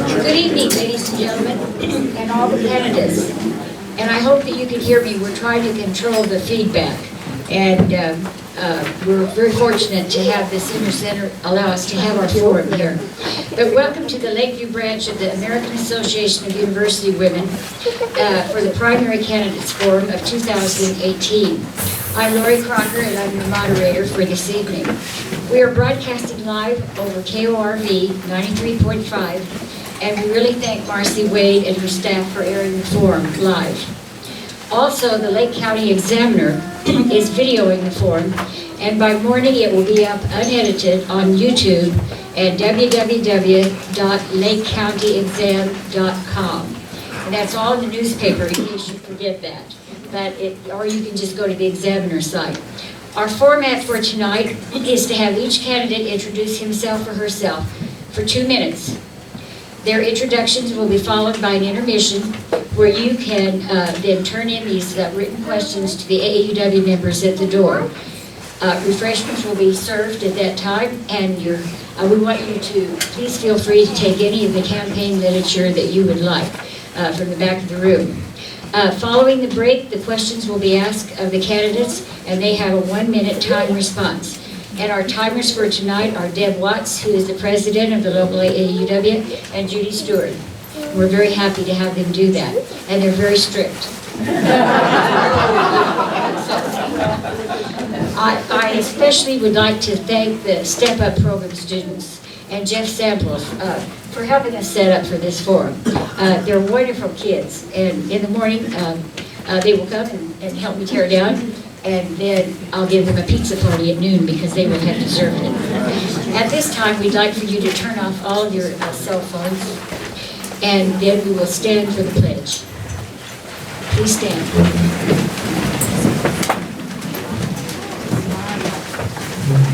Good evening, ladies and gentlemen, and all the candidates. And I hope that you can hear me. We're trying to control the feedback. And we're very fortunate to have the Senior Center allow us to have our forum here. But welcome to the Lakeview Branch of the American Association of University Women for the Primary Candidates Forum of 2018. I'm Lori Crocker, and I'm the moderator for this evening. We are broadcasting live over KORV 93.5. And we really thank Marcy Wade and her staff for airing the forum live. Also, the Lake County Examiner is videoing the forum, and by morning it will be up unedited on YouTube at www.lakecountyexam.com. And that's all in the newspaper in case you forget that. Or you can just go to the Examiner site. Our format for tonight is to have each candidate introduce himself or herself for 2 minutes. Their introductions will be followed by an intermission where you can then turn in these written questions to the AAUW members at the door. Refreshments will be served at that time, and we want you to please feel free to take any of the campaign literature that you would like from the back of the room. Following the break, the questions will be asked of the candidates, and they have a 1-minute time response. And our timers for tonight are Deb Watts, who is the president of the local AAUW, and Judy Stewart. We're very happy to have them do that, and they're very strict. I especially would like to thank the Step Up program students and Jeff Samples for helping us set up for this forum. They're wonderful kids, and in the morning they will come and help me tear down. And then I'll give them a pizza party at noon because they will have dessert. At this time, we'd like for you to turn off all of your cell phones, and then we will stand for the pledge. Please stand.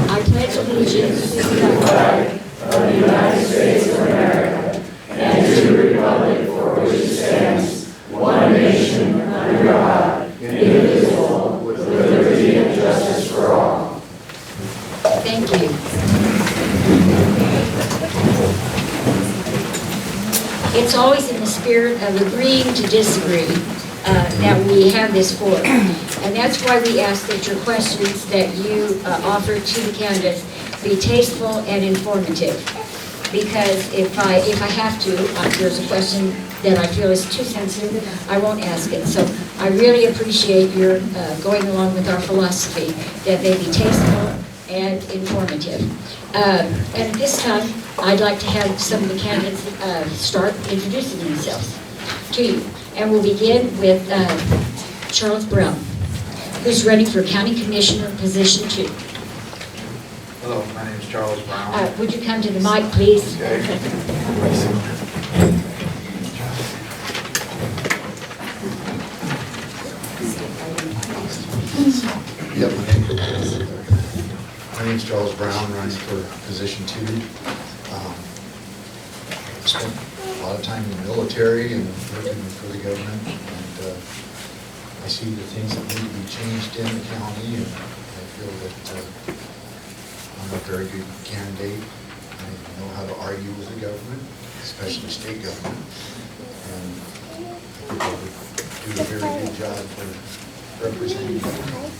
I pledge allegiance to the flag of the United States of America and to the republic for which it stands, one nation, under God, indivisible, with liberty and justice for all. Thank you. It's always in the spirit of agreeing to disagree that we have this forum. And that's why we ask that your questions that you offer to the candidates be tasteful and informative. Because if I have to, if there's a question that I feel is too sensitive, I won't ask it. So I really appreciate your going along with our philosophy that they be tasteful and informative. And at this time, I'd like to have some of the candidates start introducing themselves to you. And we'll begin with Charles Brown, who's running for County Commissioner, position 2. Hello, my name is Charles Brown. Would you come to the mic, please? Okay. Yep. My name is Charles Brown, running for position 2. Spent a lot of time in the military and working for the government, and I see the things that need to be changed in the county, and I feel that I'm a very good candidate. I know how to argue with the government, especially state government, and I think I would do a very good job for representing the county.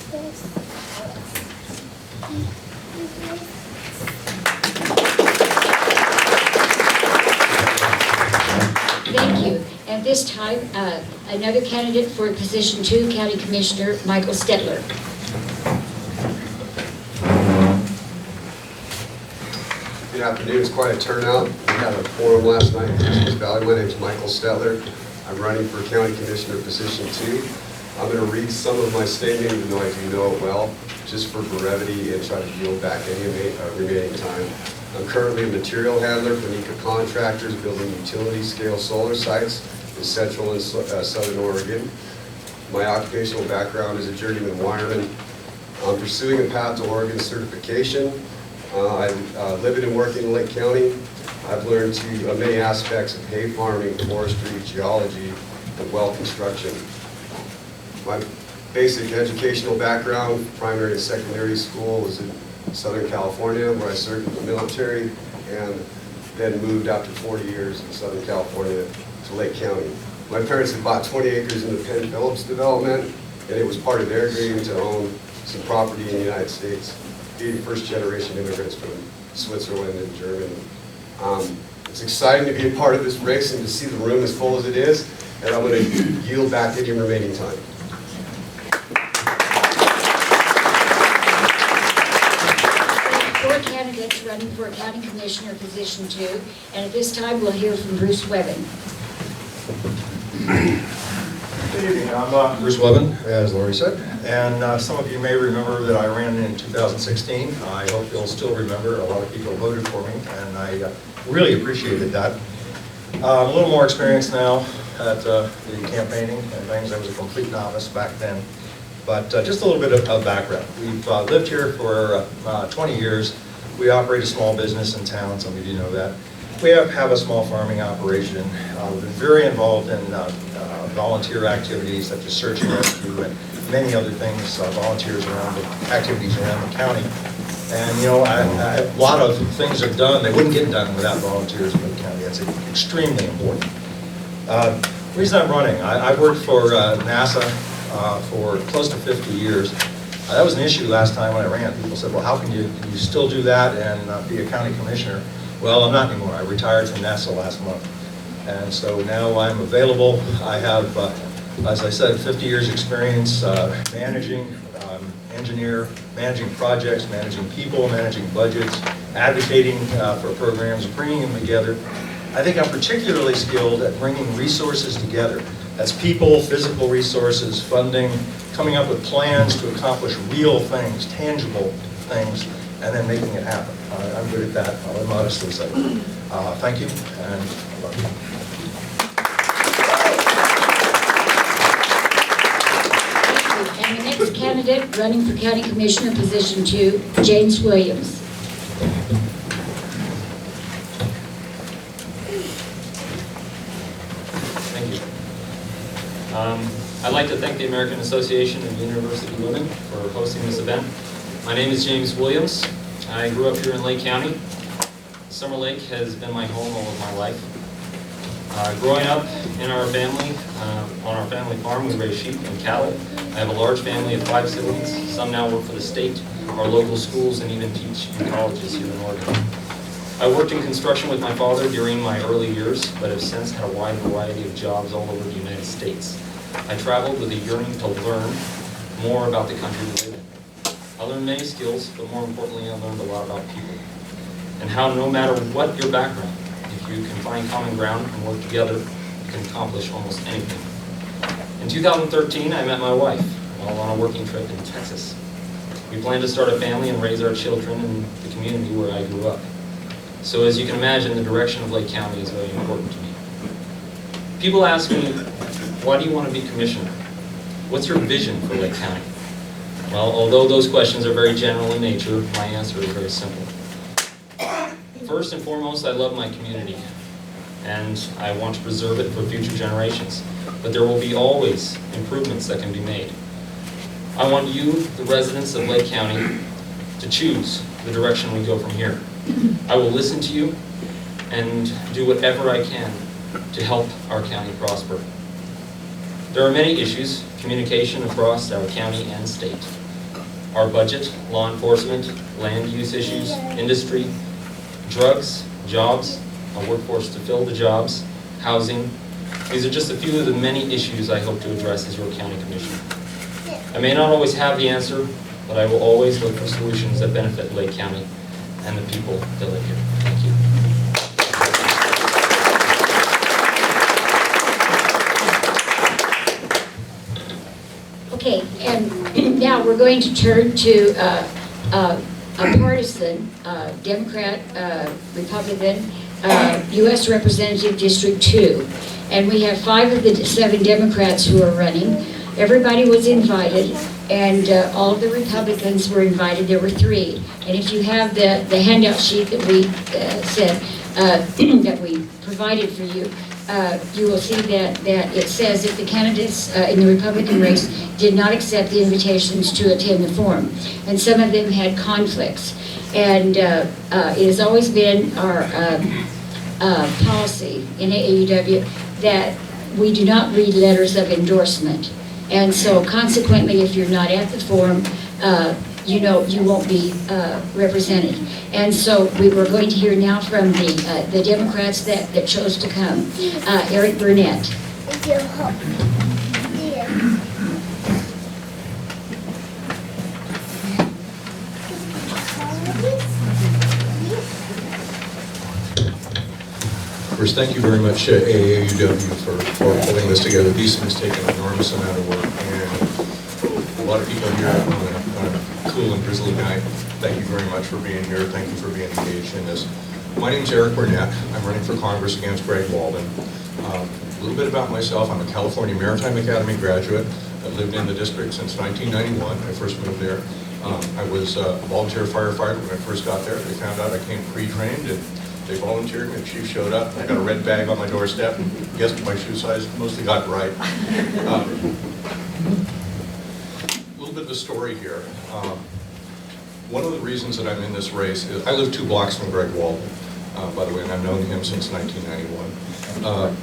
Thank you. At this time, another candidate for position 2, County Commissioner Michael Stetler. Good afternoon. It's quite a turnout. We had a forum last night in Christmas Valley. My name is Michael Stetler. I'm running for County Commissioner position 2. I'm going to read some of my statement, even though I do know it well, just for brevity and try to yield back any remaining time. I'm currently a material handler for NECA contractors building utility-scale solar sites in central and southern Oregon. My occupational background is a journeyman wireman. I'm pursuing a path to Oregon certification. I live and work in Lake County. I've learned many aspects of hay farming, forestry, geology, and well construction. My basic educational background, primary and secondary school, was in Southern California, where I served in the military, and then moved after 40 years in Southern California to Lake County. My parents had bought 20 acres in the Penn Phillips development, and it was part of their dream to own some property in the United States, being first-generation immigrants from Switzerland and Germany. It's exciting to be a part of this race and to see the room as full as it is, and I'm going to yield back any remaining time. Four candidates running for a county commissioner position 2, and at this time we'll hear from Bruce Webbin. Good evening, I'm Bruce Webbin, as Lori said. and some of you may remember that I ran in 2016. I hope you'll still remember. A lot of people voted for me, and I really appreciated that. A little more experience now at the campaigning and things. I was a complete novice back then. But just a little bit of background. We've lived here for 20 years. We operate a small business in town, some of you know that. We have a small farming operation. We've been very involved in volunteer activities such as search and rescue and many other things, volunteers around the activities around the county. And you know, a lot of things are done, they wouldn't get done without volunteers in the county. That's extremely important. The reason I'm running, I worked for NASA for close to 50 years. That was an issue last time when I ran. People said, well, how can you still do that and be a county commissioner? Well, I'm not anymore. I retired from NASA last month. And so now I'm available. I have, as I said, 50 years experience managing, engineer, managing projects, managing people, managing budgets, advocating for programs, bringing them together. I think I'm particularly skilled at bringing resources together. That's people, physical resources, funding, coming up with plans to accomplish real things, tangible things, and then making it happen. I'm good at that, I'll modestly say. Thank you, and I love you. And the next candidate running for county commissioner position 2, James Williams. Thank you. I'd like to thank the American Association of University Women for hosting this event. My name is James Williams. I grew up here in Lake County. Summer Lake has been my home all of my life. Growing up in our family, on our family farm, we raise sheep and cattle. I have a large family of 5 siblings. Some now work for the state, our local schools, and even teach in colleges here in Oregon. I worked in construction with my father during my early years, but have since had a wide variety of jobs all over the United States. I traveled with a yearning to learn more about the country we live in. I learned many skills, but more importantly, I learned a lot about people. And how no matter what your background, if you can find common ground and work together, you can accomplish almost anything. In 2013, I met my wife while on a working trip in Texas. We planned to start a family and raise our children in the community where I grew up. So as you can imagine, the direction of Lake County is very important to me. People ask me, why do you want to be commissioner? What's your vision for Lake County? Well, although those questions are very general in nature, my answer is very simple. First and foremost, I love my community, and I want to preserve it for future generations. But there will be always improvements that can be made. I want you, the residents of Lake County, to choose the direction we go from here. I will listen to you and do whatever I can to help our county prosper. There are many issues, communication across our county and state. Our budget, law enforcement, land use issues, industry, drugs, jobs, a workforce to fill the jobs, housing. These are just a few of the many issues I hope to address as your county commissioner. I may not always have the answer, but I will always look for solutions that benefit Lake County and the people that live here. Thank you. Okay, and now we're going to turn to a partisan Democrat, Republican, U.S. Representative District 2. And we have 5 of the 7 Democrats who are running. everybody was invited, and all of the Republicans were invited. There were 3. And if you have the handout sheet that we said, that we provided for you, you will see that it says that the candidates in the Republican race did not accept the invitations to attend the forum. And some of them had conflicts. And it has always been our policy in AAUW that we do not read letters of endorsement. And so consequently, if you're not at the forum, you know you won't be represented. And so we were going to hear now from the Democrats that chose to come. Eric Burnett. First, thank you very much, AAUW, for pulling this together. These things take an enormous amount of work, and a lot of people here on a cool and drizzly night. Thank you very much for being here. Thank you for being engaged in this. My name is Eric Burnett. I'm running for Congress against Greg Walden. A little bit about myself. I'm a California Maritime Academy graduate. I've lived in the district since 1991. I first moved there. I was a volunteer firefighter when I first got there. They found out I came pre-trained, and they volunteered, and the chief showed up. I got a red bag on my doorstep, and guessed my shoe size, mostly got it right. A little bit of a story here. One of the reasons that I'm in this race is I live 2 blocks from Greg Walden, by the way, and I've known him since 1991.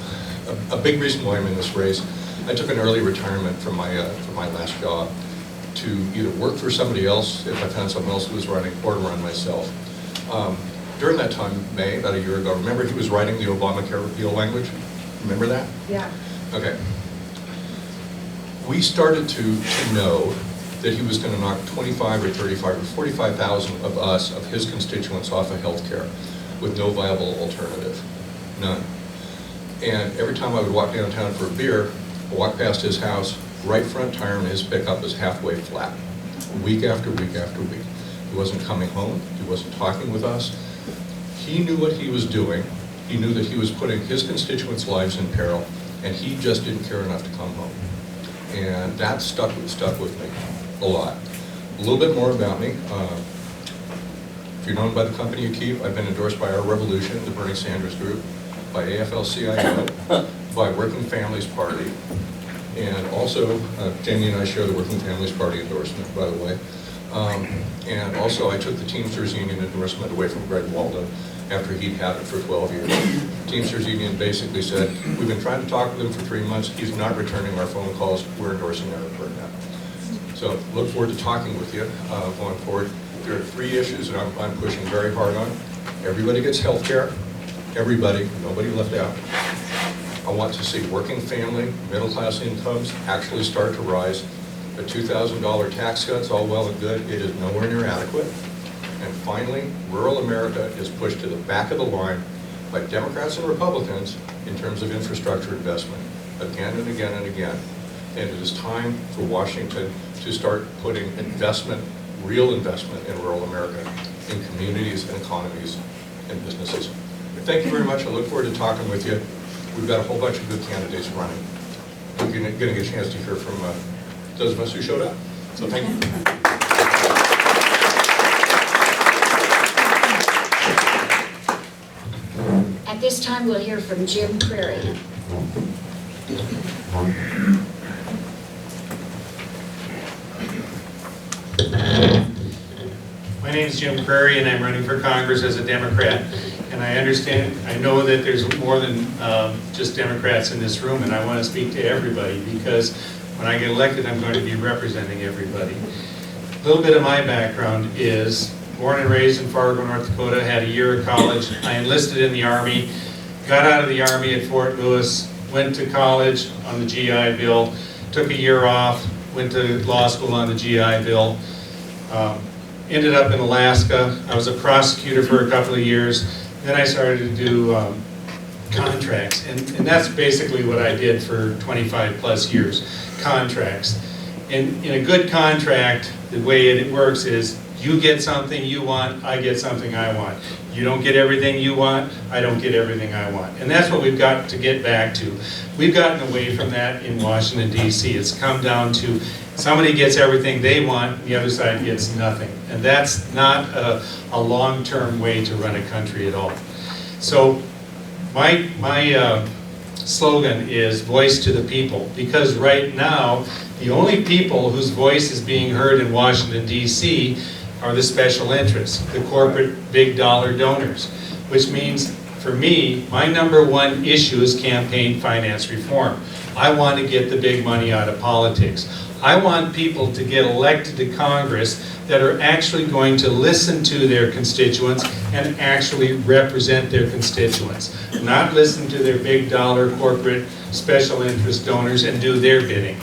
A big reason why I'm in this race, I took an early retirement from my last job to either work for somebody else if I found someone else who was running, or to run myself. During that time, May, about a year ago, remember he was writing the Obamacare repeal language? Remember that? Yeah. Okay. We started to know that he was going to knock 25 or 35 or 45,000 of us, of his constituents, off of health care with no viable alternative. None. And every time I would walk downtown for a beer, I walk past his house, right front tire in his pickup was halfway flat. Week after week after week. He wasn't coming home. He wasn't talking with us. He knew what he was doing. He knew that he was putting his constituents' lives in peril, and he just didn't care enough to come home. And that stuck with me a lot. A little bit more about me. If you're known by the company you keep, I've been endorsed by Our Revolution, the Bernie Sanders group, by AFL-CIO, by Working Families Party, and also Jamie and I share the Working Families Party endorsement, by the way. And also I took the Teamsters Union endorsement away from Greg Walden after he'd had it for 12 years. Teamsters Union basically said, we've been trying to talk with him for 3 months, he's not returning our phone calls, we're endorsing Eric Burnett. So look forward to talking with you going forward. There are 3 issues that I'm pushing very hard on. Everybody gets health care, everybody, nobody left out. I want to see working family, middle class incomes actually start to rise. The $2,000 tax cuts, all well and good, it is nowhere near adequate. And finally, rural America is pushed to the back of the line by Democrats and Republicans in terms of infrastructure investment, again and again and again. And it is time for Washington to start putting investment, real investment in rural America, in communities and economies and businesses. Thank you very much. I look forward to talking with you. We've got a whole bunch of good candidates running. We're going to get a chance to hear from those of us who showed up. So thank you. At this time, we'll hear from Jim Prairie. My name is Jim Prairie, and I'm running for Congress as a Democrat. And I know that there's more than just Democrats in this room, and I want to speak to everybody because when I get elected, I'm going to be representing everybody. A little bit of my background is born and raised in Fargo, North Dakota, had a year of college. I enlisted in the Army, got out of the Army at Fort Lewis, went to college on the GI Bill, took a year off, went to law school on the GI Bill, ended up in Alaska. I was a prosecutor for a couple of years. Then I started to do contracts, and that's basically what I did for 25 plus years, contracts. And in a good contract, the way it works is You get something you want, I get something I want. You don't get everything you want, I don't get everything I want. And that's what we've got to get back to. We've gotten away from that in Washington, D.C. It's come down to somebody gets everything they want, the other side gets nothing. And that's not a long-term way to run a country at all. So my slogan is voice to the people, because right now, the only people whose voice is being heard in Washington, D.C. are the special interests, the corporate big dollar donors, which means, for me, my #1 issue is campaign finance reform. I want to get the big money out of politics. I want people to get elected to Congress that are actually going to listen to their constituents and actually represent their constituents, not listen to their big dollar corporate special interest donors and do their bidding.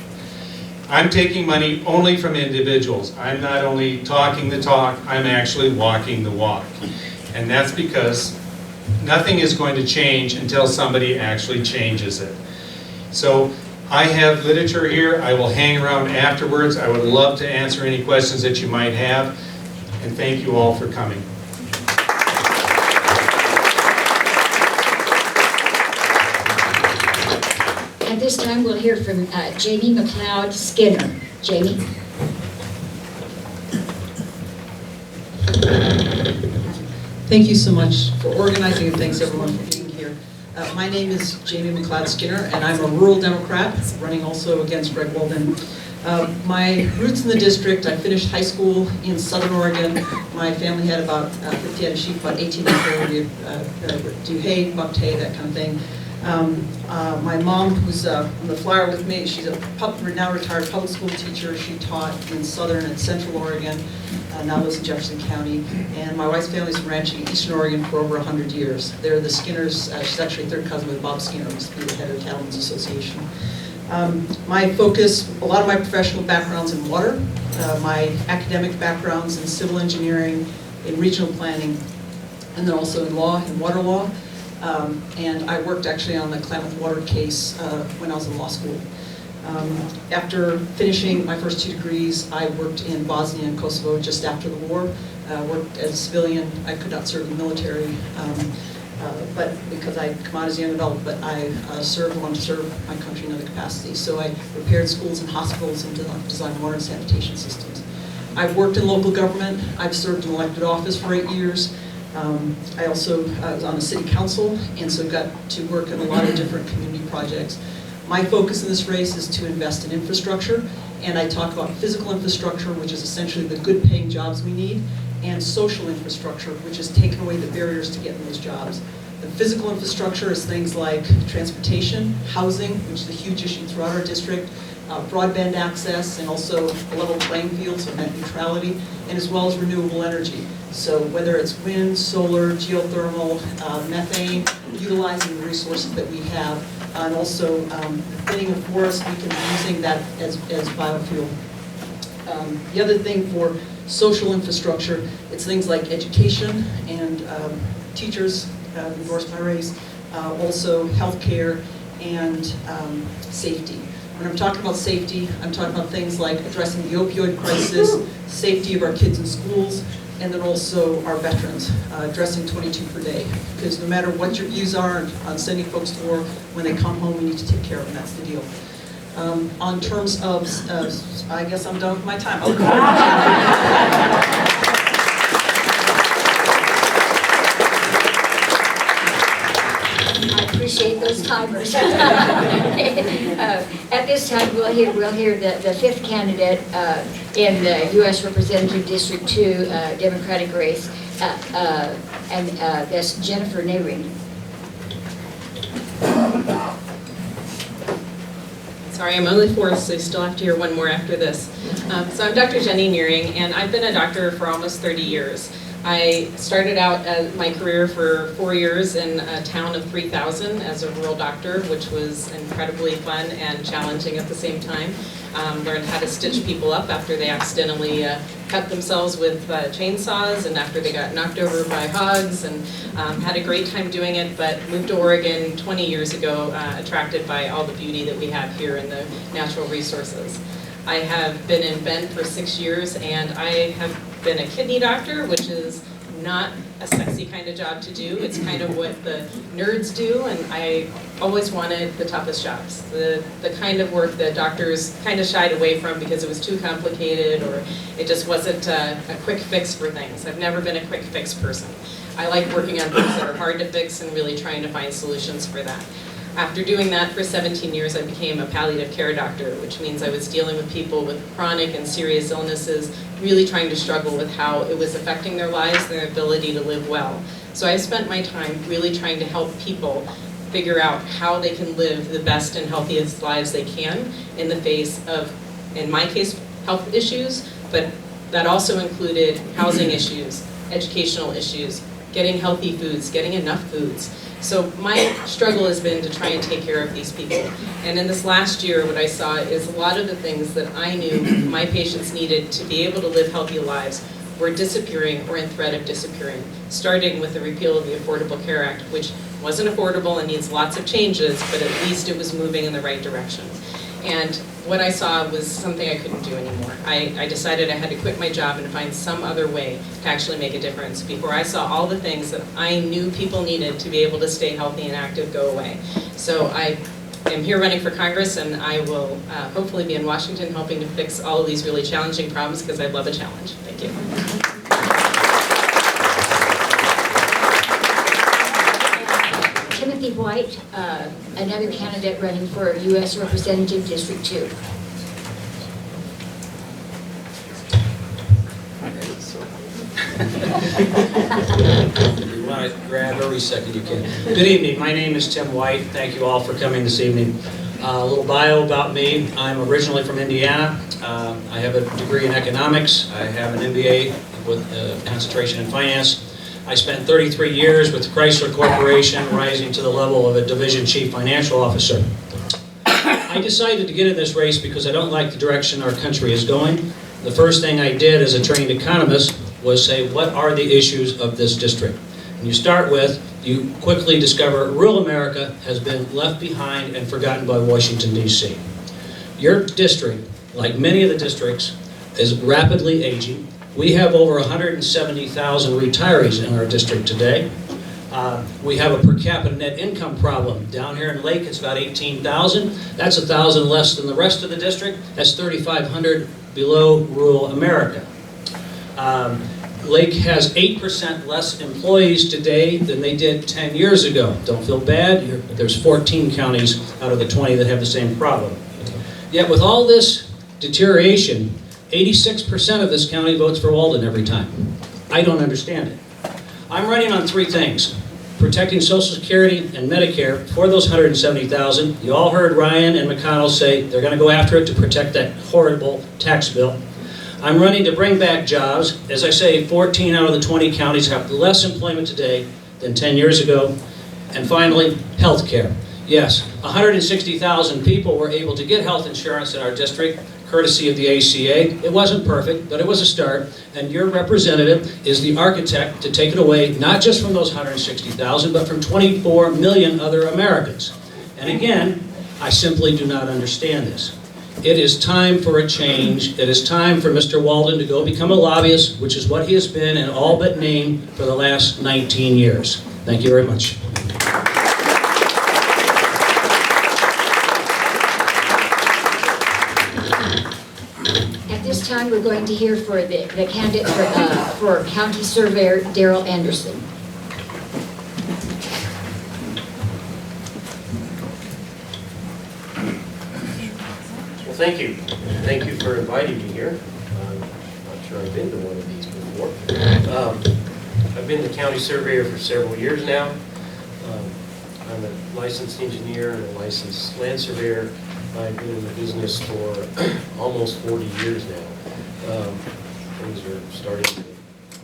I'm taking money only from individuals. I'm not only talking the talk, I'm actually walking the walk. And that's because nothing is going to change until somebody actually changes it. So I have literature here. I will hang around afterwards. I would love to answer any questions that you might have. And thank you all for coming. At this time, we'll hear from Jamie McLeod-Skinner. Jamie? Thank you so much for organizing, and thanks everyone for being here. My name is Jamie McLeod-Skinner, and I'm a rural Democrat, running also against Greg Walden. My roots in the district, I finished high school in Southern Oregon. My family had about 50 head of sheep, about 18 acres, do hay, bucked hay, that kind of thing. My mom, who's on the flyer with me, she's a now retired public school teacher. She taught in Southern and Central Oregon, now lives in Jefferson County. And my wife's family's been ranching in Eastern Oregon for over 100 years. They're the Skinners. She's actually third cousin with Bob Skinner, who used to be the head of the Cattlemen's Association. My focus, a lot of my professional background's in water, my academic background's in civil engineering, in regional planning, and then also in law, in water law. And I worked actually on the Klamath Water case when I was in law school. After finishing my first 2 degrees, I worked in Bosnia and Kosovo just after the war. Worked as a civilian. I could not serve in the military, but because I had come out as a young adult, but I wanted to serve my country in other capacities. So I repaired schools and hospitals and designed water and sanitation systems. I've worked in local government. I've served in elected office for 8 years. I also was on the city council, and so got to work in a lot of different community projects. My focus in this race is to invest in infrastructure, and I talk about physical infrastructure, which is essentially the good paying jobs we need, and social infrastructure, which is taking away the barriers to getting those jobs. The physical infrastructure is things like transportation, housing, which is a huge issue throughout our district, broadband access, and also a level playing field, so net neutrality, and as well as renewable energy. So whether it's wind, solar, geothermal, methane, utilizing the resources that we have, and also thinning of forests, we can be using that as biofuel. The other thing for social infrastructure, it's things like education and teachers, endorsed by race, also healthcare and safety. When I'm talking about safety, I'm talking about things like addressing the opioid crisis, safety of our kids in schools, and then also our veterans, addressing 22 per day. Because no matter what your views are on sending folks to war, when they come home, we need to take care of them. That's the deal. On terms of, I guess I'm done with my time. I appreciate those timers. At this time, we'll hear the fifth candidate in the U.S. Representative District 2 Democratic race, and that's Jennifer Nehring. Sorry, I'm only fourth, so you still have to hear one more after this. So I'm Dr. Jenny Nehring, and I've been a doctor for almost 30 years. I started out my career for 4 years in a town of 3,000 as a rural doctor, which was incredibly fun and challenging at the same time. Learned how to stitch people up after they accidentally cut themselves with chainsaws and after they got knocked over by hogs, and had a great time doing it, but moved to Oregon 20 years ago, attracted by all the beauty that we have here in the natural resources. I have been in Bend for 6 years, and I have been a kidney doctor, which is not a sexy kind of job to do. It's kind of what the nerds do, and I always wanted the toughest jobs. The kind of work that doctors kind of shied away from because it was too complicated or it just wasn't a quick fix for things. I've never been a quick fix person. I like working on things that are hard to fix and really trying to find solutions for that. After doing that for 17 years, I became a palliative care doctor, which means I was dealing with people with chronic and serious illnesses, really trying to struggle with how it was affecting their lives, their ability to live well. So I spent my time really trying to help people figure out how they can live the best and healthiest lives they can in the face of, in my case, health issues, but that also included housing issues, educational issues, getting healthy foods, getting enough foods. So my struggle has been to try and take care of these people. And in this last year, what I saw is a lot of the things that I knew my patients needed to be able to live healthy lives were disappearing or in threat of disappearing, starting with the repeal of the Affordable Care Act, which wasn't affordable and needs lots of changes, but at least it was moving in the right direction. And what I saw was something I couldn't do anymore. I decided I had to quit my job and find some other way to actually make a difference before I saw all the things that I knew people needed to be able to stay healthy and active go away. So I am here running for Congress, and I will hopefully be in Washington helping to fix all of these really challenging problems because I love a challenge. Thank you. Timothy White, another candidate running for U.S. Representative District 2. You want to grab every second you can. Good evening. My name is Tim White. Thank you all for coming this evening. A little bio about me. I'm originally from Indiana. I have a degree in economics. I have an MBA with a concentration in finance. I spent 33 years with Chrysler Corporation, rising to the level of a division chief financial officer. I decided to get in this race because I don't like the direction our country is going. The first thing I did as a trained economist was say, what are the issues of this district? And you start with, you quickly discover rural America has been left behind and forgotten by Washington, D.C. Your district, like many of the districts, is rapidly aging. We have over 170,000 retirees in our district today. We have a per capita net income problem. Down here in Lake, it's about 18,000. That's 1,000 less than the rest of the district. That's 3,500 below rural America. Lake has 8% less employees today than they did 10 years ago. Don't feel bad. There's 14 counties out of the 20 that have the same problem. Yet with all this deterioration, 86% of this county votes for Walden every time. I don't understand it. I'm running on three things: protecting Social Security and Medicare for those 170,000. You all heard Ryan and McConnell say they're going to go after it to protect that horrible tax bill. I'm running to bring back jobs. As I say, 14 out of the 20 counties have less employment today than 10 years ago. And finally, health care. Yes, 160,000 people were able to get health insurance in our district, courtesy of the ACA. It wasn't perfect, but it was a start, and your representative is the architect to take it away, not just from those 160,000, but from 24 million other Americans. And again, I simply do not understand this. It is time for a change. It is time for Mr. Walden to go become a lobbyist, which is what he has been in all but name for the last 19 years. Thank you very much. At this time, we're going to hear for the candidate for County Surveyor Darrell Anderson. Well, thank you. Thank you for inviting me here. I'm not sure I've been to one of these before. I've been the county surveyor for several years now. I'm a licensed engineer and a licensed land surveyor. I've been in the business for almost 40 years now. Things are starting to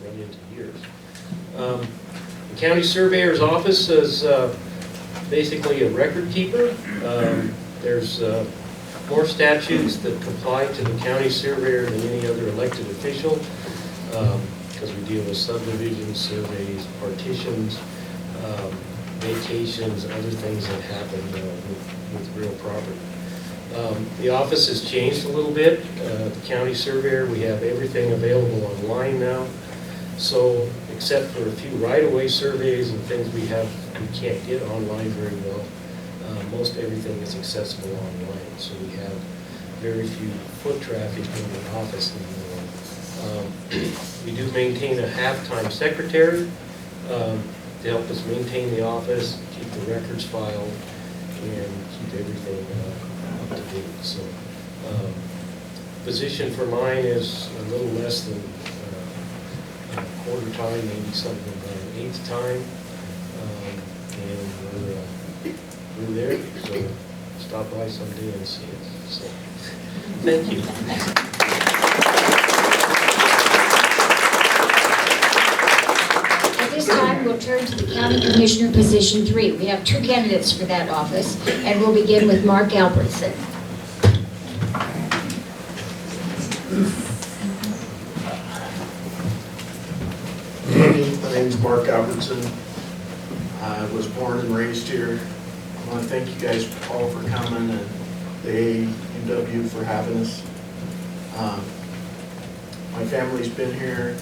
run into years. The county surveyor's office is basically a record keeper. There's more statutes that comply to the county surveyor than any other elected official, because we deal with subdivisions, surveys, partitions, vacations, other things that happen with real property. The office has changed a little bit. The county surveyor, we have everything available online now. So, except for a few right-of-way surveys and things we can't get online very well, most everything is accessible online. So we have very few foot traffic in the office anymore. We do maintain a half-time secretary to help us maintain the office, keep the records filed, and keep everything up to date. So, position for mine is a little less than a quarter time, maybe something about an eighth time, and we're there. So stop by someday and see us. So, thank you. At this time, we'll turn to the County Commissioner position 3. We have 2 candidates for that office, and we'll begin with Mark Albertson. My name is Mark Albertson. I was born and raised here. I want to thank you guys all for coming and the AAUW for having us. My family's been here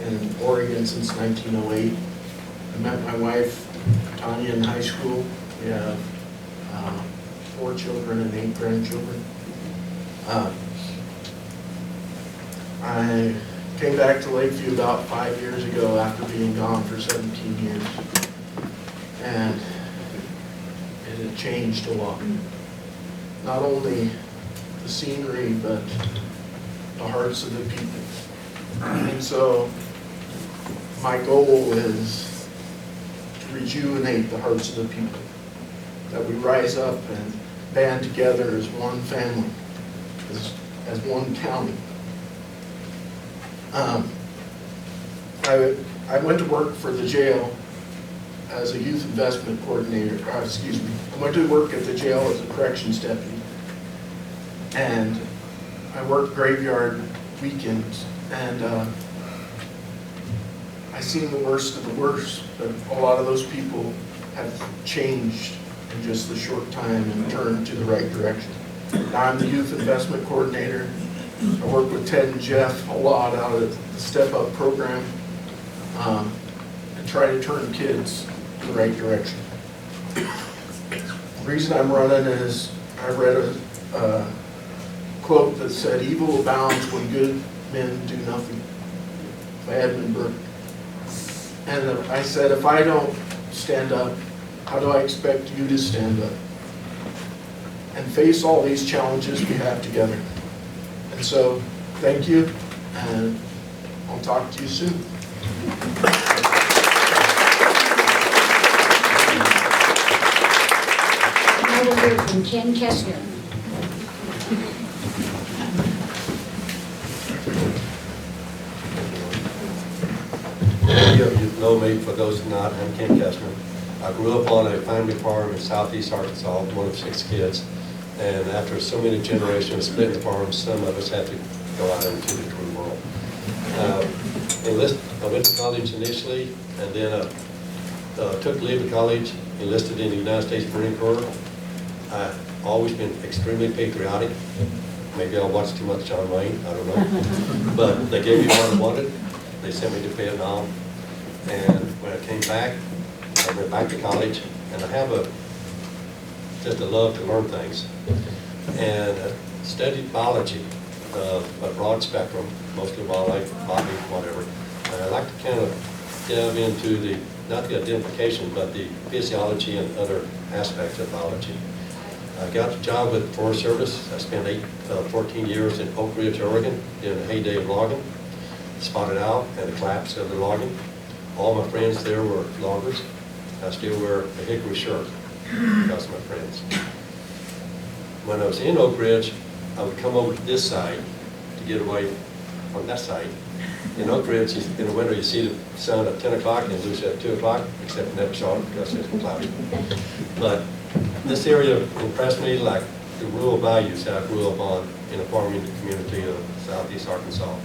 in Oregon since 1908. I met my wife, Tanya, in high school. We have 4 children and 8 grandchildren. I came back to Lakeview about 5 years ago after being gone for 17 years. And it had changed a lot. Not only the scenery, but the hearts of the people. And so my goal is to rejuvenate the hearts of the people. That we rise up and band together as one family, as one county. I went to work for the jail as a youth investment coordinator, I went to work at the jail as a corrections deputy. And I worked graveyard weekends, and I seen the worst of the worst, but a lot of those people have changed in just a short time and turned to the right direction. Now I'm the youth investment coordinator. I work with Ted and Jeff a lot out of the Step Up program and try to turn kids in the right direction. The reason I'm running is I read a quote that said, "Evil abounds when good men do nothing," by Edmund Burke. And I said, if I don't stand up, how do I expect you to stand up and face all these challenges we have together? And so, thank you, and I'll talk to you soon. Now we'll hear from Ken Kessler. Many of you know me, for those who not, I'm Ken Kessler. I grew up on a family farm in southeast Arkansas, one of 6 kids. And after so many generations splitting the farm, some of us had to go out into the true world. I went to college initially, and then took leave of college, enlisted in the United States Marine Corps. I've always been extremely patriotic. Maybe I watched too much John Wayne, I don't know. But they gave me what I wanted. They sent me to Vietnam. And when I came back, I went back to college, and I have just a love to learn things. And studied biology, a broad spectrum, mostly wildlife, botany, whatever. And I like to kind of delve into not the identification, but the physiology and other aspects of biology. I got a job with the Forest Service. I spent 14 years in Oak Ridge, Oregon, in the heyday of logging, spotted owl and the collapse of the logging. All my friends there were loggers. I still wear a hickory shirt because of my friends. When I was in Oak Ridge, I would come over to this side to get away from that side. In Oak Ridge, in the winter, you see the sun at 10 o'clock and lose it at 2 o'clock, except never saw it because it's cloudy. But this area impressed me, like the rural values that I grew up on in a farming community of southeast Arkansas.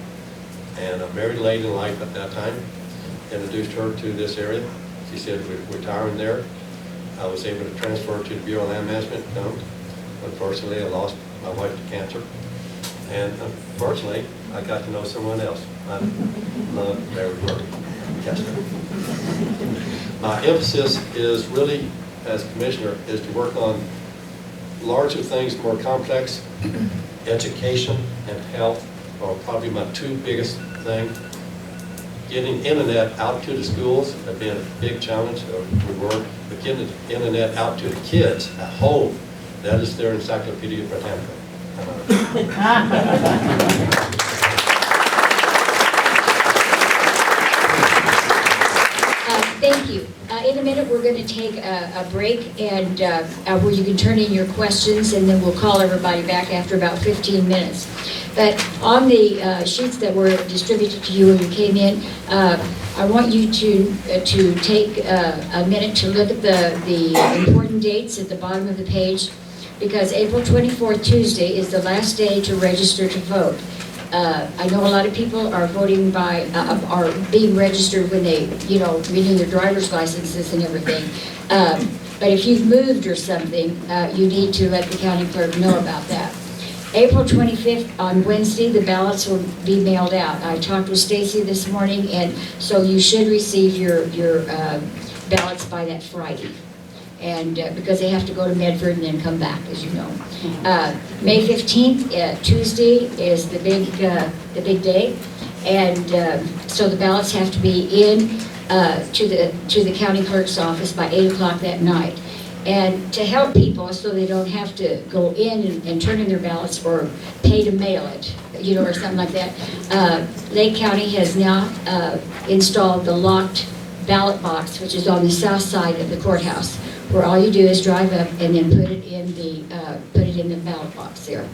And I married late in life at that time, introduced her to this area. She said we're retiring there. I was able to transfer to the Bureau of Land Management, Unfortunately, I lost my wife to cancer. And unfortunately, I got to know someone else. I love Mary Kester. My emphasis is really, as commissioner, is to work on larger things, more complex. Education and health are probably my two biggest things. Getting internet out to the schools has been a big challenge. We work, but getting the internet out to the kids at home, that is their Encyclopedia Britannica. Thank you. In a minute, we're going to take a break, and where you can turn in your questions, and then we'll call everybody back after about 15 minutes. But on the sheets that were distributed to you when you came in, I want you to take a minute to look at the important dates at the bottom of the page, because April 24th, Tuesday, is the last day to register to vote. I know a lot of people are voting by, are being registered when they, renew their driver's licenses and everything. But if you've moved or something, you need to let the county clerk know about that. April 25th, on Wednesday, the ballots will be mailed out. I talked with Stacy this morning, and so you should receive your ballots by that Friday. And because they have to go to Medford and then come back, as you know. May 15th, Tuesday, is the big day, and so the ballots have to be in to the county clerk's office by 8 o'clock that night. And to help people so they don't have to go in and turn in their ballots or pay to mail it, or something like that, Lake County has now installed the locked ballot box, which is on the south side of the courthouse, where all you do is drive up and then put it in the ballot box there.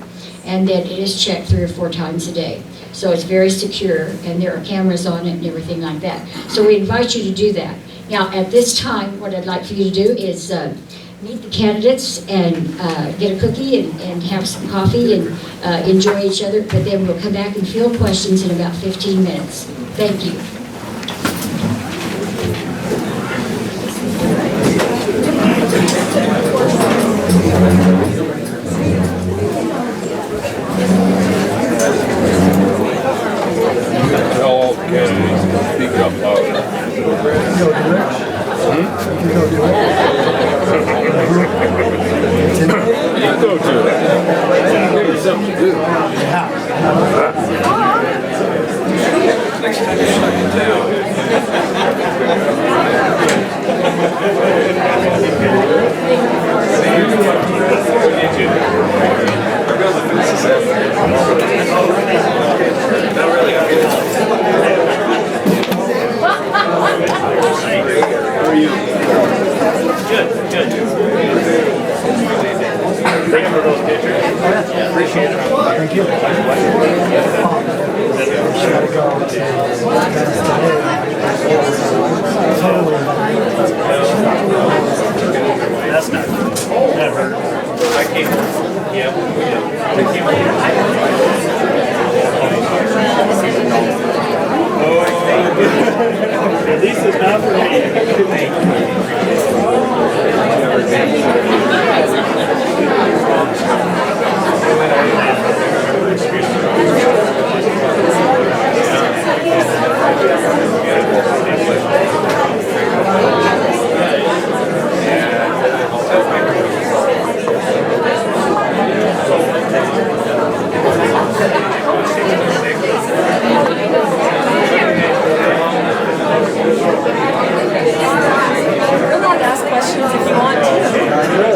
And then it is checked 3 or 4 times a day. So it's very secure, and there are cameras on it and everything like that. So we invite you to do that. Now, at this time, what I'd like for you to do is meet the candidates and get a cookie and have some coffee and enjoy each other, but then we'll come back and field questions in about 15 minutes. Thank you. All candidates speak up loud. You go to it. Give you something to do. Next time you're stuck in town. Not really. How are you? Good. Thank you for those pictures. Appreciate it. Thank you. That's not good. That hurt. I came. Yeah. I came. At least it's not for me. You're allowed to ask questions if you want to.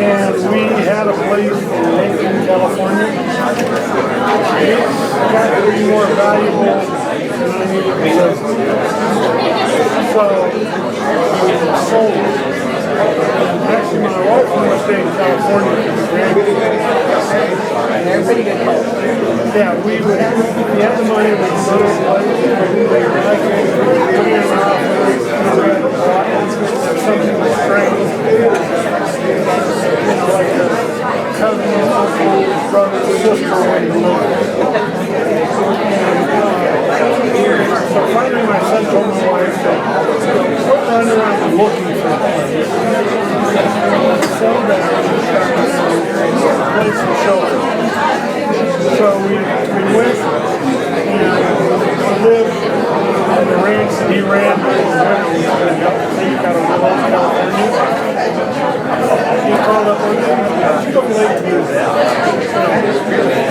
And we had a place in Lakeview, California. It got to be more valuable than I needed to live. So, sold it. Actually, my wife wanted to stay in California. They're pretty good folks. Yeah, we would, if we had the money, we'd go to a place, we would like it, put it in our office, something like strange. You know, like a cousin, uncle, brother, sister, way to live. So finally my son told my wife, quit running around looking for a place. So that place to show us. So we went and lived on the ranch that he ran. He got a little California. He called up one day, you go to Lakeview.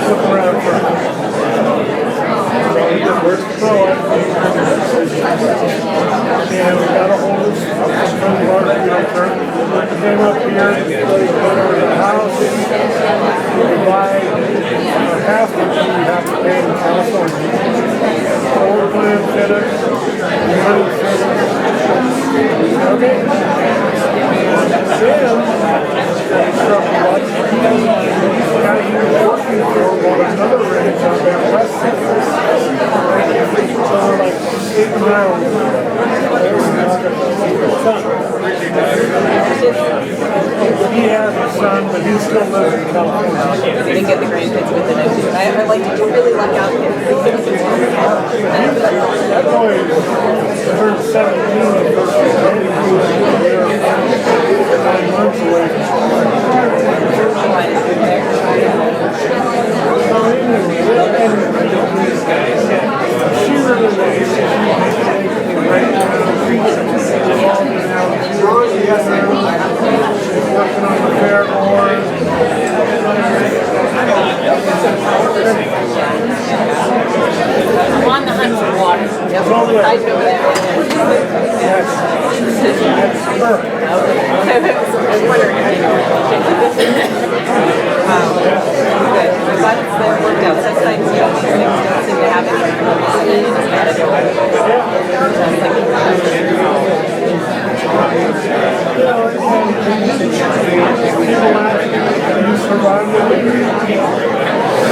Look around for and we got a hold of a friend of ours, came up here, they go to the house, we buy half of it, we have to pay in California. Old plan fit it, new fit it. Okay. Then, from what the guy he was working for bought another ranch on that west side. So we're like 8 miles. He has a son, but he still lives in California. They didn't get the grandkids with it. I like to really luck out and get that boy turned 17 and goes to 9 months away. She really likes right now. Working on the fair board. survived the winter.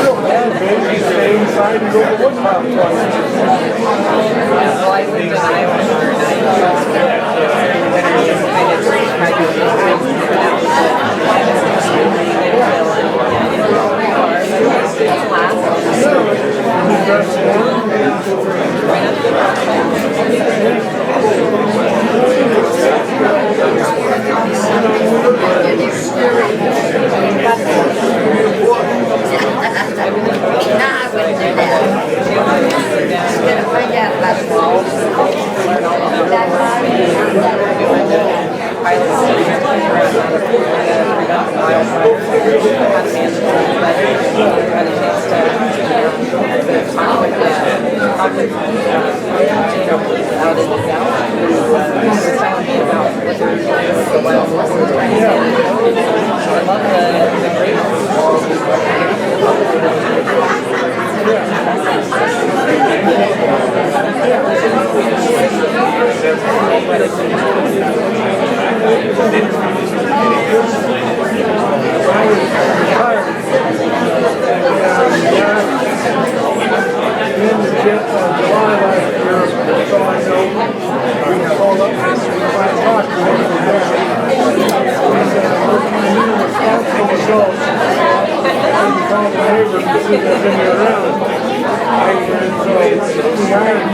Real bad, baby, stay inside and go to the woodpile twice. Well, I lived in Iowa for 9 years. And it's kind of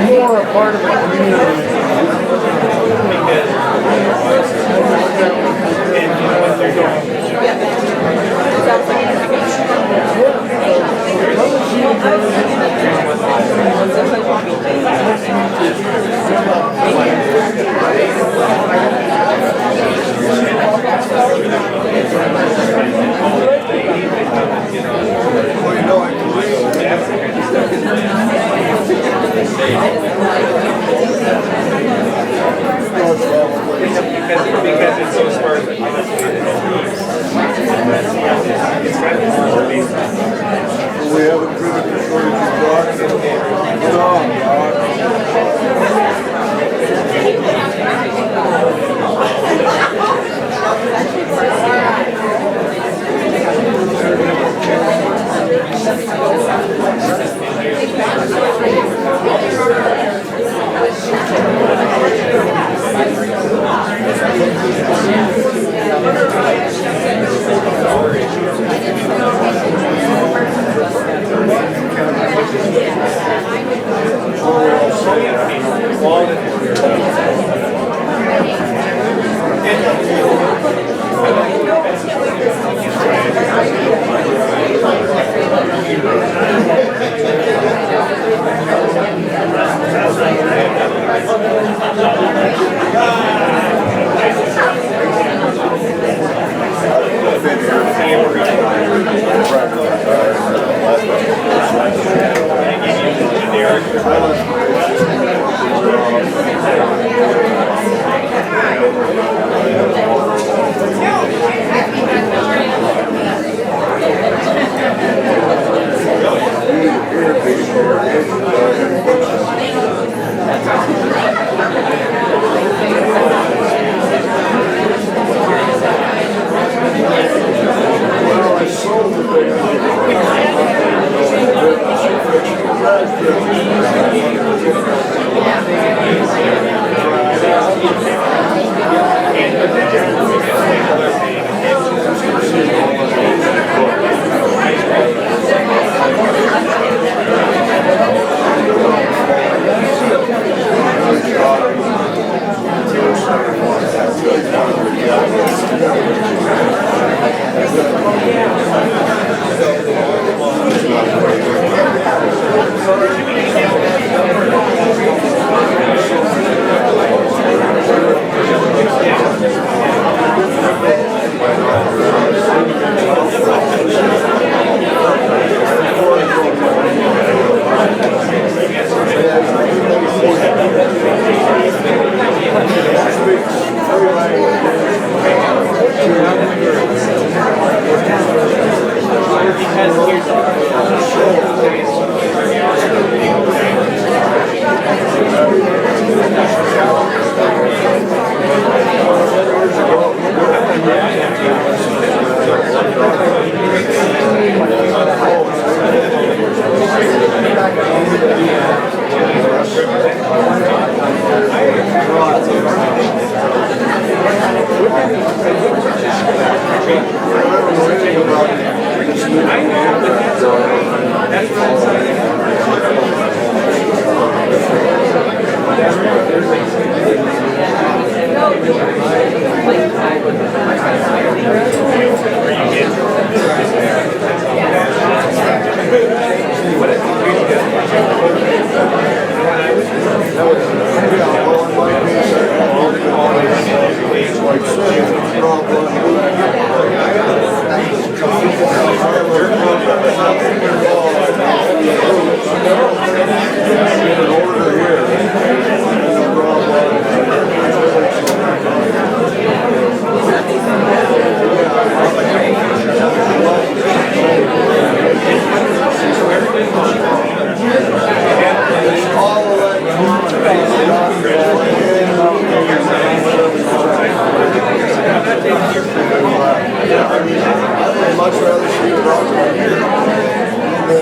more a part of the community. Because it's so sparse. We have a critical shortage of blocks. Get on,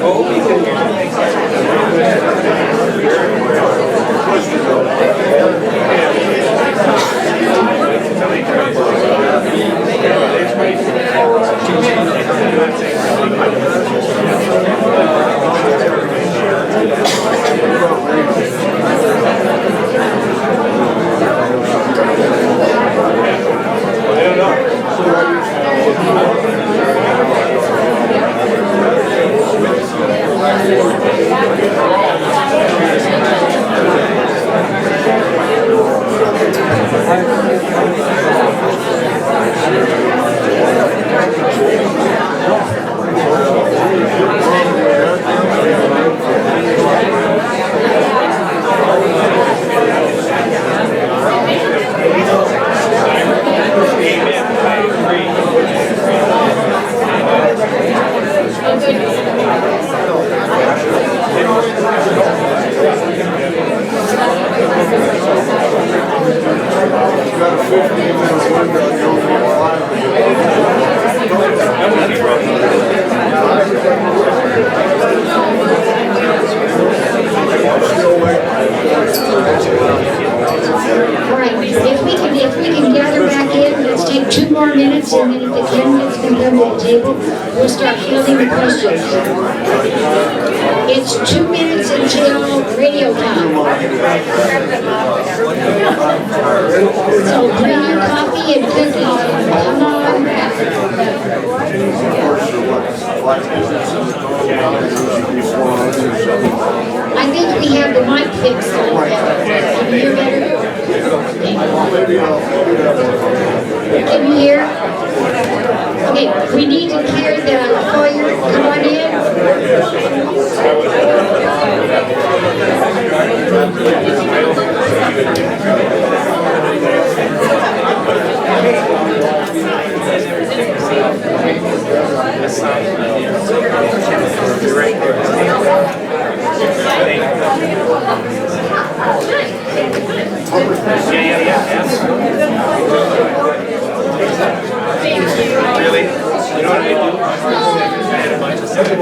All right, if we can gather back in, let's take 2 more minutes, and then if the candidates can come to the table, we'll start fielding the questions. It's 2 minutes until radio time. So bring your coffee and cookies. Come on back. I think we have the mic fixed a little bit. Can you hear better? Can you hear? Okay, we need to clear the foyer. Come on in. Really? You know what I do? I had a bunch of 66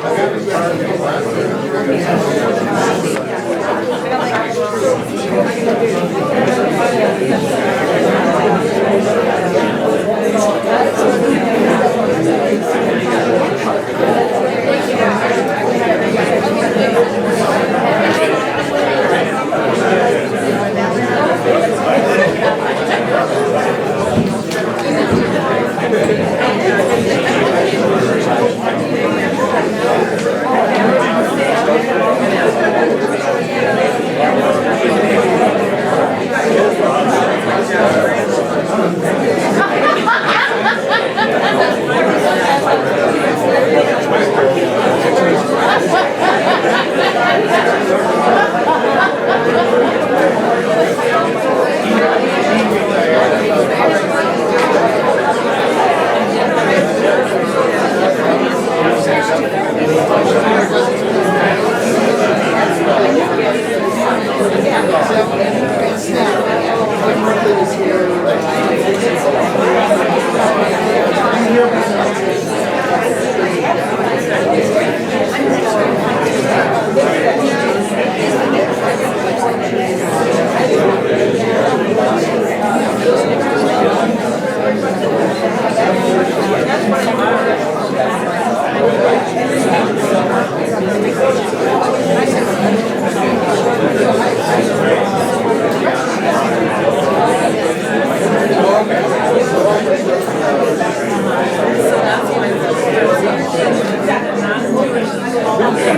Thank you. My.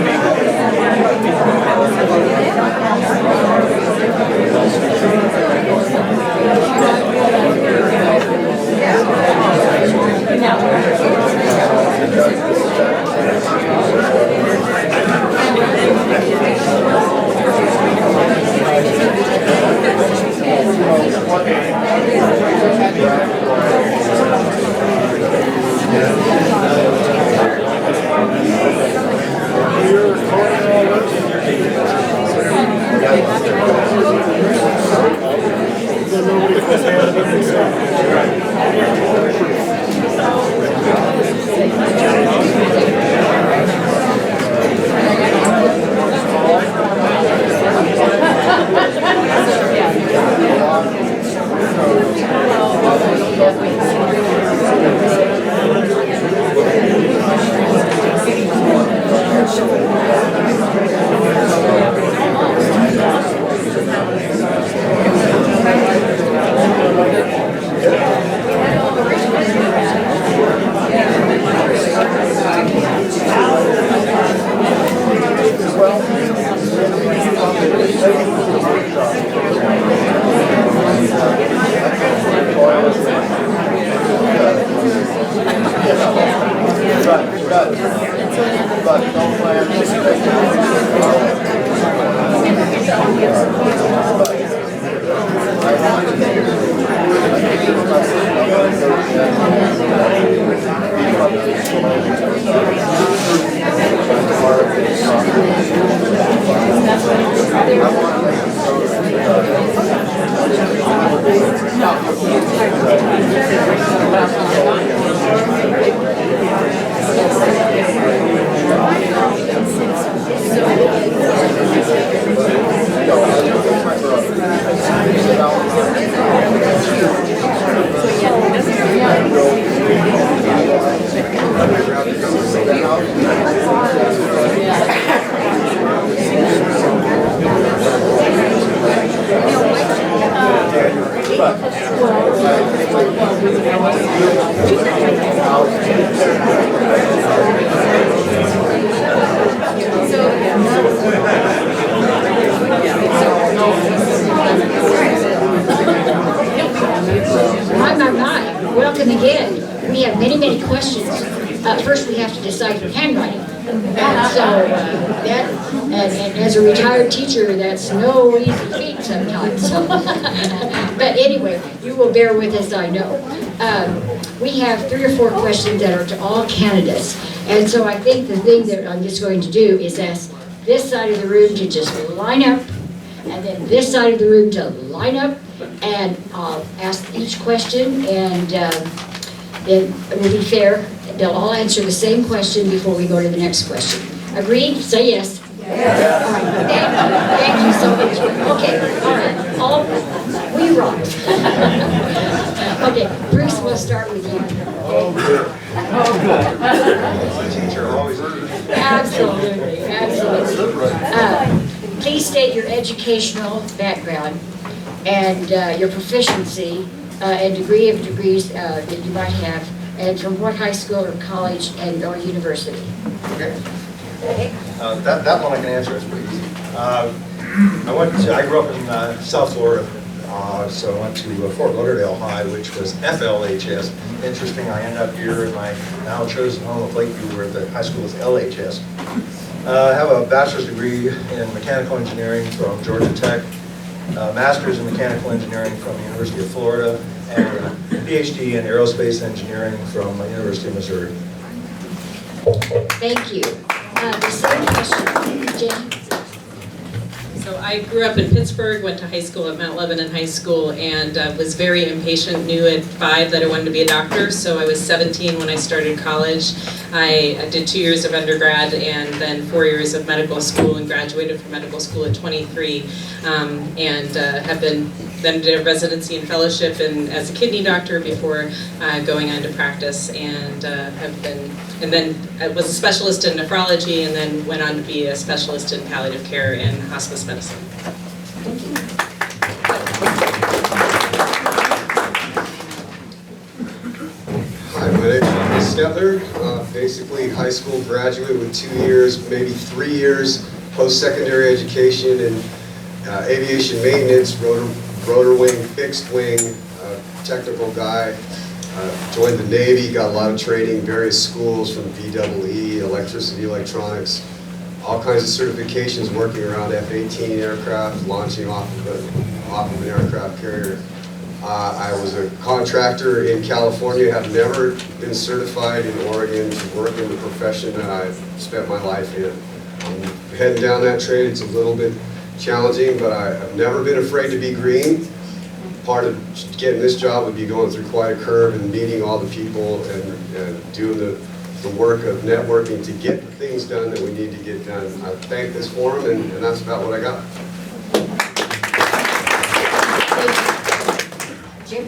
Welcome again. We have many, many questions. First, we have to decide your handwriting. And as a retired teacher, that's no easy feat sometimes. But anyway, you will bear with us, I know. We have 3 or 4 questions that are to all candidates. And so I think the thing that I'm just going to do is ask this side of the room to just line up, and then this side of the room to line up, and I'll ask each question, and it will be fair. They'll all answer the same question before we go to the next question. Agreed? Say yes. Yes. All right. Thank you so much. Okay. All right. We rock. Okay. Bruce, we'll start with you. Oh, good. Oh, good. My teacher always. Absolutely. Absolutely. Please state your educational background and your proficiency and degree of degrees that you might have, and from what high school or college and or university. Okay. That one I can answer is pretty easy. I grew up in South Florida, so I went to Fort Lauderdale High, which was FLHS. Interesting, I ended up here in my now chosen home of Lakeview, where the high school is LHS. I have a bachelor's degree in mechanical engineering from Georgia Tech, a master's in mechanical engineering from the University of Florida, and a PhD in aerospace engineering from the University of Missouri. Thank you. The same question, Jen. So I grew up in Pittsburgh, went to high school at Mount Lebanon High School, and was very impatient, knew at 5 that I wanted to be a doctor, so I was 17 when I started college. I did 2 years of undergrad and then 4 years of medical school, and graduated from medical school at 23, and have been then did a residency and fellowship as a kidney doctor before going on to practice, and then I was a specialist in nephrology, and then went on to be a specialist in palliative care and hospice medicine. Thank you. Hi, my name is Stetler. basically high school graduate with 2 years, maybe 3 years post-secondary education in aviation maintenance, rotor wing, fixed wing, technical guy. Joined the Navy, got a lot of training, various schools from VEE, electricity, electronics, all kinds of certifications working around F-18 aircraft, launching off of an aircraft carrier. I was a contractor in California, have never been certified in Oregon to work in the profession that I've spent my life in. I'm heading down that trade. It's a little bit challenging, but I've never been afraid to be green. Part of getting this job would be going through quite a curve and meeting all the people and doing the work of networking to get the things done that we need to get done. I thank this forum, and that's about what I got. Jim?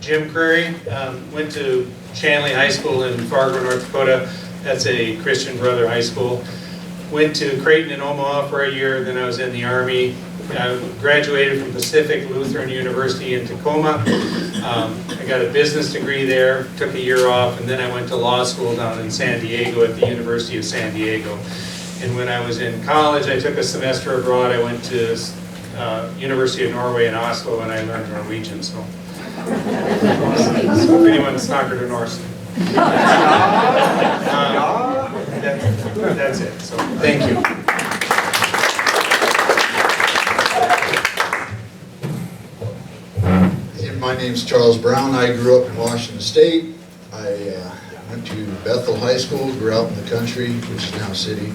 Jim Curry, went to Shanley High School in Fargo, North Dakota. That's a Christian Brother high school. Went to Creighton in Omaha for a year, then I was in the Army. I graduated from Pacific Lutheran University in Tacoma. I got a business degree there, took a year off, and then I went to law school down in San Diego at the University of San Diego. And when I was in college, I took a semester abroad. I went to University of Norway in Oslo, and I learned Norwegian. So if anyone's soccer to Norse. That's it. So thank you. My name's Charles Brown. I grew up in Washington State. I went to Bethel High School, grew out in the country, which is now city,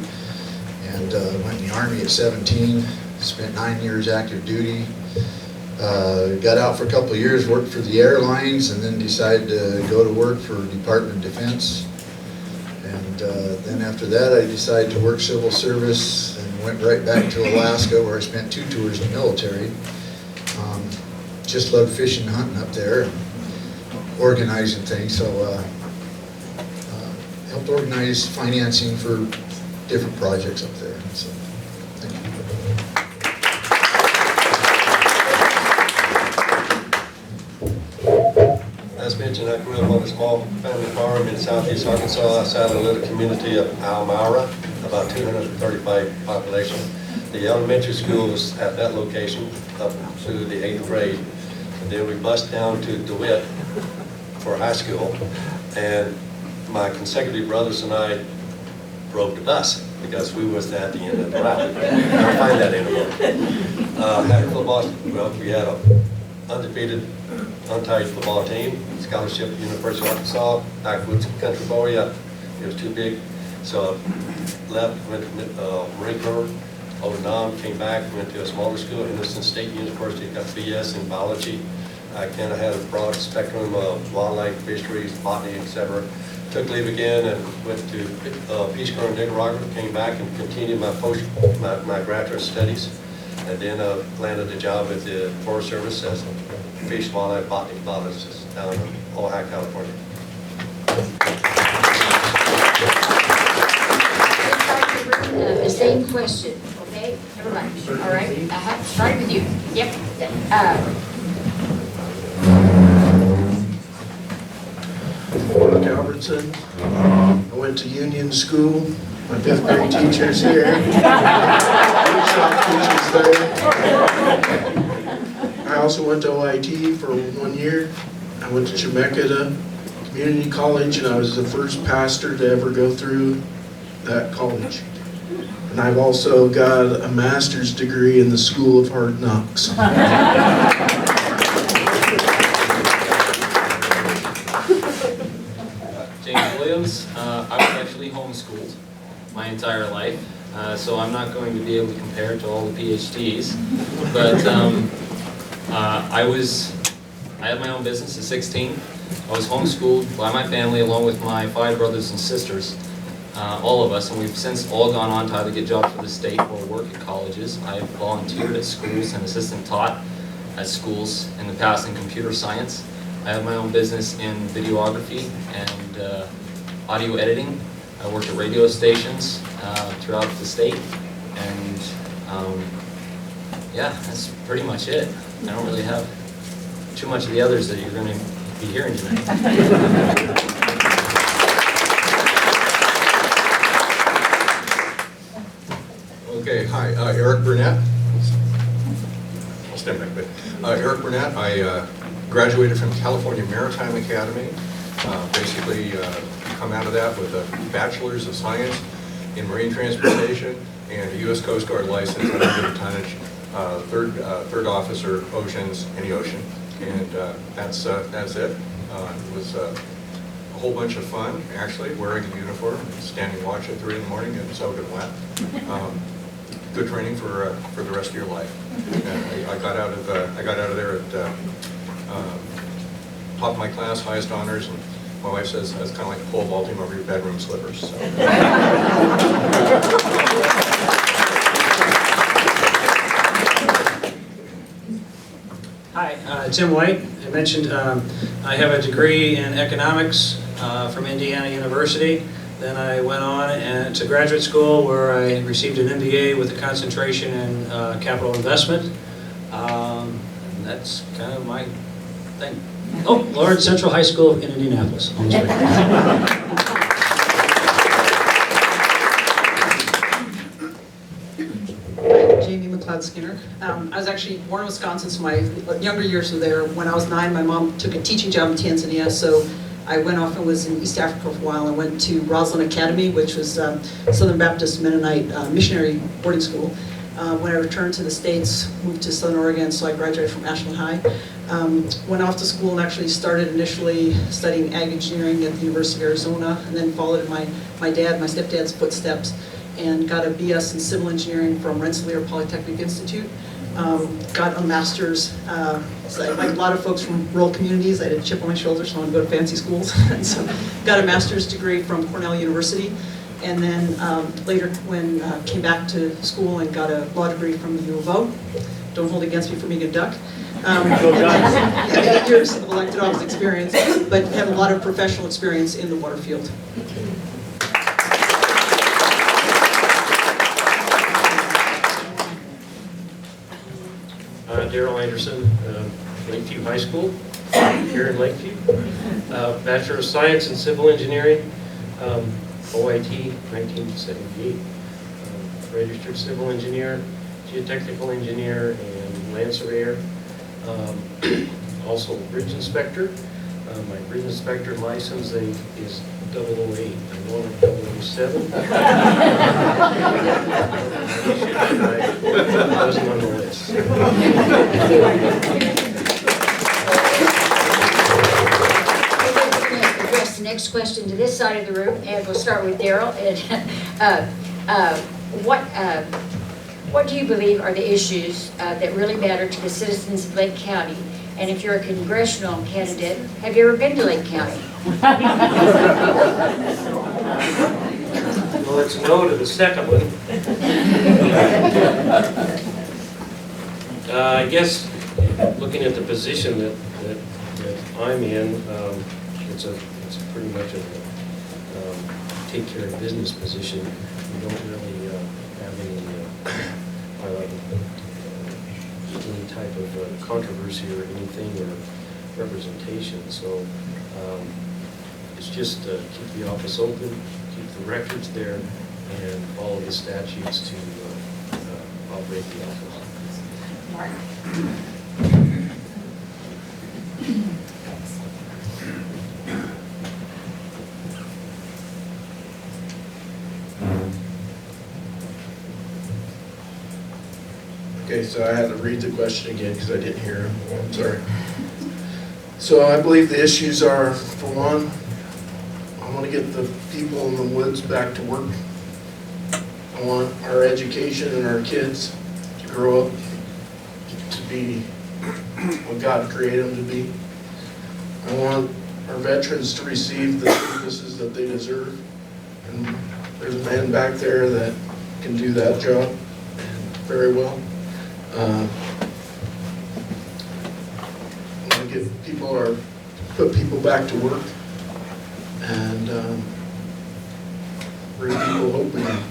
and went in the Army at 17, spent 9 years active duty. Got out for a couple of years, worked for the airlines, and then decided to go to work for Department of Defense. And then after that, I decided to work civil service and went right back to Alaska, where I spent 2 tours in the military. Just loved fishing and hunting up there, and organizing things. So helped organize financing for different projects up there. So thank you. As mentioned, I grew up on a small family farm in southeast Arkansas, outside a little community of Almira, about 235 population. The elementary school was at that location up to the 8th grade. And then we bused down to DeWitt for high school. And my consecutive brothers and I rode the bus because we was at the end of the route. I don't find that anymore. Had a football, well, we had an undefeated, untied football team, scholarship at University of Arkansas, backwoods country boy. It was too big. So left, went to Marine Corps, over Nam, came back, went to a smaller school, Henderson State University, got BS in biology. I kind of had a broad spectrum of wildlife, fisheries, botany, etc. Took leave again and went to Peace Corps in Nicaragua, came back and continued my graduate studies, and then landed a job with the Forest Service as a fish, wildlife, botany biologist down in Ojai, California. The same question, okay? Everybody, all right? Starting with you. Yep. Mark Albertson. I went to Union School. My 5th grade teacher's here. Shop teacher's there. I also went to OIT for 1 year. I went to Chemeketa Community College, and I was the first pastor to ever go through that college. And I've also got a master's degree in the School of Hard Knocks. James Williams. I was actually homeschooled my entire life, so I'm not going to be able to compare to all the PhDs. But I had my own business at 16. I was homeschooled by my family along with my 5 brothers and sisters, all of us, and we've since all gone on to either get jobs for the state or work at colleges. I've volunteered at schools and assistant taught at schools in the past in computer science. I have my own business in videography and audio editing. I worked at radio stations throughout the state, and yeah, that's pretty much it. I don't really have too much of the others that you're going to be hearing tonight. Okay, hi, Eric Burnett. I'll stand back a bit. Eric Burnett, I graduated from California Maritime Academy. Basically, come out of that with a Bachelor's of Science in Marine Transportation and a U.S. Coast Guard license under the tonnage, third officer, oceans, any ocean. And that's it. It was a whole bunch of fun, actually, wearing a uniform, standing watch at 3 in the morning, getting soaked and wet. Good training for the rest of your life. And I got out of there at top of my class, highest honors, and my wife says it's kind of like a pole vault team over your bedroom slippers. So. Hi, Tim White. I mentioned I have a degree in economics from Indiana University. Then I went on to graduate school where I received an MBA with a concentration in capital investment. And that's kind of my thing. Oh, Lawrence Central High School in Indianapolis. Jamie McLeod-Skinner. I was actually born in Wisconsin, so my younger years were there. When I was 9, my mom took a teaching job in Tanzania, so I went off and was in East Africa for a while. I went to Roslyn Academy, which was Southern Baptist Mennonite missionary boarding school. When I returned to the States, moved to Southern Oregon, so I graduated from Ashland High. Went off to school and actually started initially studying ag engineering at the University of Arizona, and then followed in my stepdad's footsteps, and got a BS in civil engineering from Rensselaer Polytechnic Institute. Got a master's, so like a lot of folks from rural communities, I had a chip on my shoulder, so I wanted to go to fancy schools. And so got a master's degree from Cornell University. And then later when came back to school and got a law degree from the U of O. Don't hold it against me for being a duck. 8 years of elected office experience, but have a lot of professional experience in the water field. Darrell Anderson, Lakeview High School, here in Lakeview. Bachelor of Science in Civil Engineering, OIT 1978. Registered Civil Engineer, Geotechnical Engineer, and Land Surveyor. Also Bridge Inspector. My Bridge Inspector license is 008. I'm on 007. I wasn't on the list. Address the next question to this side of the room, and we'll start with Darrell. What do you believe are the issues that really matter to the citizens of Lake County? And if you're a congressional candidate, have you ever been to Lake County? Well, it's no to the second one. I guess looking at the position that I'm in, it's pretty much a take care of business position. We don't really have any any type of controversy or anything or representation. So it's just keep the office open, keep the records there, and follow the statutes to operate the office. Mark? Okay, so I had to read the question again because I didn't hear him. I'm sorry. So I believe the issues are, for one, I want to get the people in the woods back to work. I want our education and our kids to grow up to be what God created them to be. I want our veterans to receive the services that they deserve. And there's a man back there that can do that job very well. I want to get people put people back to work and bring people hope again.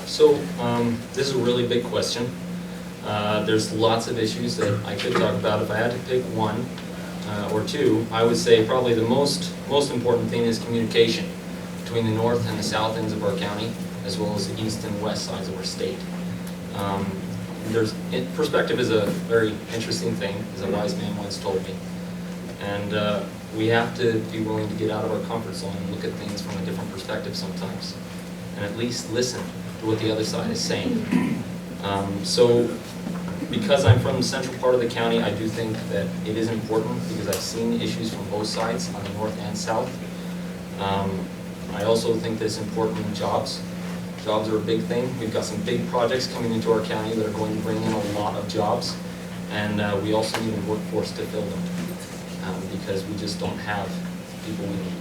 So, this is a really big question. There's lots of issues that I could talk about. If I had to pick one or two, I would say probably the most important thing is communication between the north and the south ends of our county, as well as the east and west sides of our state. Perspective is a very interesting thing, as a wise man once told me. And we have to be willing to get out of our comfort zone and look at things from a different perspective sometimes, and at least listen to what the other side is saying. So because I'm from the central part of the county, I do think that it is important because I've seen issues from both sides, on the north and south. I also think that it's important in jobs. Jobs are a big thing. We've got some big projects coming into our county that are going to bring in a lot of jobs, and we also need a workforce to fill them because we just don't have people we need.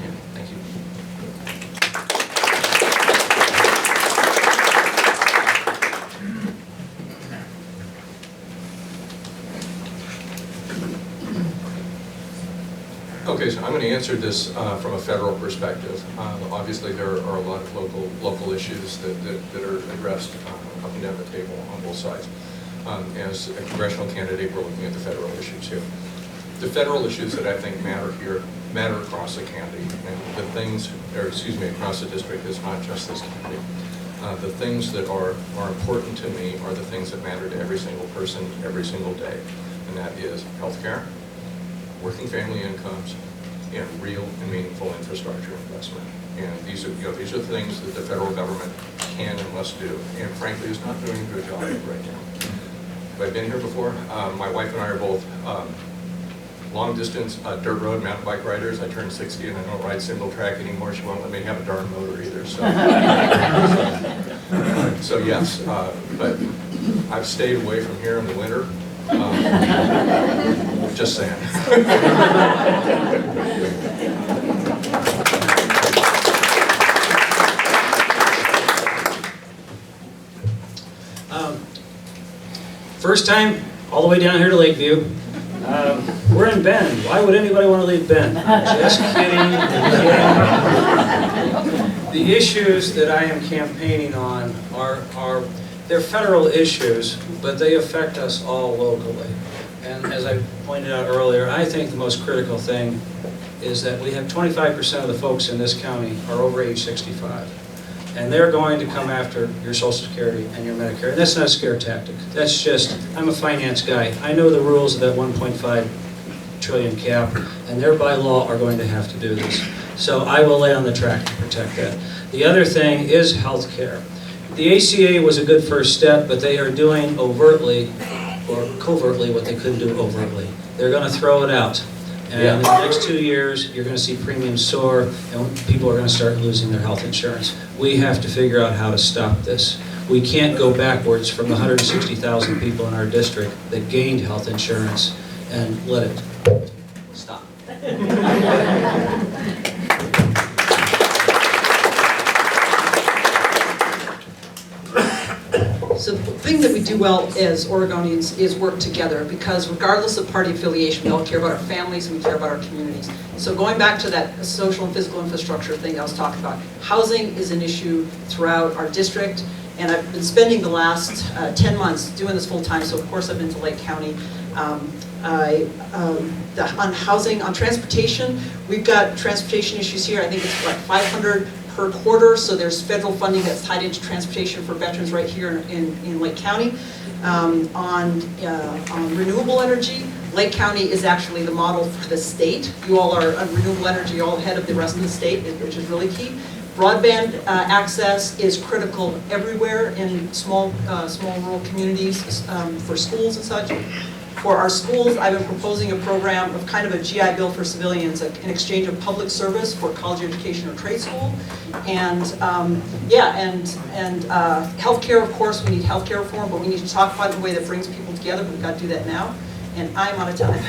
Yeah, thank you. Okay, so I'm going to answer this from a federal perspective. Obviously, there are a lot of local issues that are addressed up and down the table on both sides. As a congressional candidate, we're looking at the federal issues here. The federal issues that I think matter here matter across the county, and the things, or excuse me, across the district is not just this county. The things that are important to me are the things that matter to every single person every single day, and that is healthcare, working family incomes, and real and meaningful infrastructure investment. And these are things that the federal government can and must do, and frankly is not doing a good job of right now. Have I been here before? My wife and I are both long distance dirt road mountain bike riders. I turned 60 and I don't ride single track anymore. She won't let me have a darn motor either. So yes, but I've stayed away from here in the winter. Just saying. First time all the way down here to Lakeview. We're in Bend. Why would anybody want to leave Bend? Just kidding. The issues that I am campaigning on they're federal issues, but they affect us all locally. And as I pointed out earlier, I think the most critical thing is that we have 25% of the folks in this county are over age 65. And they're going to come after your Social Security and your Medicare. And that's not a scare tactic. That's just, I'm a finance guy. I know the rules of that 1.5 trillion cap, and they're by law are going to have to do this. So I will lay on the track to protect that. The other thing is health care. The ACA was a good first step, but they are doing overtly or covertly what they couldn't do overtly. They're going to throw it out. And in the next 2 years, you're going to see premiums soar, and people are going to start losing their health insurance. We have to figure out how to stop this. We can't go backwards from the 160,000 people in our district that gained health insurance and let it stop. So the thing that we do well as Oregonians is work together, because regardless of party affiliation, we all care about our families and we care about our communities. So going back to that social and physical infrastructure thing I was talking about, housing is an issue throughout our district, and I've been spending the last 10 months doing this full time, so of course I've been to Lake County. On housing, on transportation, we've got transportation issues here. I think it's like 500 per quarter, so there's federal funding that's tied into transportation for veterans right here in Lake County. On renewable energy, Lake County is actually the model for the state. You all are on renewable energy, all ahead of the rest of the state, which is really key. Broadband access is critical everywhere in small rural communities for schools and such. For our schools, I've been proposing a program of kind of a GI Bill for civilians, an exchange of public service for college education or trade school. And healthcare, of course, we need healthcare reform, but we need to talk about the way that brings people together, but we've got to do that now. And I'm out of time.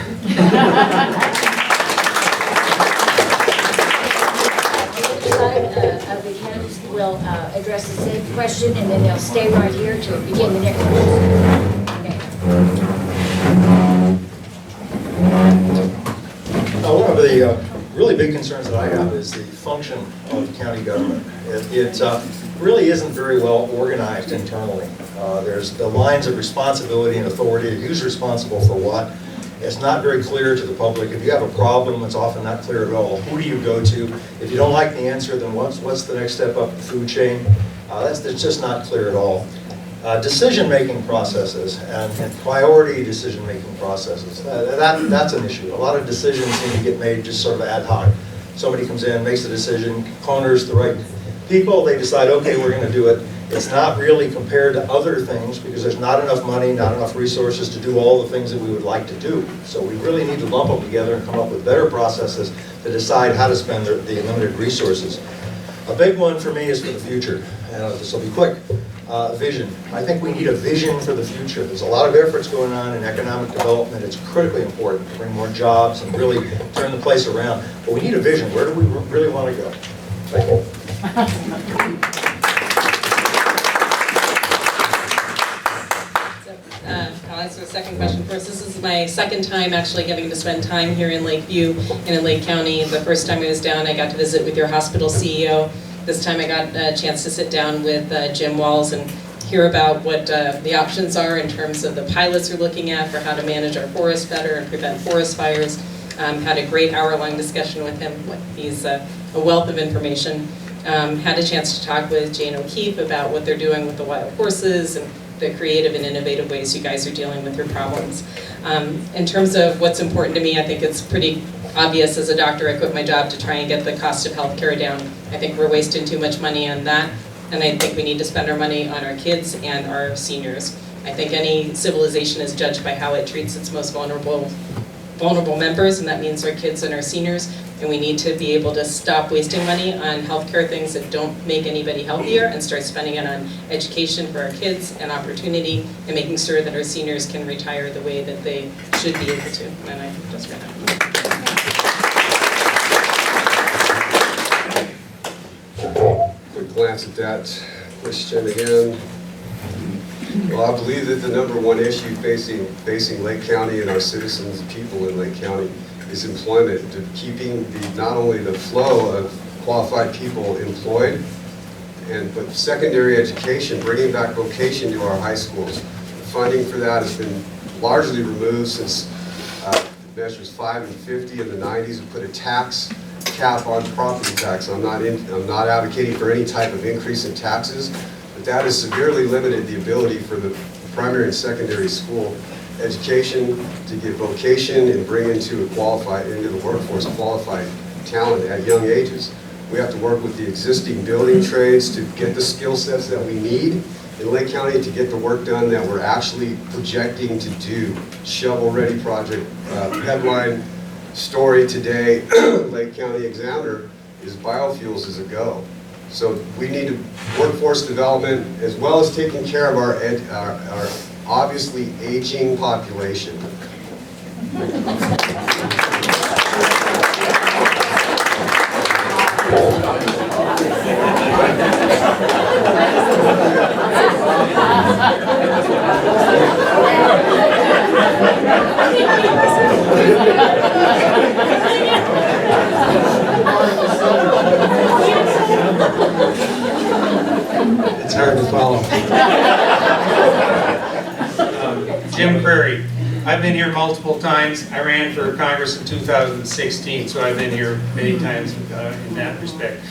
Of the candidates will address the same question, and then they'll stay right here to begin the next question. One of the really big concerns that I have is the function of county government. It really isn't very well organized internally. There's the lines of responsibility and authority, who's responsible for what. It's not very clear to the public. If you have a problem, it's often not clear at all. Who do you go to? If you don't like the answer, then what's the next step up the food chain? That's just not clear at all. Decision-making processes and priority decision-making processes, that's an issue. A lot of decisions need to get made just sort of ad hoc. Somebody comes in, makes a decision, corners the right people, they decide, okay, we're going to do it. It's not really compared to other things because there's not enough money, not enough resources to do all the things that we would like to do. So we really need to lump them together and come up with better processes to decide how to spend the limited resources. A big one for me is for the future, and this will be quick. Vision. I think we need a vision for the future. There's a lot of efforts going on in economic development. It's critically important to bring more jobs and really turn the place around. But we need a vision. Where do we really want to go? Thank you. I'll answer the second question first. This is my second time actually getting to spend time here in Lakeview and in Lake County. The first time I was down, I got to visit with your hospital CEO. This time I got a chance to sit down with Jim Walls and hear about what the options are in terms of the pilots we're looking at for how to manage our forests better and prevent forest fires. Had a great hour-long discussion with him. He's a wealth of information. Had a chance to talk with Jane O'Keefe about what they're doing with the wild horses and the creative and innovative ways you guys are dealing with your problems. In terms of what's important to me, I think it's pretty obvious as a doctor. I quit my job to try and get the cost of healthcare down. I think we're wasting too much money on that, and I think we need to spend our money on our kids and our seniors. I think any civilization is judged by how it treats its most vulnerable members, and that means our kids and our seniors. And we need to be able to stop wasting money on healthcare things that don't make anybody healthier and start spending it on education for our kids and opportunity and making sure that our seniors can retire the way that they should be able to. And I just ran out. Quick glance at that question again. Well, I believe that the number one issue facing Lake County and our citizens, people in Lake County, is employment, keeping not only the flow of qualified people employed, but secondary education, bringing back vocation to our high schools. Funding for that has been largely removed since measures 5 and 50 in the 90s and put a tax cap on property tax. I'm not advocating for any type of increase in taxes, but that has severely limited the ability for the primary and secondary school education to get vocation and bring into the workforce qualified talent at young ages. We have to work with the existing building trades to get the skill sets that we need in Lake County to get the work done that we're actually projecting to do. Shovel-ready project headline story today, Lake County Examiner, is biofuels is a go. So we need workforce development as well as taking care of our obviously aging population. It's hard to follow. Jim Prairie. I've been here multiple times. I ran for Congress in 2016, so I've been here many times in that respect.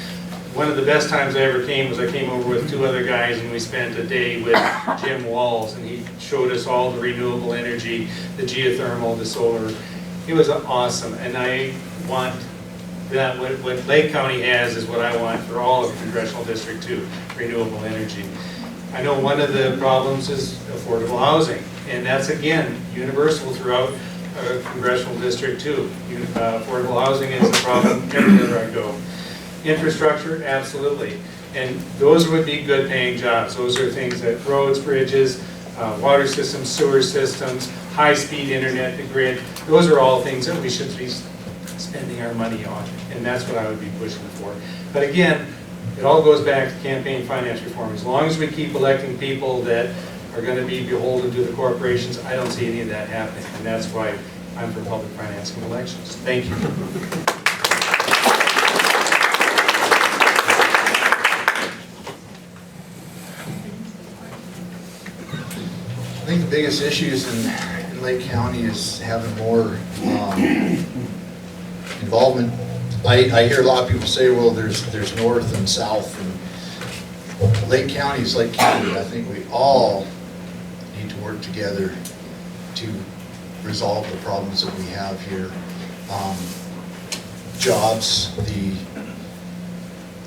One of the best times I ever came was I came over with 2 other guys and we spent a day with Jim Walls, and he showed us all the renewable energy, the geothermal, the solar. It was awesome, and I want that. What Lake County has is what I want for all of Congressional District 2, renewable energy. I know one of the problems is affordable housing, and that's again universal throughout Congressional District 2. Affordable housing is a problem everywhere I go. Infrastructure, absolutely, and those would be good paying jobs. Those are things that roads, bridges, water systems, sewer systems, high-speed internet, the grid, those are all things that we should be spending our money on, and that's what I would be pushing for. But again, it all goes back to campaign finance reform. As long as we keep electing people that are going to be beholden to the corporations, I don't see any of that happening, and that's why I'm for public financing elections. Thank you. think the biggest issues in Lake County is having more involvement. I hear a lot of people say, well, there's north and south, and Lake County is Lake County. I think we all need to work together to resolve the problems that we have here. Jobs, the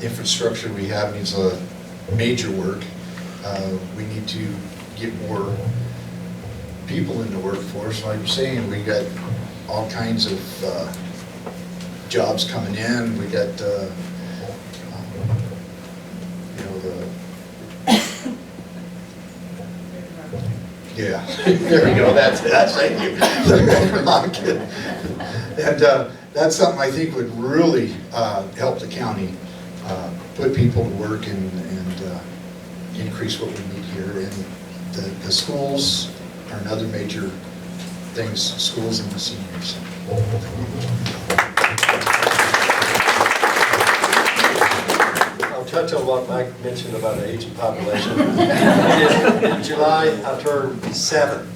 infrastructure we have needs a major work. We need to get more people in the workforce. Like I'm saying, we got all kinds of jobs coming in. We got, you know, yeah, there we go. That's thank you. And that's something I think would really help the county put people to work and increase what we need here. And the schools are another major things, schools and the seniors. I'll touch on what Mike mentioned about the aging population. In July, I turned 7.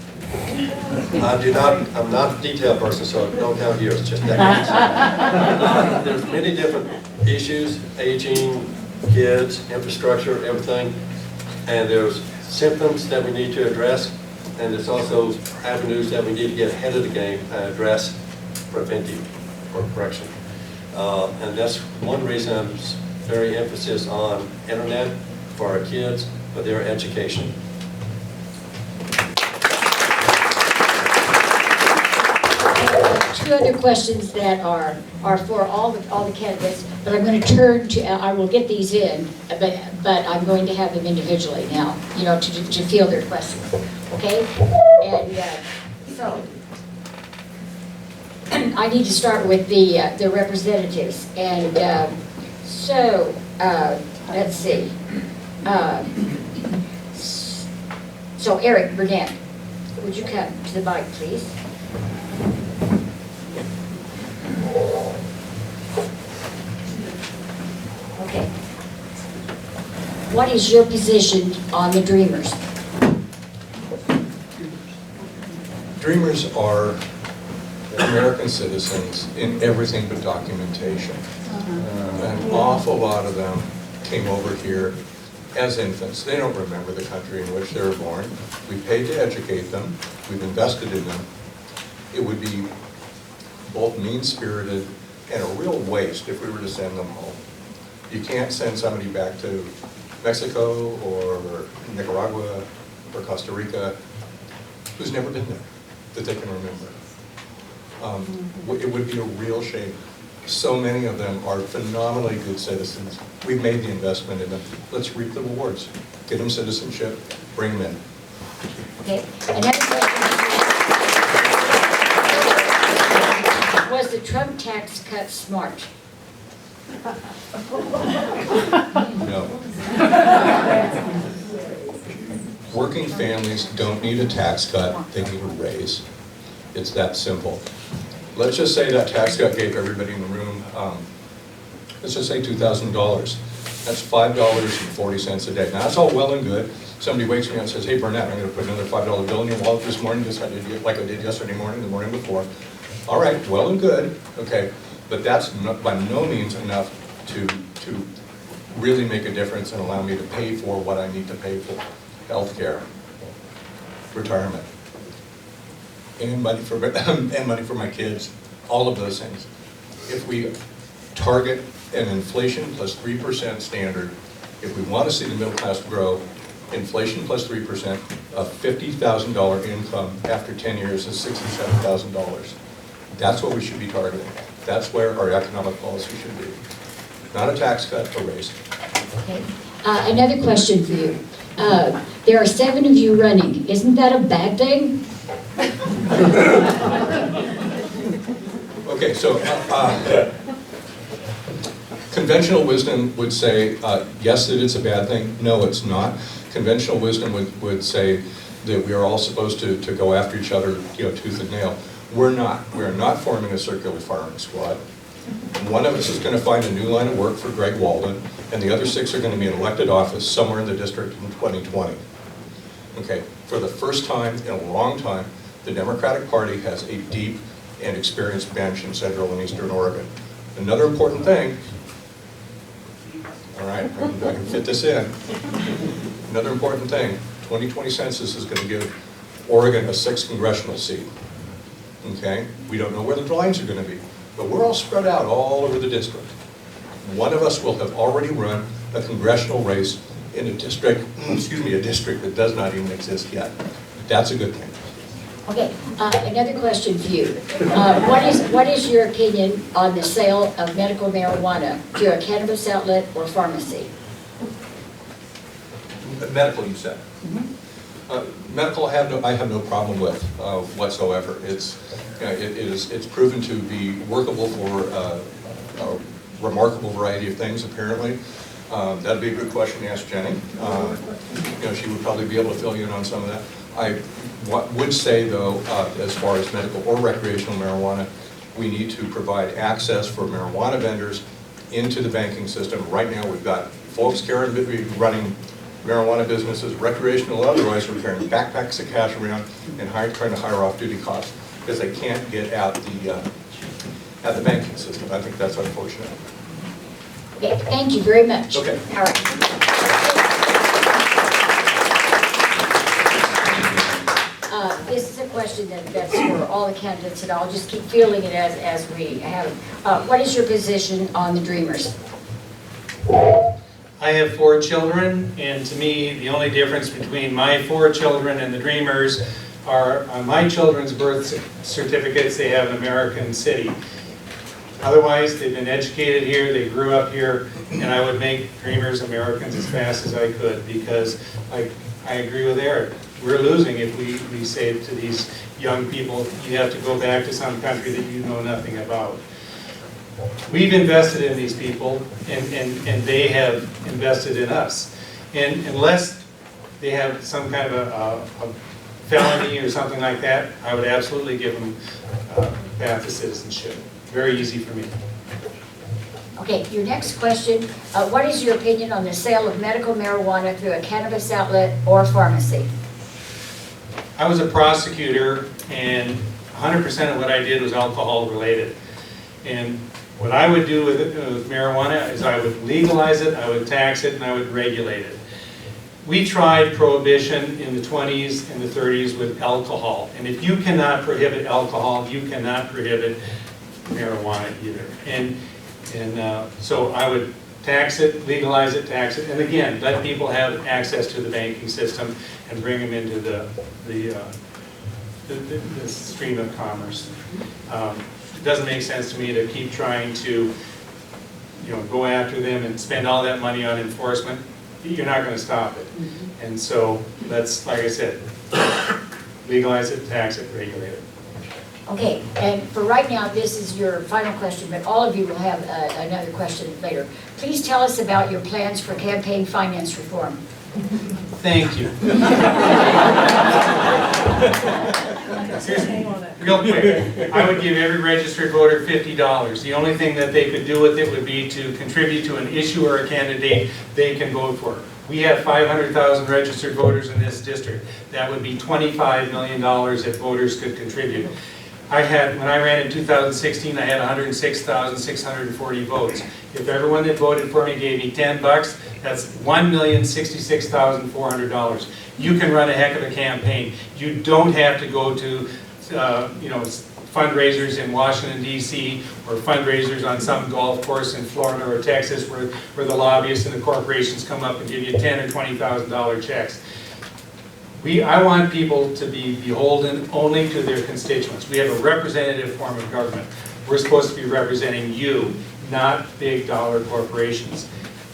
I'm not a detail person, so don't count years, just decades. There's many different issues, aging, kids, infrastructure, everything. And there's symptoms that we need to address, and there's also avenues that we need to get ahead of the game and address preventive or correction. And that's one reason I'm very emphasis on internet for our kids, for their education. Two other questions that are for all the candidates, but I'm going to turn to, I will get these in, but I'm going to have them individually now, you know, to field their questions, okay? And so, I need to start with the representatives, and so, let's see. So Eric Burnett, would you come to the mic, please? Okay. What is your position on the Dreamers? Dreamers are American citizens in everything but documentation. An awful lot of them came over here as infants. They don't remember the country in which they were born. We paid to educate them. We've invested in them. It would be both mean-spirited and a real waste if we were to send them home. You can't send somebody back to Mexico or Nicaragua or Costa Rica who's never been there, that they can remember. It would be a real shame. So many of them are phenomenally good citizens. We've made the investment in them. Let's reap the rewards. Get them citizenship, bring them in. Okay. Another question. Was the Trump tax cut smart? No. Working families don't need a tax cut, they need a raise. It's that simple. Let's just say that tax cut gave everybody in the room, let's just say $2,000. That's $5.40 a day. Now that's all well and good. Somebody wakes me up and says, hey Burnett, I'm going to put another $5 bill in your wallet this morning, just like I did yesterday morning, the morning before. All right, well and good, okay, but that's not, by no means enough to really make a difference and allow me to pay for what I need to pay for. Healthcare, retirement, and money for my kids, all of those things. If we target an inflation plus 3% standard, if we want to see the middle class grow, inflation plus 3%, a $50,000 income after 10 years is $67,000. That's what we should be targeting. That's where our economic policy should be. Not a tax cut, a raise. Okay. Another question for you. There are 7 of you running. Isn't that a bad thing? Okay, so conventional wisdom would say, yes, that it's a bad thing. No, it's not. Conventional wisdom would say that we are all supposed to go after each other, you know, tooth and nail. We're not. We are not forming a circular firing squad. One of us is going to find a new line of work for Greg Walden, and the other 6 are going to be in elected office somewhere in the district in 2020. Okay, for the first time in a long time, the Democratic Party has a deep and experienced bench in Central and Eastern Oregon. Another important thing, all right, I can fit this in. Another important thing, 2020 census is going to give Oregon a 6th congressional seat. Okay, we don't know where the lines are going to be, but we're all spread out all over the district. One of us will have already run a congressional race in a district, a district that does not even exist yet. That's a good thing. Okay, another question for you. What is your opinion on the sale of medical marijuana to a cannabis outlet or pharmacy? Medical, you said. Medical, I have no problem with whatsoever. It's proven to be workable for a remarkable variety of things, apparently. That'd be a good question to ask Jenny. She would probably be able to fill you in on some of that. I would say, though, as far as medical or recreational marijuana, we need to provide access for marijuana vendors into the banking system. Right now, we've got folks running marijuana businesses, recreational otherwise, who are carrying backpacks of cash around and trying to hire off-duty costs because they can't get at the banking system. I think that's unfortunate. Okay, thank you very much. Okay. All right. This is a question that's for all the candidates, and I'll just keep fielding it as we have it. What is your position on the Dreamers? I have 4 children, and to me, the only difference between my 4 children and the Dreamers are on my children's birth certificates, they have an American city. Otherwise, they've been educated here, they grew up here, and I would make Dreamers Americans as fast as I could, because I agree with Eric. We're losing if we say to these young people, you have to go back to some country that you know nothing about. We've invested in these people, and they have invested in us. And unless they have some kind of a felony or something like that, I would absolutely give them a path to citizenship. Very easy for me. Okay, your next question, what is your opinion on the sale of medical marijuana through a cannabis outlet or pharmacy? I was a prosecutor, and 100% of what I did was alcohol related. And what I would do with marijuana is I would legalize it, I would tax it, and I would regulate it. We tried prohibition in the 20s and the 30s with alcohol. And if you cannot prohibit alcohol, you cannot prohibit marijuana either. And so I would tax it, legalize it, tax it, and again, let people have access to the banking system and bring them into the stream of commerce. It doesn't make sense to me to keep trying to, go after them and spend all that money on enforcement. You're not going to stop it. And so let's, like I said, legalize it, tax it, regulate it. Okay, and for right now, this is your final question, but all of you will have another question later. Please tell us about your plans for campaign finance reform. Thank you. Real quick, I would give every registered voter $50. The only thing that they could do with it would be to contribute to an issue or a candidate they can vote for. We have 500,000 registered voters in this district. That would be $25 million that voters could contribute. When I ran in 2016, I had 106,640 votes. If everyone that voted for me gave me $10, that's $1,066,400. You can run a heck of a campaign. You don't have to go to, fundraisers in Washington, D.C., or fundraisers on some golf course in Florida or Texas where the lobbyists and the corporations come up and give you $10,000 or $20,000 checks. I want people to be beholden only to their constituents. We have a representative form of government. We're supposed to be representing you, not big dollar corporations.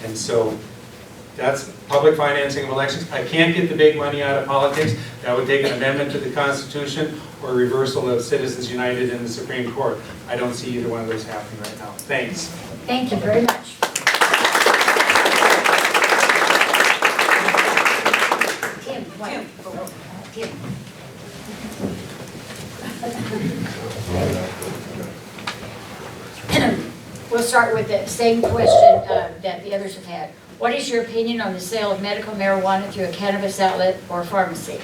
And so that's public financing of elections. I can't get the big money out of politics. That would take an amendment to the Constitution or reversal of Citizens United in the Supreme Court. I don't see either one of those happening right now. Thanks. Thank you very much. Tim. We'll start with the same question that the others have had. What is your opinion on the sale of medical marijuana through a cannabis outlet or pharmacy?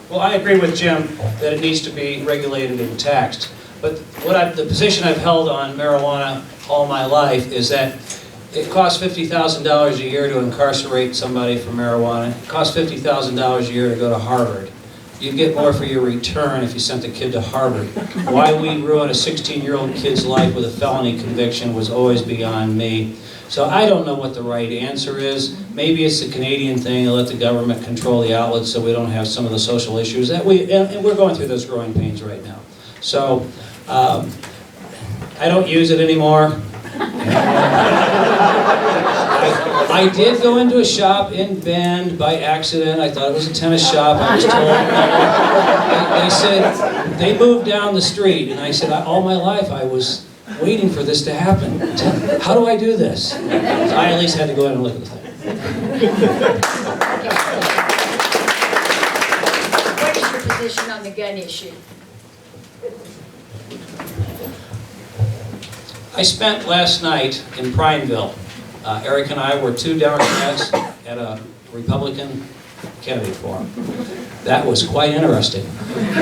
Well, I agree with Jim that it needs to be regulated and taxed. But the position I've held on marijuana all my life is that it costs $50,000 a year to incarcerate somebody for marijuana. It costs $50,000 a year to go to Harvard. You get more for your return if you sent the kid to Harvard. Why we ruin a 16-year-old kid's life with a felony conviction was always beyond me. So I don't know what the right answer is. Maybe it's the Canadian thing, and let the government control the outlets so we don't have some of the social issues that and we're going through those growing pains right now. So I don't use it anymore. I did go into a shop in Bend by accident. I thought it was a tennis shop. I was told. They said, they moved down the street. And I said, all my life I was waiting for this to happen. How do I do this? So I at least had to go in and look at the thing. What is your position on the gun issue? I spent last night in Prineville. Eric and I were two Democrats at a Republican candidate forum. That was quite interesting.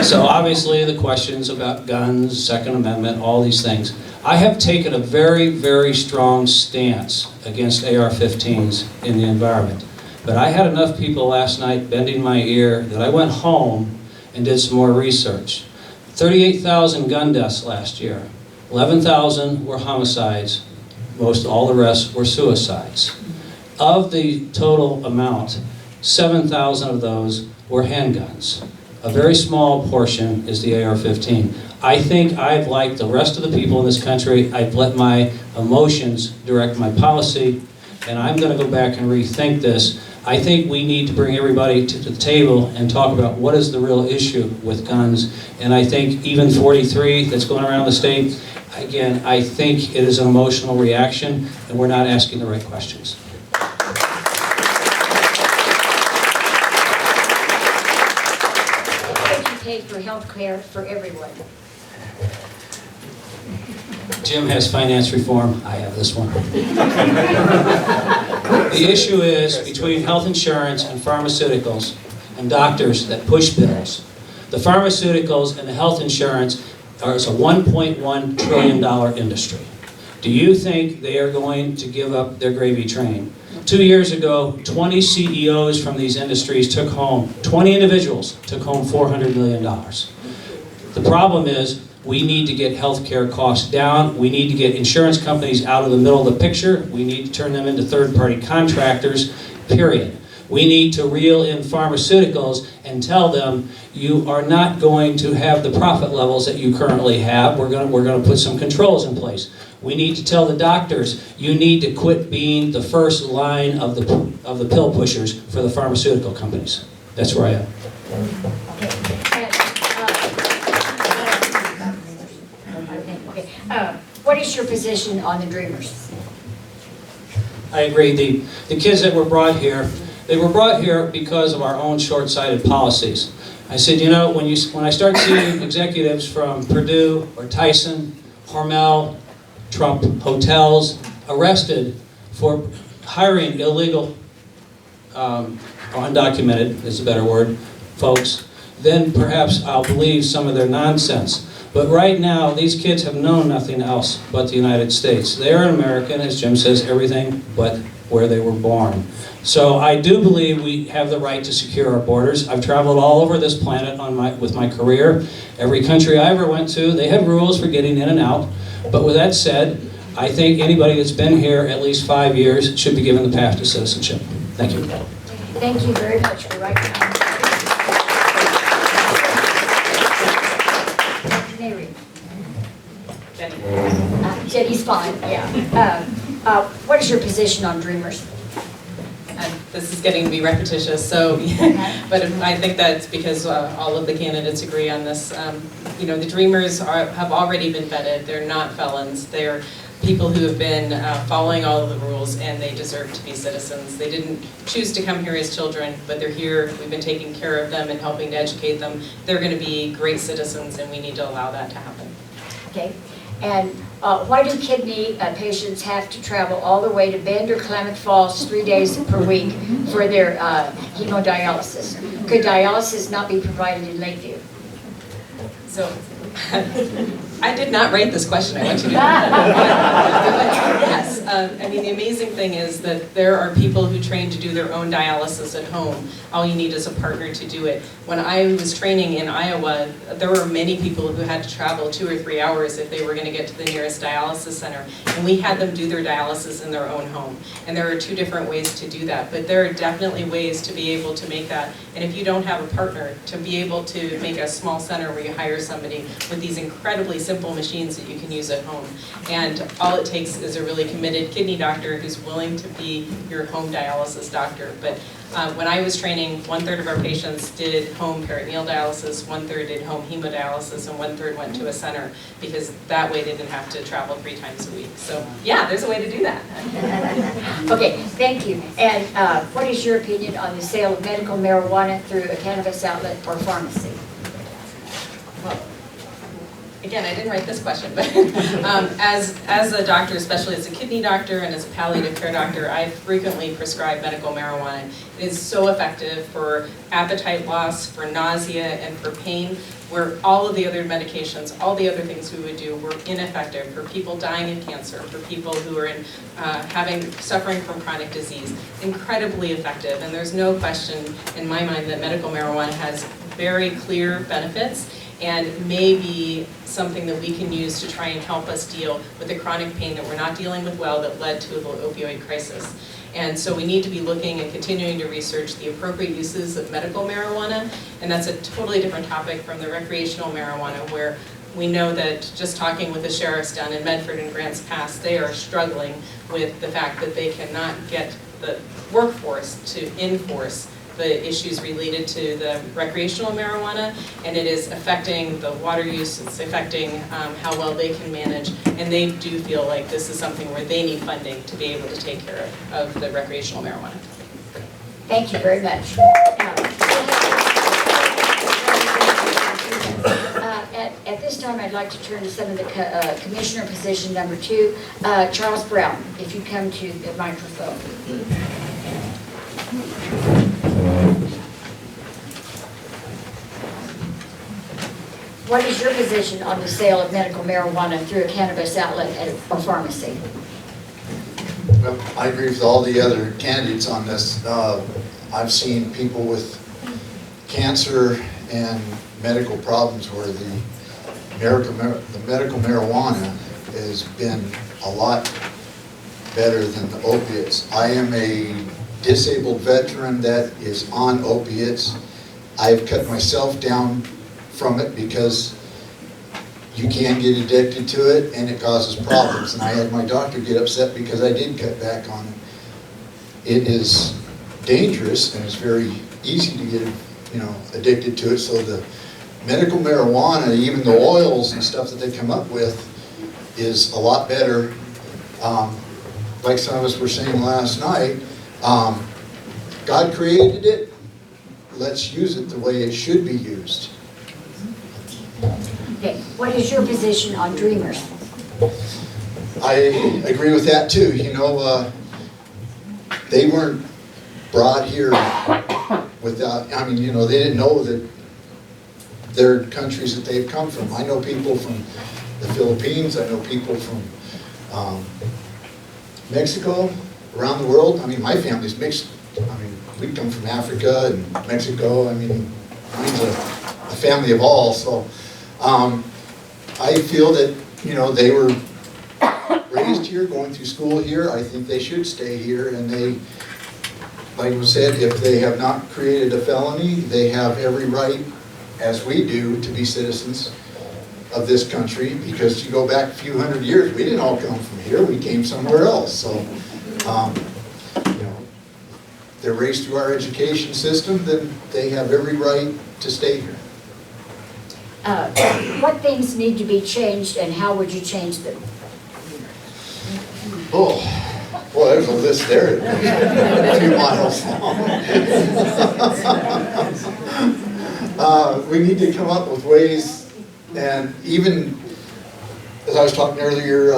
So obviously the questions about guns, Second Amendment, all these things. I have taken a very, very strong stance against AR-15s in the environment. But I had enough people last night bending my ear that I went home and did some more research. 38,000 gun deaths last year. 11,000 were homicides. All the rest were suicides. Of the total amount, 7,000 of those were handguns. A very small portion is the AR-15. I think I've, like the rest of the people in this country, I've let my emotions direct my policy, and I'm going to go back and rethink this. I think we need to bring everybody to the table and talk about what is the real issue with guns. And I think even 43 that's going around the state, again, I think it is an emotional reaction, and we're not asking the right questions. What would you pay for health care for everyone? Jim has finance reform, I have this one. The issue is between health insurance and pharmaceuticals and doctors that push bills. The pharmaceuticals and the health insurance is a $1.1 trillion industry. Do you think they are going to give up their gravy train? 2 years ago, 20 CEOs from these industries took home, 20 individuals took home $400 million. The problem is, we need to get healthcare costs down. We need to get insurance companies out of the middle of the picture. We need to turn them into third-party contractors, period. We need to reel in pharmaceuticals and tell them, you are not going to have the profit levels that you currently have. We're going to put some controls in place. We need to tell the doctors, you need to quit being the first line of the pill pushers for the pharmaceutical companies. That's where I am. What is your position on the Dreamers? I agree. The kids that were brought here, they were brought here because of our own short-sighted policies. I said, you know, when I start seeing executives from Purdue or Tyson, Hormel, Trump hotels arrested for hiring illegal, undocumented is a better word, folks, then perhaps I'll believe some of their nonsense. But right now, these kids have known nothing else but the United States. They are American, as Jim says, everything but where they were born. So I do believe we have the right to secure our borders. I've traveled all over this planet with my career. Every country I ever went to, they have rules for getting in and out. But with that said, I think anybody that's been here at least 5 years should be given the path to citizenship. Thank you. Thank you very much for right now. Jenny's fine, yeah. What is your position on Dreamers? This is getting to be repetitious, so, but I think that's because all of the candidates agree on this. You know, the Dreamers have already been vetted. They're not felons. They're people who have been following all of the rules, and they deserve to be citizens. They didn't choose to come here as children, but they're here. We've been taking care of them and helping to educate them. They're going to be great citizens, and we need to allow that to happen. Okay, and Why do kidney patients have to travel all the way to Bend or Klamath Falls 3 days per week for their hemodialysis? Could dialysis not be provided in Lakeview? So, I did not write this question, I want you to know. Yes, I mean, the amazing thing is that there are people who train to do their own dialysis at home. All you need is a partner to do it. When I was training in Iowa, there were many people who had to travel 2 or 3 hours if they were going to get to the nearest dialysis center. And we had them do their dialysis in their own home. And there are 2 different ways to do that. But there are definitely ways to be able to make that. And if you don't have a partner, to be able to make a small center where you hire somebody with these incredibly simple machines that you can use at home. And all it takes is a really committed kidney doctor who's willing to be your home dialysis doctor. But when I was training, 1/3 of our patients did home peritoneal dialysis, 1/3 did home hemodialysis, and 1/3 went to a center, because that way they didn't have to travel 3 times a week. So yeah, there's a way to do that. Okay, thank you. And what is your opinion on the sale of medical marijuana through a cannabis outlet or pharmacy? Well, again, I didn't write this question, but as a doctor, especially as a kidney doctor and as a palliative care doctor, I frequently prescribe medical marijuana. It is so effective for appetite loss, for nausea, and for pain, where all of the other medications, all the other things we would do were ineffective for people dying of cancer, for people who are suffering from chronic disease. Incredibly effective, and there's no question in my mind that medical marijuana has very clear benefits and may be something that we can use to try and help us deal with the chronic pain that we're not dealing with well that led to the opioid crisis. And so we need to be looking and continuing to research the appropriate uses of medical marijuana, and that's a totally different topic from the recreational marijuana, where we know that just talking with the sheriffs down in Medford and Grants Pass, they are struggling with the fact that they cannot get the workforce to enforce the issues related to the recreational marijuana, and it is affecting the water use, it's affecting how well they can manage, and they do feel like this is something where they need funding to be able to take care of the recreational marijuana. Thank you very much. At this time, I'd like to turn to some of the commissioner position number 2. Charles Brown, if you come to the microphone. What is your position on the sale of medical marijuana through a cannabis outlet or pharmacy? Well, I agree with all the other candidates on this. I've seen people with cancer and medical problems where the medical marijuana has been a lot better than the opiates. I am a disabled veteran that is on opiates. I've cut myself down from it because you can get addicted to it and it causes problems. And I had my doctor get upset because I did cut back on it. It is dangerous and it's very easy to get, addicted to it. So the medical marijuana, even the oils and stuff that they come up with, is a lot better. Like some of us were saying last night, God created it. Let's use it the way it should be used. Okay, what is your position on dreamers? I agree with that too. They weren't brought here without, they didn't know that their countries that they've come from. I know people from the Philippines, I know people from Mexico, around the world. My family's mixed. We come from Africa and Mexico. Mine's a family of all. So I feel that, they were raised here, going through school here. I think they should stay here. And they, like was said, if they have not created a felony, they have every right, as we do, to be citizens of this country. Because you go back a few hundred years, we didn't all come from here. We came somewhere else. So, they're raised through our education system, then they have every right to stay here. What things need to be changed and how would you change them? Oh, boy, there's a list there. A few miles long. We need to come up with ways, and even as I was talking earlier,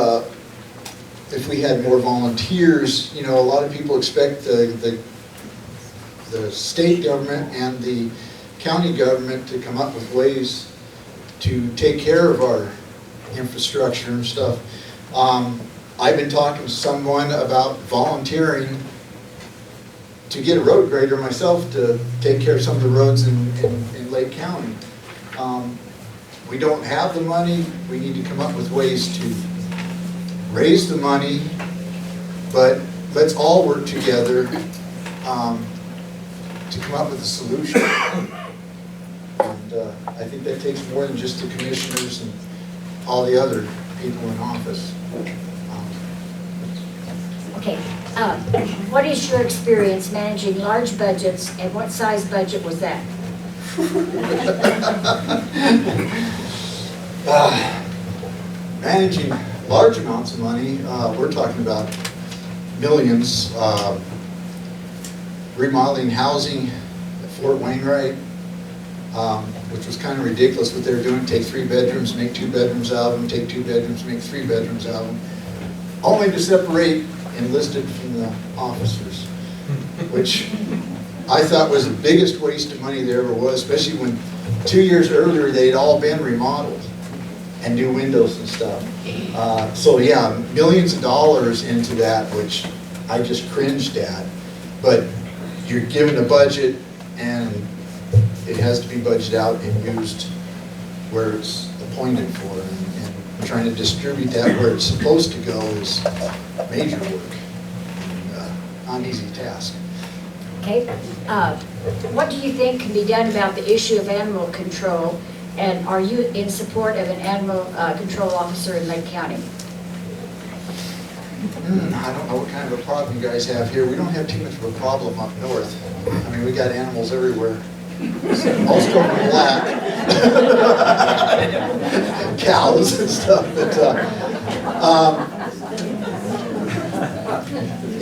if we had more volunteers, you know, a lot of people expect the state government and the county government to come up with ways to take care of our infrastructure and stuff. I've been talking to someone about volunteering to get a road grader myself to take care of some of the roads in Lake County. We don't have the money. We need to come up with ways to raise the money, but let's all work together to come up with a solution. And I think that takes more than just the commissioners and all the other people in office. Okay, what is your experience managing large budgets, and what size budget was that? Managing large amounts of money, we're talking about millions. Remodeling housing at Fort Wainwright, which was kind of ridiculous what they were doing. Take 3 bedrooms, make 2 bedrooms out of them, take 2 bedrooms, make 3 bedrooms out of them, only to separate enlisted from the officers, which I thought was the biggest waste of money there ever was, especially when 2 years earlier they'd all been remodeled and new windows and stuff. So yeah, millions of dollars into that, which I just cringed at. But you're given a budget and it has to be budgeted out and used where it's appointed for. And trying to distribute that where it's supposed to go is major work. And, not an easy task. Okay, what do you think can be done about the issue of animal control, and are you in support of an animal control officer in Lake County? I don't know what kind of a problem you guys have here. We don't have too much of a problem up north. I mean, we got animals everywhere. All starting with black. Cows and stuff. But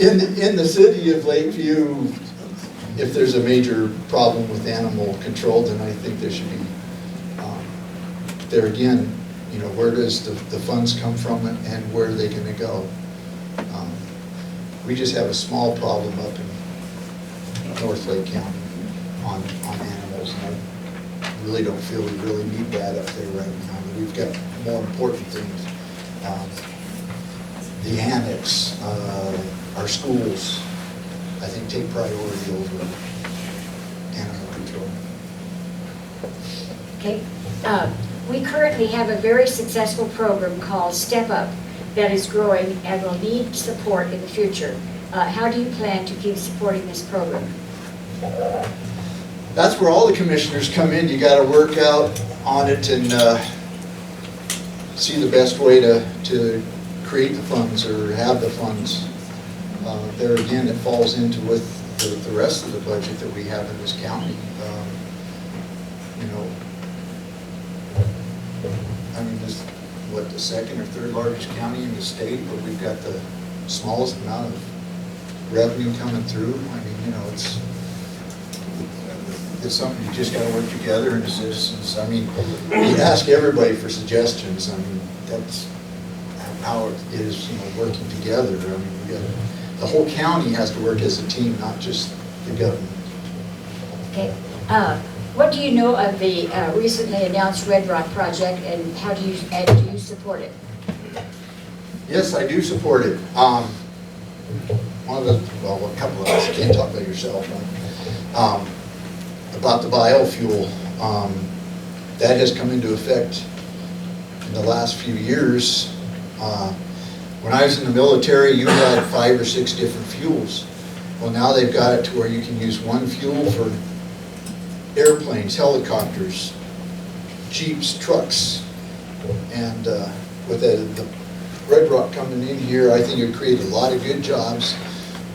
in the city of Lakeview, if there's a major problem with animal control, then I think there should be, there again, you know, where does the funds come from and where are they going to go? We just have a small problem up in North Lake County on animals, and I really don't feel we really need that up there right now. We've got more important things. The annex, our schools, I think take priority over animal control. Okay, we currently have a very successful program called Step Up that is growing and will need support in the future. How do you plan to keep supporting this program? That's where all the commissioners come in. You got to work out on it and see the best way to create the funds or have the funds. There again, it falls into with the rest of the budget that we have in this county. You know, I mean, this what, the second or third largest county in the state, but we've got the smallest amount of revenue coming through. I mean, you know, it's something you just got to work together and citizens. I mean, you ask everybody for suggestions. I mean, that's how it is, you know, working together. I mean, we got, the whole county has to work as a team, not just the government. Okay. What do you know of the recently announced Red Rock project, and how do you support it? Yes, I do support it. One of the, well, a couple of us, you can't talk about yourself, right? About the biofuel, that has come into effect in the last few years. When I was in the military, you had 5 or 6 different fuels. Well, now they've got it to where you can use one fuel for airplanes, helicopters, Jeeps, trucks. And with the Red Rock coming in here, I think it would create a lot of good jobs,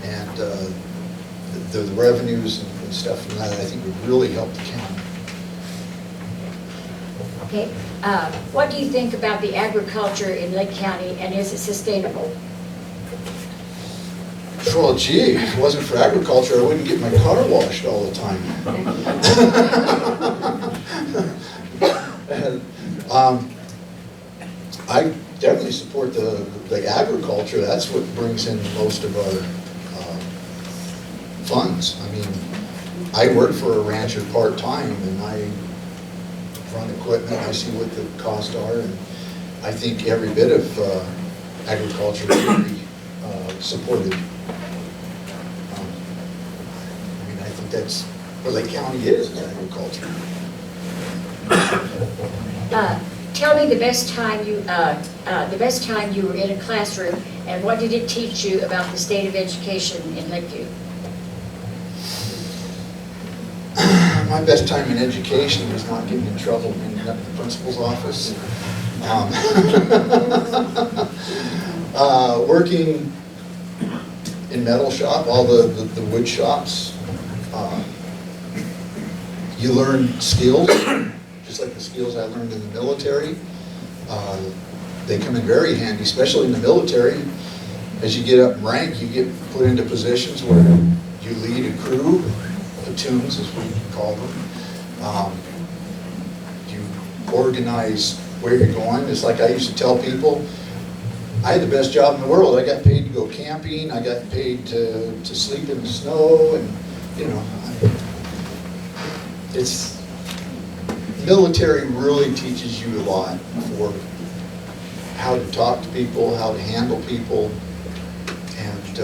and the revenues and stuff from that, I think would really help the county. Okay. What do you think about the agriculture in Lake County, and is it sustainable? Well, gee, if it wasn't for agriculture, I wouldn't get my car washed all the time. I definitely the agriculture, that's what brings in most of our funds. I mean, I work for a rancher part-time, and I run equipment, I see what the costs are, and I think every bit of agriculture should be supported. I mean, I think that's what Lake County is agriculture. Tell me the best time you were in a classroom, and what did it teach you about the state of education in Lakeview? My best time in education was not getting in trouble in the principal's office. Working in metal shop, all the wood shops, you learn skills, just like the skills I learned in the military. They come in very handy, especially in the military. As you get up in rank, you get put into positions where you lead a crew, platoons as we call them. You organize where you're going. It's like I used to tell people, I had the best job in the world. I got paid to go camping. I got paid to sleep in the snow, and you know, it's military really teaches you a lot for how to talk to people, how to handle people, and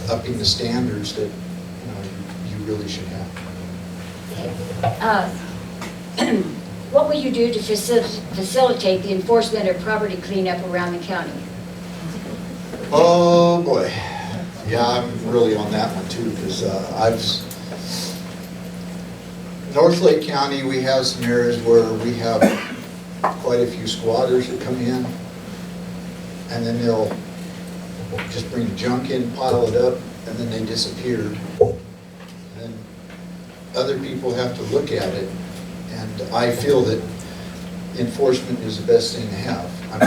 upping the standards that you really should have. What will you do to facilitate the enforcement of property cleanup around the county? Oh boy, yeah, I'm really on that one too, because North Lake County, we have some areas where we have quite a few squatters that come in, and then they'll just bring junk in, pile it up, and then they disappeared. And other people have to look at it, and I feel that enforcement is the best thing to have. I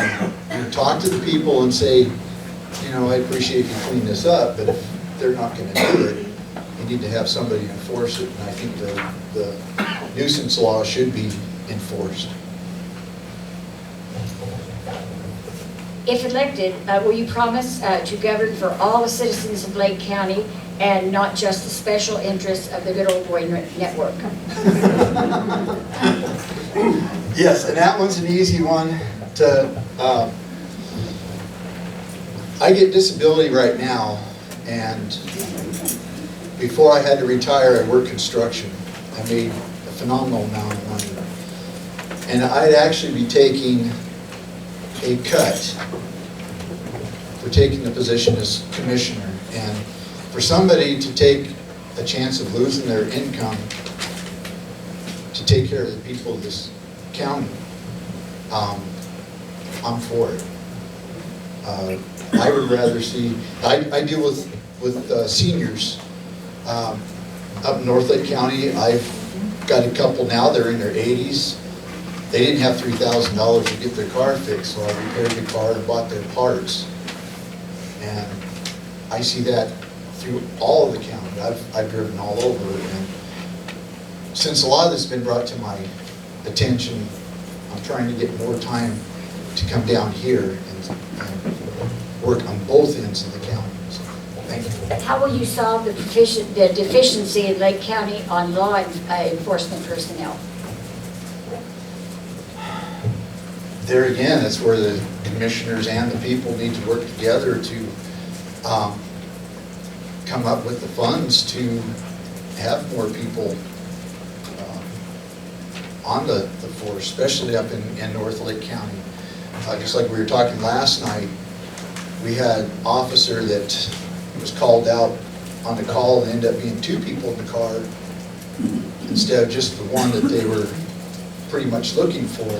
mean, you talk to the people and say, you know, I appreciate you clean this up, but if they're not going to do it, you need to have somebody enforce it, and I think the nuisance law should be enforced. If elected, will you promise to govern for all the citizens of Lake County and not just the special interests of the good old boy network? Yes, and that one's an easy one to, I get disability right now, and before I had to retire, I worked construction. I made a phenomenal amount of money. And I'd actually be taking a cut for taking the position as commissioner. And for somebody to take a chance of losing their income to take care of the people of this county, I'm for it. I would rather see, I deal with seniors up in North Lake County. I've got a couple now, they're in their 80s. They didn't have $3,000 to get their car fixed, so I repaired the car and bought their parts. And I see that through all of the county. I've driven all over, and since a lot of this has been brought to my attention, I'm trying to get more time to come down here and work on both ends of the county. So, thank you. How will you solve the deficiency in Lake County on law enforcement personnel? There again, that's where the commissioners and the people need to work together to come up with the funds to have more people on the force, especially up in North Lake County. Just like we were talking last night, we had an officer that was called out on the call and ended up being 2 people in the car instead of just the one that they were pretty much looking for.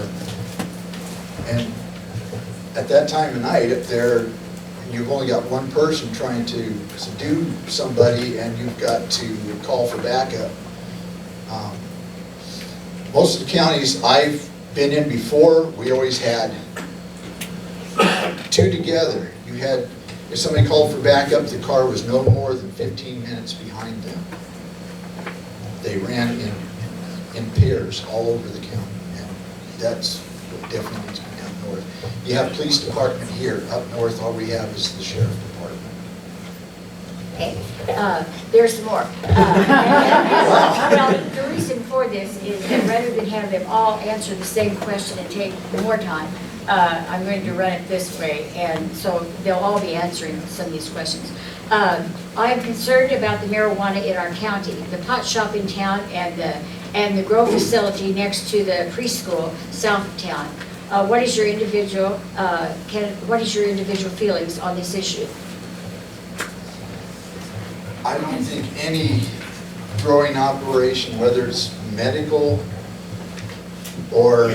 And at that time of night up there, you've only got one person trying to subdue somebody, and you've got to call for backup. Most of the counties I've been in before, we always had 2 together. You had, if somebody called for backup, the car was no more than 15 minutes behind them. They ran in pairs all over the county, and that's definitely needs to be done north. You have police department here. Up north, all we have is the sheriff department. Okay, there's some more. Well, the reason for this is that rather than have them all answer the same question and take more time, I'm going to run it this way, and so they'll all be answering some of these questions. I'm concerned about the marijuana in our county, the pot shop in town and the grow facility next to the preschool south of town. What is your individual feelings on this issue? I don't think any growing operation, whether it's medical or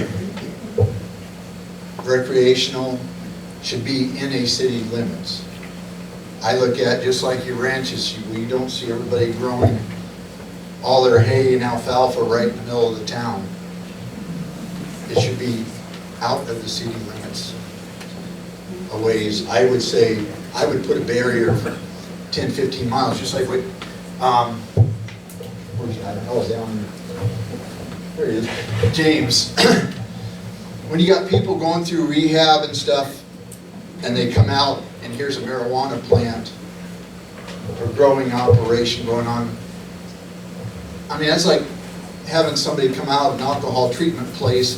recreational, should be in a city limits. I look at, just like your ranches, we don't see everybody growing all their hay and alfalfa right in the middle of the town. It should be out of the city limits a ways. I would say, I would put a barrier of 10, 15 miles, just like what, where's he? I don't know, down there he is. James. When you got people going through rehab and stuff, and they come out, and here's a marijuana plant or growing operation going on, I mean, that's like having somebody come out of an alcohol treatment place,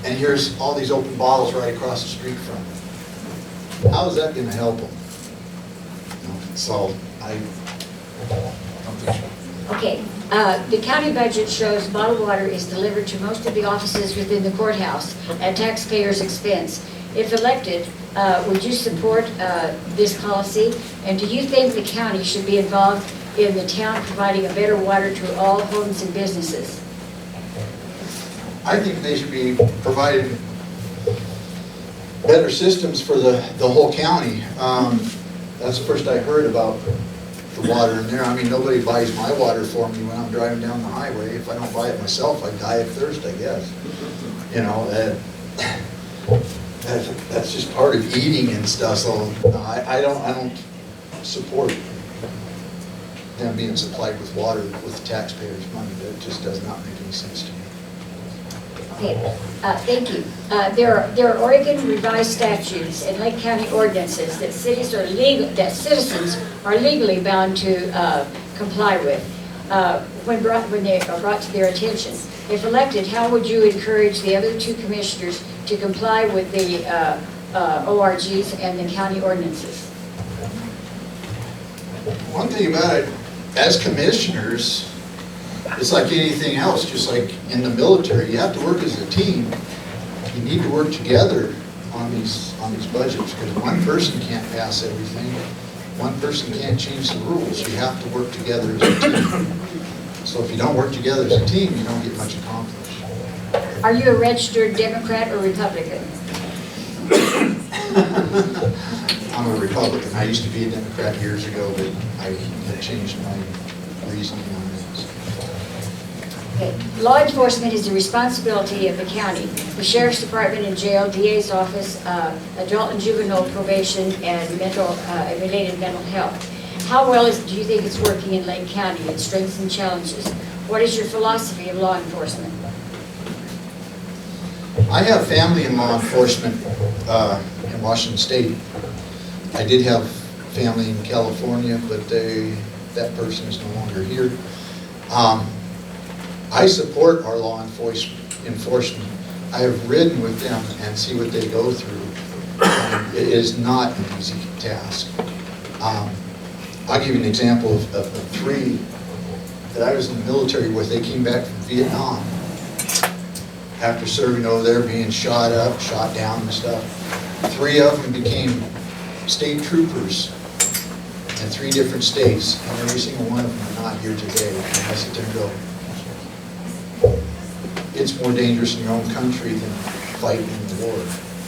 and here's all these open bottles right across the street from them. How is that going to help them? So I don't think so. Okay, the county budget shows bottled water is delivered to most of the offices within the courthouse at taxpayers' expense. If elected, would you support this policy? And do you think the county should be involved in the town providing a better water to all homes and businesses? I think they should be providing better systems for the whole county. That's the first I heard about the water in there. I mean, nobody buys my water for me when I'm driving down the highway. If I don't buy it myself, I die of thirst, I guess. You know, that's just part of eating and stuff. So I don't support them being supplied with water with taxpayers' money. That just does not make any sense to me. Okay, thank you. There are Oregon revised statutes and Lake County ordinances that citizens are legally bound to comply with when they are brought to their attention. If elected, how would you encourage the other two commissioners to comply with the ORGs and the county ordinances? One thing about it, as commissioners, it's like anything else, just like in the military, you have to work as a team. You need to work together on these budgets, because one person can't pass everything. One person can't change the rules. You have to work together as a team. So if you don't work together as a team, you don't get much accomplished. Are you a registered Democrat or Republican? I'm a Republican. I used to be a Democrat years ago, but I have changed my reasoning on this. Okay. Law enforcement is the responsibility of the county. The Sheriff's Department and jail, DA's office, adult and juvenile probation, and related mental health. How well do you think it's working in Lake County, its strengths and challenges? What is your philosophy of law enforcement? I have family in law enforcement in Washington State. I did have family in California, but that person is no longer here. I support our law enforcement. I have ridden with them and see what they go through. It is not an easy task. I'll give you an example of three that I was in the military with. They came back from Vietnam after serving over there, being shot up, shot down and stuff. Three of them became state troopers in 3 different states, and every single one of them are not here today. And I sit there and go, it's more dangerous in your own country than fighting in the war.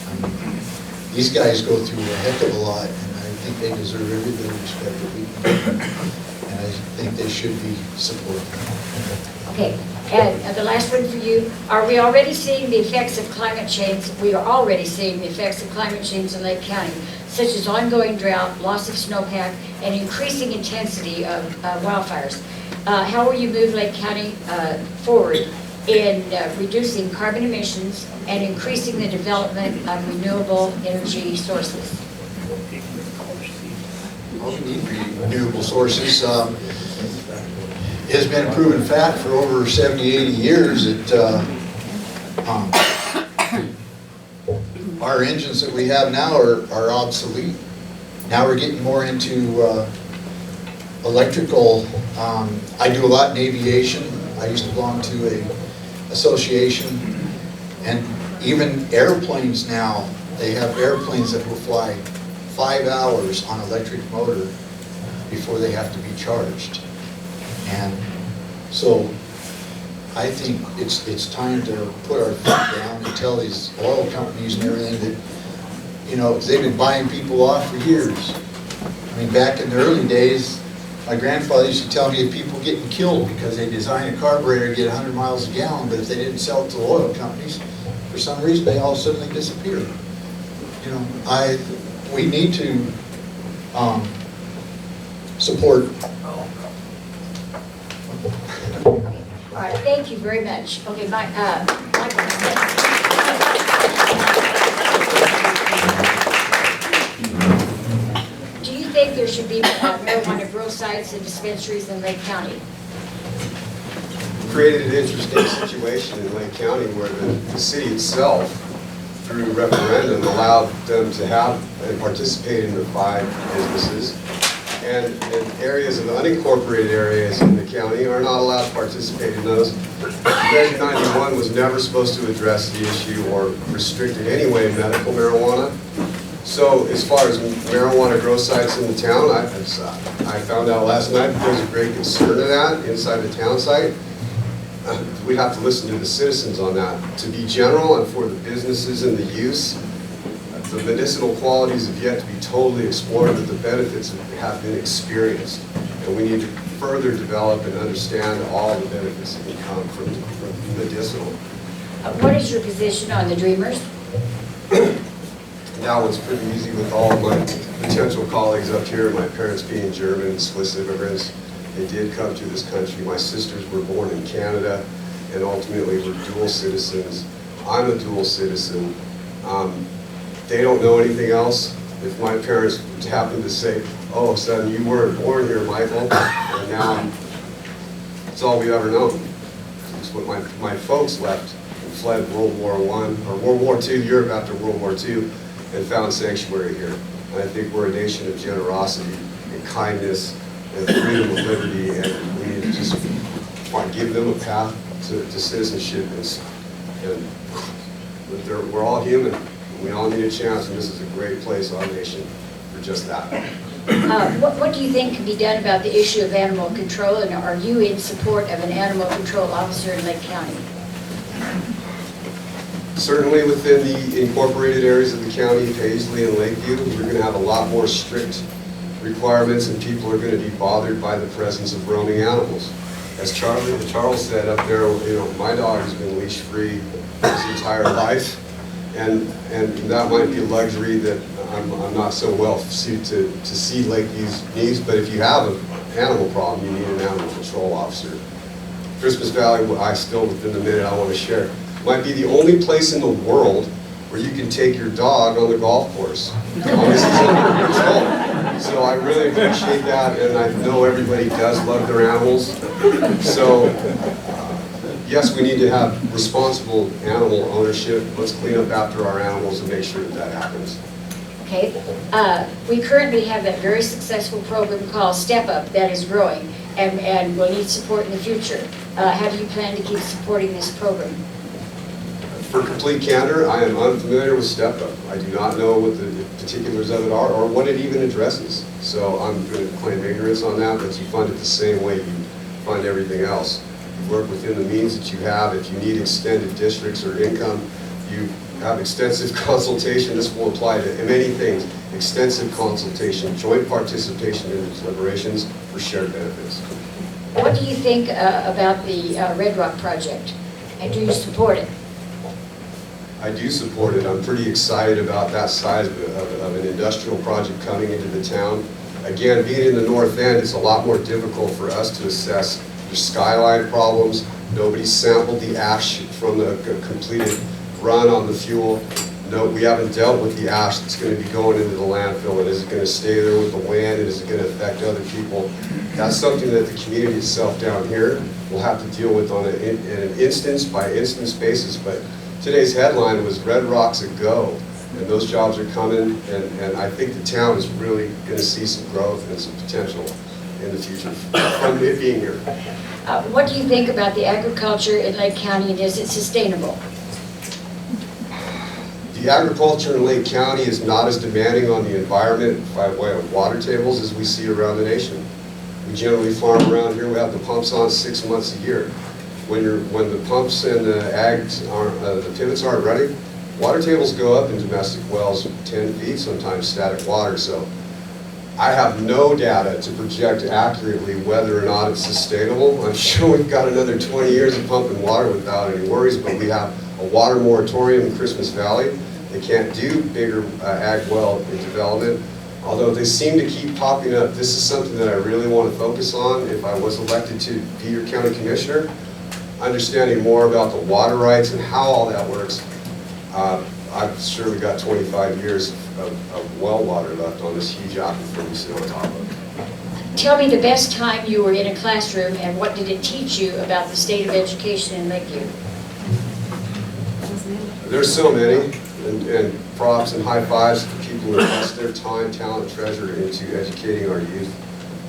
I mean, these guys go through a heck of a lot, and I think they deserve every bit of respect that we can give them, and I think they should be supported. Okay, and the last one for you. Are we already seeing the effects of climate change? We are already seeing the effects of climate change in Lake County, such as ongoing drought, loss of snowpack, and increasing intensity of wildfires. How will you move Lake County forward in reducing carbon emissions and increasing the development of renewable energy sources? Well, we need renewable sources. It has been a proven fact for over 70, 80 years that our engines that we have now are obsolete. Now we're getting more into electrical. I do a lot in aviation. I used to belong to an association, and even airplanes now, they have airplanes that will fly 5 hours on electric motor before they have to be charged. And so I think it's time to put our foot down and tell these oil companies and everything that, you know, they've been buying people off for years. I mean, back in the early days, my grandfather used to tell me of people getting killed because they design a carburetor to get 100 miles a gallon, but if they didn't sell it to the oil companies, for some reason they all suddenly disappeared. You know, we need to support. All right, thank you very much. Okay, Michael. Do you think there should be marijuana grow sites and dispensaries in Lake County? Created an interesting situation in Lake County where the city itself, through referendum, allowed them to have and participate in the 5 businesses. And areas of the unincorporated areas in the county are not allowed to participate in those. Measure 91 was never supposed to address the issue or restrict in any way medical marijuana. So as far as marijuana grow sites in the town, I found out last night that there's a great concern of that inside the town site. We'd have to listen to the citizens on that. To be general and for the businesses and the use, the medicinal qualities have yet to be totally explored, but the benefits have been experienced. And we need to further develop and understand all the benefits that can come from medicinal. What is your position on the Dreamers? That one's pretty easy with all of my potential colleagues up here, my parents being German, Swiss immigrants. They did come to this country. My sisters were born in Canada and ultimately were dual citizens. I'm a dual citizen. They don't know anything else. If my parents happened to say, oh, son, you weren't born here, Michael, and now it's all we've ever known. It's what my folks left and fled World War I, or World War II, Europe after World War II, and found sanctuary here. And I think we're a nation of generosity and kindness and freedom of liberty, and we need to just give them a path to citizenship. And we're all human. We all need a chance, and this is a great place, our nation, for just that. What do you think can be done about the issue of animal control, and are you in support of an animal control officer in Lake County? Certainly within the incorporated areas of the county, Paisley and Lakeview, we're going to have a lot more strict requirements, and people are going to be bothered by the presence of roaming animals. As Charles said up there, you know, my dog has been leash free his entire life. And that might be a luxury that I'm not so well suited to see Lakeview's needs, but if you have an animal problem, you need an animal control officer. Christmas Valley, I still, within the minute I want to share, might be the only place in the world where you can take your dog on the golf course. As long as it's under control. So I really appreciate that, and I know everybody does love their animals. So yes, we need to have responsible animal ownership. Let's clean up after our animals and make sure that happens. Okay. We currently have a very successful program called Step Up that is growing and will need support in the future. How do you plan to keep supporting this program? For complete candor, I am unfamiliar with Step Up. I do not know what the particulars of it are or what it even addresses. So I'm going to claim ignorance on that, but you fund it the same way you fund everything else. Work within the means that you have. If you need extended districts or income, you have extensive consultation. This will apply to many things. Extensive consultation, joint participation in the deliberations for shared benefits. What do you think about the Red Rock project? And do you support it? I do support it. I'm pretty excited about that size of an industrial project coming into the town. Again, being in the north end, it's a lot more difficult for us to assess the skyline problems, Nobody sampled the ash from the completed run on the fuel. No, we haven't dealt with the ash that's going to be going into the landfill. And is it going to stay there with the wind? And is it going to affect other people? That's something that the community itself down here will have to deal with on an instance by instance basis. But today's headline was Red Rocks a go. And those jobs are coming. And I think the town is really going to see some growth and some potential in the future from it being here. What do you think about the agriculture in Lake County, and is it sustainable? The agriculture in Lake County is not as demanding on the environment by way of water tables as we see around the nation. We generally farm around here, we have the pumps on 6 months a year. When the pumps and the the pivots aren't running, water tables go up in domestic wells 10 feet, sometimes static water. So I have no data to project accurately whether or not it's sustainable. I'm sure we've got another 20 years of pumping water without any worries, but we have a water moratorium in Christmas Valley. They can't do bigger ag well in development, although they seem to keep popping up. This is something that I really want to focus on if I was elected to be your county commissioner, understanding more about the water rights and how all that works. I've surely got 25 years of well water left on this huge aquifer we sit on top of. Tell me the best time you were in a classroom, and what did it teach you about the state of education in Lakeview? There's so many, and props and high fives to people who invest their time, talent, treasure into educating our youth.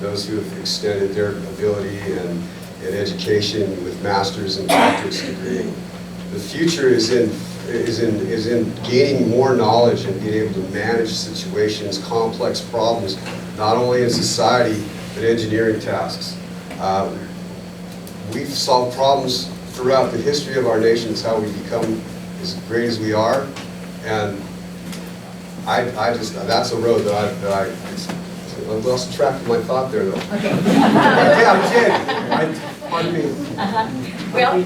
Those who have extended their ability and education with master's and doctorate degree. The future is in gaining more knowledge and being able to manage situations, complex problems, not only in society, but engineering tasks. We've solved problems throughout the history of our nation. It's how we become as great as we are, and that's a road that I lost track of my thought there, though. Okay. Yeah, I'm kidding. Pardon me. Well,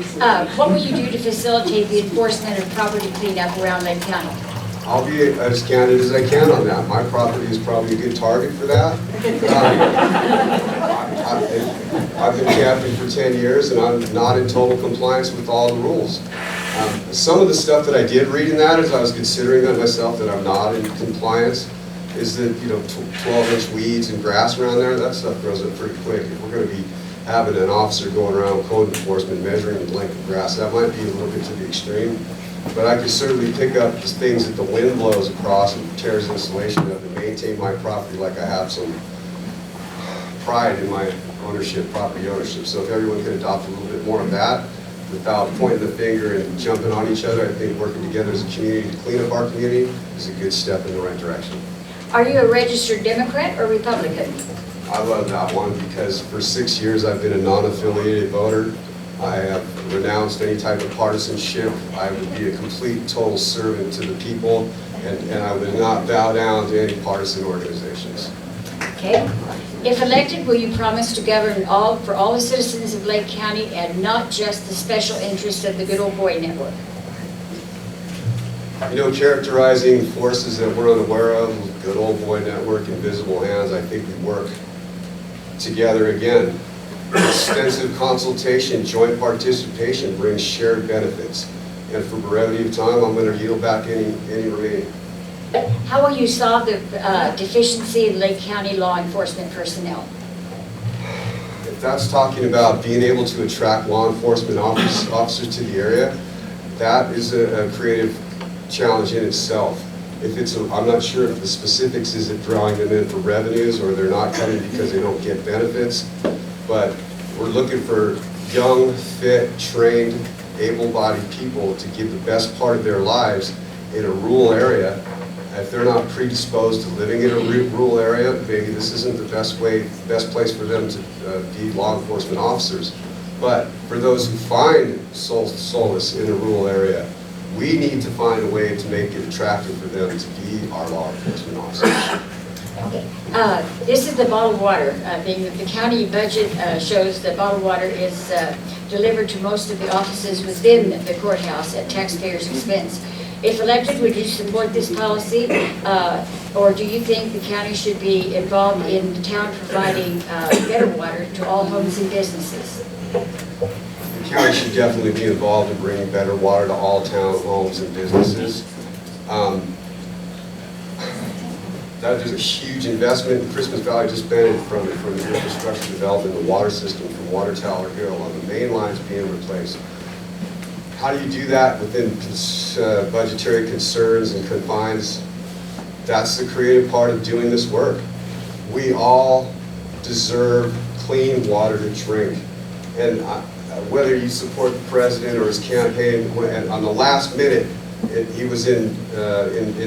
what will you do to facilitate the enforcement of property cleanup around Lake County? I'll be as candid as I can on that. My property is probably a good target for that. I've been camping for 10 years, and I'm not in total compliance with all the rules. Some of the stuff that I did read in that, as I was considering that myself, that I'm not in compliance, is that 12-inch weeds and grass around there, that stuff grows up pretty quick. If we're going to be having an officer going around code enforcement measuring the length of grass, that might be a little bit to the extreme. But I could certainly pick up the things that the wind blows across and tears insulation up and maintain my property like I have some pride in my property ownership. So if everyone could adopt a little bit more of that without pointing the finger and jumping on each other, I think working together as a community to clean up our community is a good step in the right direction. Are you a registered Democrat or Republican? I love that one because for 6 years I've been a non-affiliated voter. I have renounced any type of partisanship. I would be a complete, total servant to the people, and I would not bow down to any partisan organizations. Okay. If elected, will you promise to govern for all the citizens of Lake County and not just the special interests of the Good Old Boy Network? Characterizing forces that we're unaware of, Good Old Boy Network, Invisible Hands, I think we work together again. Extensive consultation, joint participation brings shared benefits. And for brevity of time, I'm going to yield back any remaining. How will you solve the deficiency in Lake County law enforcement personnel? If that's talking about being able to attract law enforcement officers to the area, that is a creative challenge in itself. I'm not sure if the specifics is it drawing them in for revenues or they're not coming because they don't get benefits, but we're looking for young, fit, trained, able-bodied people to give the best part of their lives in a rural area. If they're not predisposed to living in a rural area, maybe this isn't the best place for them to be law enforcement officers. But for those who find solace in a rural area, we need to find a way to make it attractive for them to be our law enforcement officers. Okay. This is the bottled water. The county budget shows that bottled water is delivered to most of the offices within the courthouse at taxpayers' expense. If elected, would you support this policy, or do you think the county should be involved in the town providing better water to all homes and businesses? The county should definitely be involved in bringing better water to all town homes and businesses. That is a huge investment. Christmas Valley just benefited from the infrastructure development, the water system from Water Tower Hill on the main lines being replaced. How do you do that within budgetary concerns and confines? That's the creative part of doing this work. We all deserve clean water to drink. And whether you support the president or his campaign, on the last minute, he was in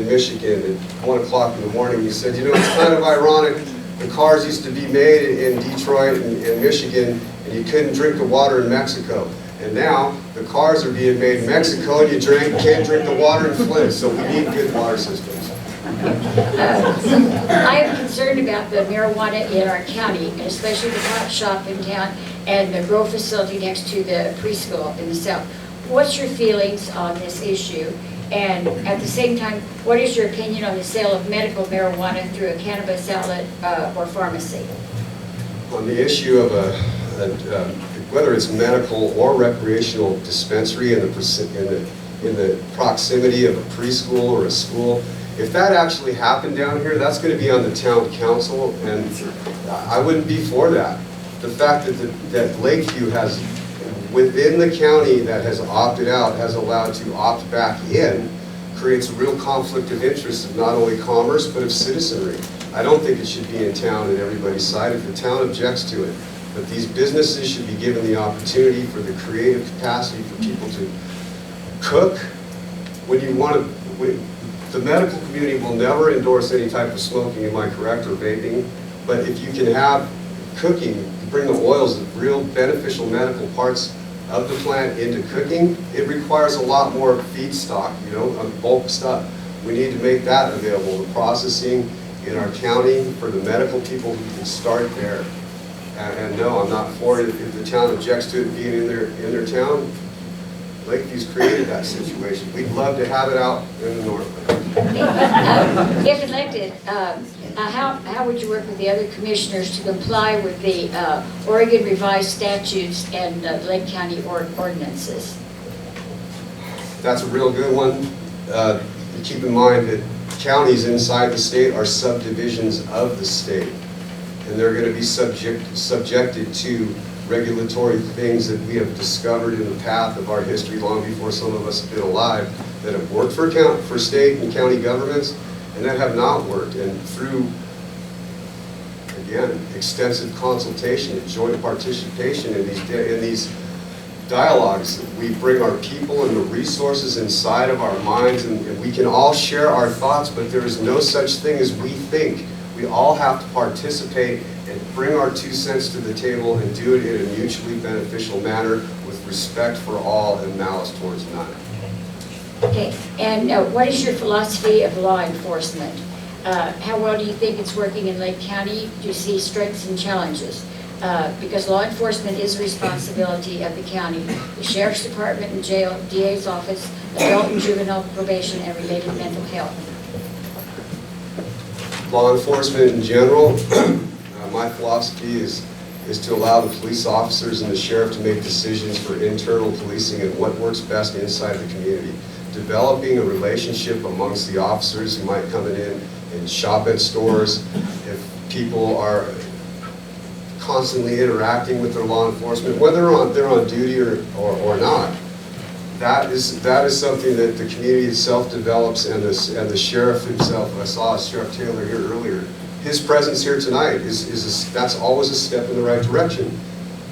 Michigan at 1 o'clock in the morning. He said, you know, it's kind of ironic. The cars used to be made in Detroit and Michigan, and you couldn't drink the water in Mexico. And now the cars are being made in Mexico, and you can't drink the water in Flint. So we need good water systems. I am concerned about the marijuana in our county, and especially the pot shop in town and the grow facility next to the preschool in the south. What's your feelings on this issue? And at the same time, what is your opinion on the sale of medical marijuana through a cannabis outlet or pharmacy? On the issue of whether it's medical or recreational dispensary in the proximity of a preschool or a school, if that actually happened down here, that's going to be on the town council, and I wouldn't be for that. The fact that Lakeview has, within the county that has opted out, has allowed to opt back in, creates a real conflict of interest of not only commerce, but of citizenry. I don't think it should be in town and everybody's side if the town objects to it. But these businesses should be given the opportunity for the creative capacity for people to cook. When you want to, the medical community will never endorse any type of smoking, am I correct, or vaping? But if you can have cooking, bring the oils, the real beneficial medical parts of the plant into cooking, it requires a lot more feedstock, you know, bulk stuff. We need to make that available. The processing in our county for the medical people who can start there. And no, I'm not for it if the town objects to it being in their town. Lakeview's created that situation. We'd love to have it out in the north. If elected, how would you work with the other commissioners to comply with the Oregon revised statutes and Lake County ordinances? That's a real good one. Keep in mind that counties inside the state are subdivisions of the state, and they're going to be subjected to regulatory things that we have discovered in the path of our history long before some of us have been alive, that have worked for state and county governments and that have not worked. And through, again, extensive consultation and joint participation in these dialogues, we bring our people and the resources inside of our minds, and we can all share our thoughts, but there is no such thing as we think. We all have to participate and bring our 2 cents to the table and do it in a mutually beneficial manner with respect for all and malice towards none. Okay, and what is your philosophy of law enforcement? How well do you think it's working in Lake County? Do you see strengths and challenges? Because law enforcement is a responsibility of the county, the sheriff's department and jail, DA's office, adult and juvenile probation, and related mental health. Law enforcement in general, my philosophy is to allow the police officers and the sheriff to make decisions for internal policing and what works best inside the community. Developing a relationship amongst the officers who might come in and shop at stores. If people are constantly interacting with their law enforcement, whether they're on duty or not, that is something that the community itself develops, and the sheriff himself. I saw Sheriff Taylor here earlier. His presence here tonight that's always a step in the right direction.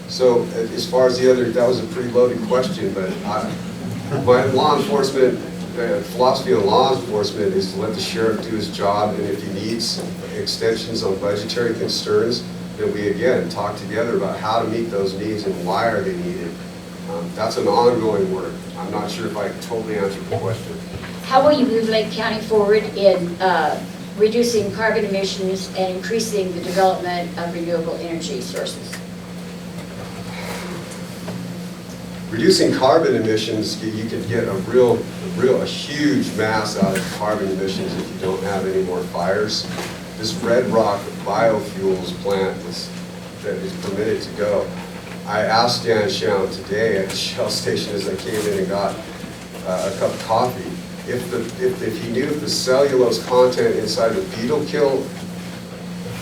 So as far as the other, that was a pretty loaded question, but my law enforcement philosophy on law enforcement is to let the sheriff do his job, and if he needs extensions on budgetary concerns, then we again talk together about how to meet those needs and why are they needed. That's an ongoing work. I'm not sure if I totally answered the question. How will you move Lake County forward in reducing carbon emissions and increasing the development of renewable energy sources? Reducing carbon emissions, you can get a huge mass out of carbon emissions if you don't have any more fires. This Red Rock biofuels plant that is permitted to go, I asked Dan Shown today at the Shell station as I came in and got a cup of coffee, if he knew the cellulose content inside the beetle kill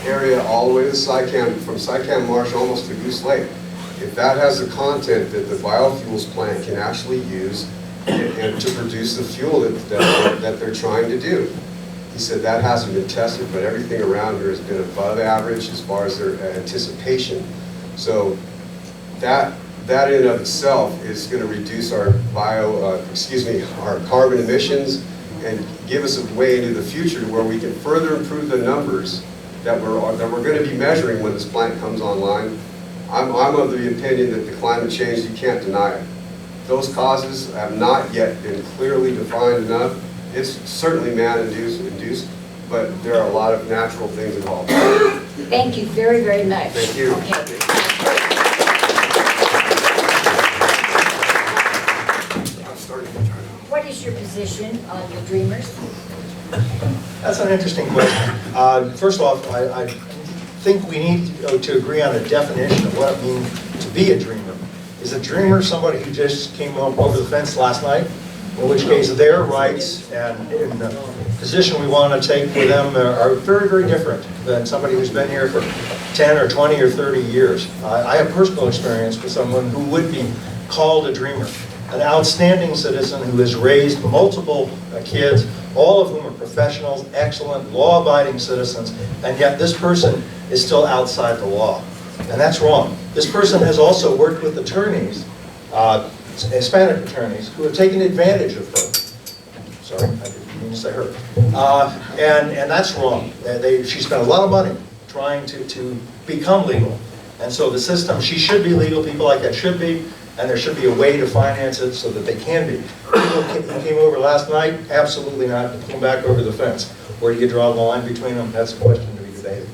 area all the way to Sycam, from Sycam Marsh almost to Goose Lake, if that has the content that the biofuels plant can actually use and to produce the fuel that they're trying to do. He said that hasn't been tested, but everything around here has been above average as far as their anticipation. So that in and of itself is going to reduce our our carbon emissions and give us a way into the future to where we can further improve the numbers that we're going to be measuring when this plant comes online. I'm of the opinion that the climate change, you can't deny it. Those causes have not yet been clearly defined enough. It's certainly man-induced, but there are a lot of natural things involved. Thank you very, very much. Thank you. Okay. What is your position on the Dreamers? That's an interesting question. First off, I think we need to agree on a definition of what it means to be a dreamer. Is a dreamer somebody who just came over the fence last night? In which case their rights and the position we want to take with them are very, very different than somebody who's been here for 10 or 20 or 30 years. I have personal experience with someone who would be called a dreamer, an outstanding citizen who has raised multiple kids, all of whom are professionals, excellent, law-abiding citizens, and yet this person is still outside the law. And that's wrong. This person has also worked with attorneys, Hispanic attorneys, who have taken advantage of her. Sorry, I didn't mean to say her. And that's wrong. She spent a lot of money trying to become legal. And so the system, she should be legal, people like that should be, and there should be a way to finance it so that they can be. People who came over last night, absolutely not. Come back over the fence. Where do you draw the line between them? That's a question to be debated.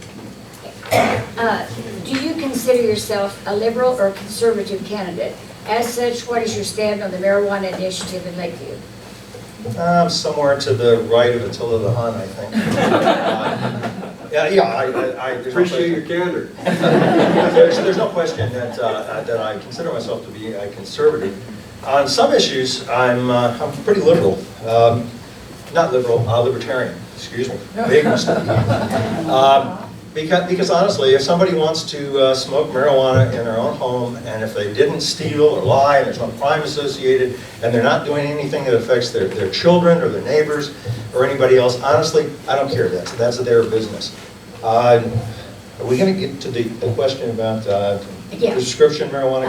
Do you consider yourself a liberal or conservative candidate? As such, what is your stand on the marijuana initiative in Lakeview? Somewhere to the right of Attila the Hun, I think. I appreciate your candor. There's no question that I consider myself to be a conservative. On some issues, I'm pretty liberal. Not liberal, libertarian. Excuse me. Big mistake. Because honestly, if somebody wants to smoke marijuana in their own home, and if they didn't steal or lie, and there's no crime associated, and they're not doing anything that affects their children or their neighbors or anybody else, honestly, I don't care. That's their business. Are we going to get to the question about prescription marijuana?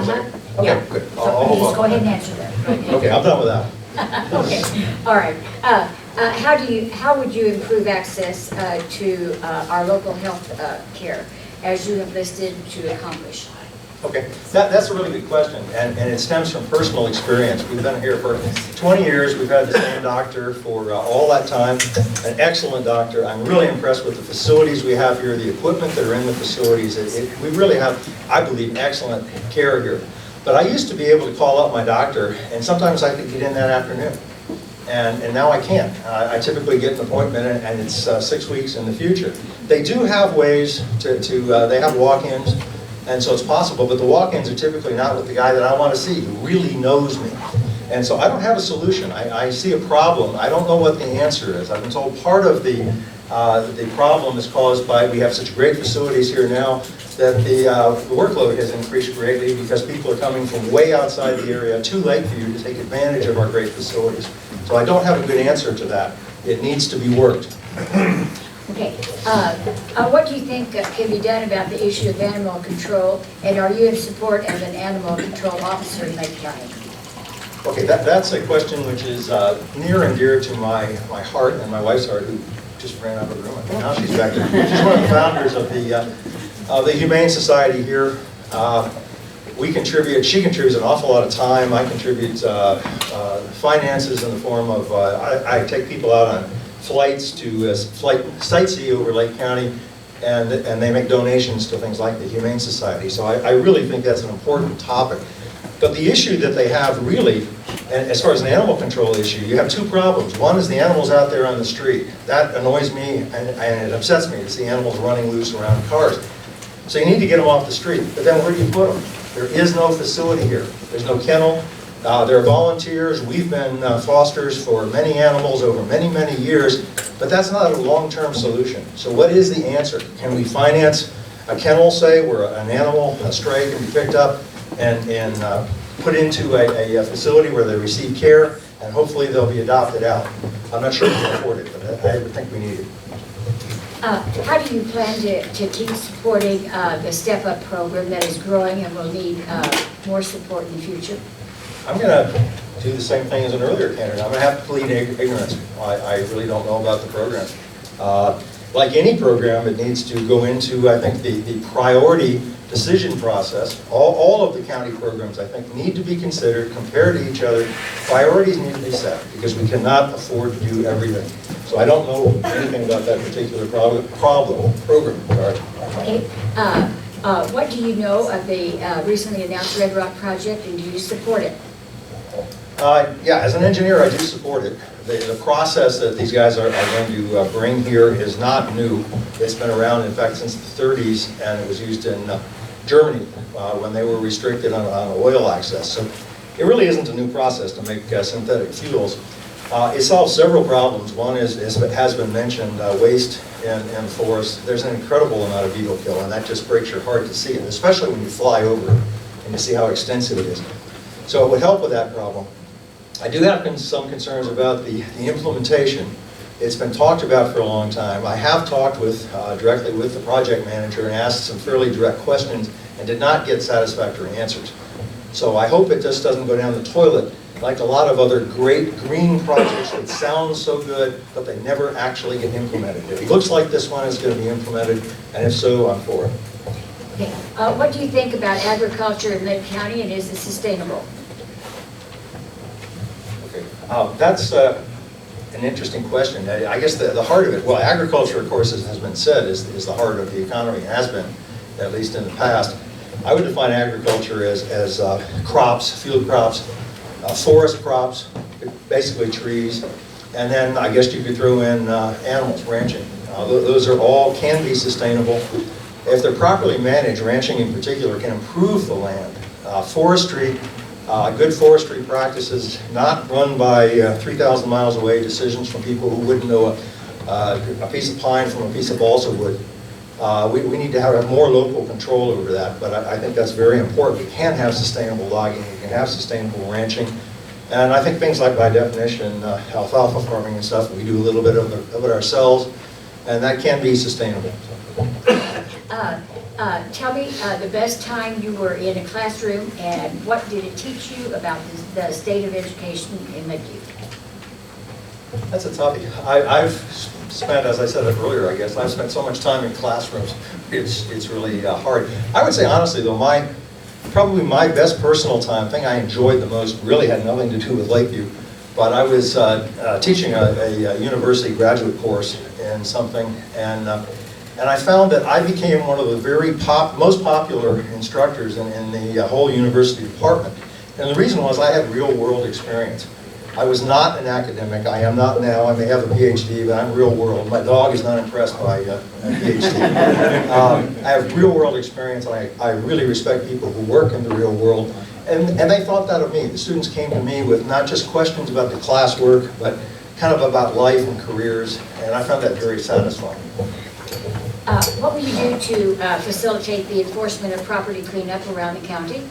Okay, Yeah. good. So I'll hold please on. go ahead and answer that. Okay, I'm done with that. Okay, all right. How would you improve access to our local health care as you have listed to accomplish? Okay, that's a really good question, and it stems from personal experience. We've been here for 20 years. We've had the same doctor for all that time, an excellent doctor. I'm really impressed with the facilities we have here, the equipment that are in the facilities. We really have, I believe, excellent care here. But I used to be able to call up my doctor, and sometimes I could get in that afternoon. And now I can't. I typically get an appointment, and it's 6 weeks in the future. They do have ways they have walk-ins, and so it's possible, but the walk-ins are typically not with the guy that I want to see, who really knows me. And so I don't have a solution. I see a problem. I don't know what the answer is. I've been told part of the problem is caused by, we have such great facilities here now, that the workload has increased greatly because people are coming from way outside the area to Lakeview to take advantage of our great facilities. So I don't have a good answer to that. It needs to be worked. Okay, what do you think can be done about the issue of animal control, and are you in support of an animal control officer in Lake County? Okay, that's a question which is near and dear to my heart and my wife's heart, who just ran out of the room. I think now she's back there. She's one of the founders of the Humane Society here. She contributes an awful lot of time. I contribute finances in the form of, I take people out on flights to sightsee over Lake County, and they make donations to things like the Humane Society. So I really think that's an important topic. But the issue that they have really, and as far as an animal control issue, you have two problems. One is the animals out there on the street. That annoys me and it upsets me to see animals running loose around cars. So you need to get them off the street. But then where do you put them? There is no facility here. There's no kennel. There are volunteers. We've been fosters for many animals over many, many years, but that's not a long-term solution. So what is the answer? Can we finance a kennel, say, where an animal, a stray, can be picked up and put into a facility where they receive care, and hopefully they'll be adopted out? I'm not sure we can afford it, but I would think we need it. How do you plan to keep supporting the Step Up program that is growing and will need more support in the future? I'm going to do the same thing as an earlier candidate. I'm going to have to plead ignorance. I really don't know about the program. Like any program, it needs to go into, I think, the priority decision process. All of the county programs, I think, need to be considered, compared to each other. Priorities need to be set, because we cannot afford to do everything. So I don't know anything about that particular program. Sorry. Okay. What do you know of the recently announced Red Rock project, and do you support it? Yeah, as an engineer, I do support it. The process that these guys are going to bring here is not new. It's been around, in fact, since the 30s, and it was used in Germany when they were restricted on oil access. So it really isn't a new process to make synthetic fuels. It solves several problems. One is, as has been mentioned, waste in forests. There's an incredible amount of beetle kill, and that just breaks your heart to see it, especially when you fly over it and you see how extensive it is. So it would help with that problem. I do have some concerns about the implementation. It's been talked about for a long time. I have talked directly with the project manager and asked some fairly direct questions and did not get satisfactory answers. So I hope it just doesn't go down the toilet like a lot of other great green projects that sound so good, but they never actually get implemented. It looks like this one is going to be implemented, and if so, I'm for it. Okay. What do you think about agriculture in Lake County, and is it sustainable? Okay. That's an interesting question. I guess the heart of it, well, agriculture, of course, as has been said, is the heart of the economy, has been, at least in the past. I would define agriculture as crops, field crops, forest crops, basically trees, and then I guess you could throw in animals, ranching. Those are all can be sustainable. If they're properly managed, ranching in particular can improve the land. Forestry, good forestry practices, not run by 3,000 miles away decisions from people who wouldn't know a piece of pine from a piece of balsa wood. We need to have more local control over that, but I think that's very important. We can have sustainable logging, we can have sustainable ranching, and I think things like, by definition, alfalfa farming and stuff, we do a little bit of it ourselves, and that can be sustainable. Tell me the best time you were in a classroom, and what did it teach you about the state of education in Lakeview? That's a toughie. I've spent, as I said earlier, I guess, I've spent so much time in classrooms, it's really hard. I would say, honestly, though, probably my best personal time, thing I enjoyed the most, really had nothing to do with Lakeview, but I was teaching a university graduate course in something, and I found that I became one of the very most popular instructors in the whole university department. And the reason was I had real-world experience. I was not an academic. I am not now. I may have a PhD, but I'm real world. My dog is not impressed by a PhD. I have real world experience, and I really respect people who work in the real world. And they thought that of me. The students came to me with not just questions about the classwork, but kind of about life and careers, and I found that very satisfying. What will you do to facilitate the enforcement of property cleanup around the county?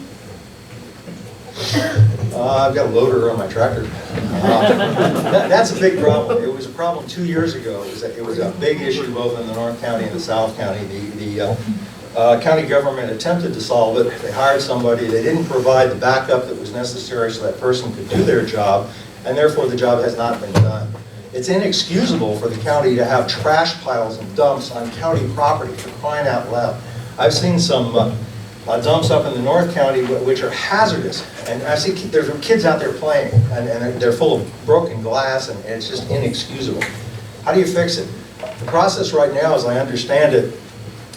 I've got a loader on my tractor. That's a big problem. It was a problem 2 years ago. It was a big issue both in the North County and the South County. The county government attempted to solve it. They hired somebody. They didn't provide the backup that was necessary so that person could do their job, and therefore the job has not been done. It's inexcusable for the county to have trash piles and dumps on county property, for crying out loud. I've seen some dumps up in the North County which are hazardous, and I see there's kids out there playing, and they're full of broken glass, and it's just inexcusable. How do you fix it? The process right now, as I understand it,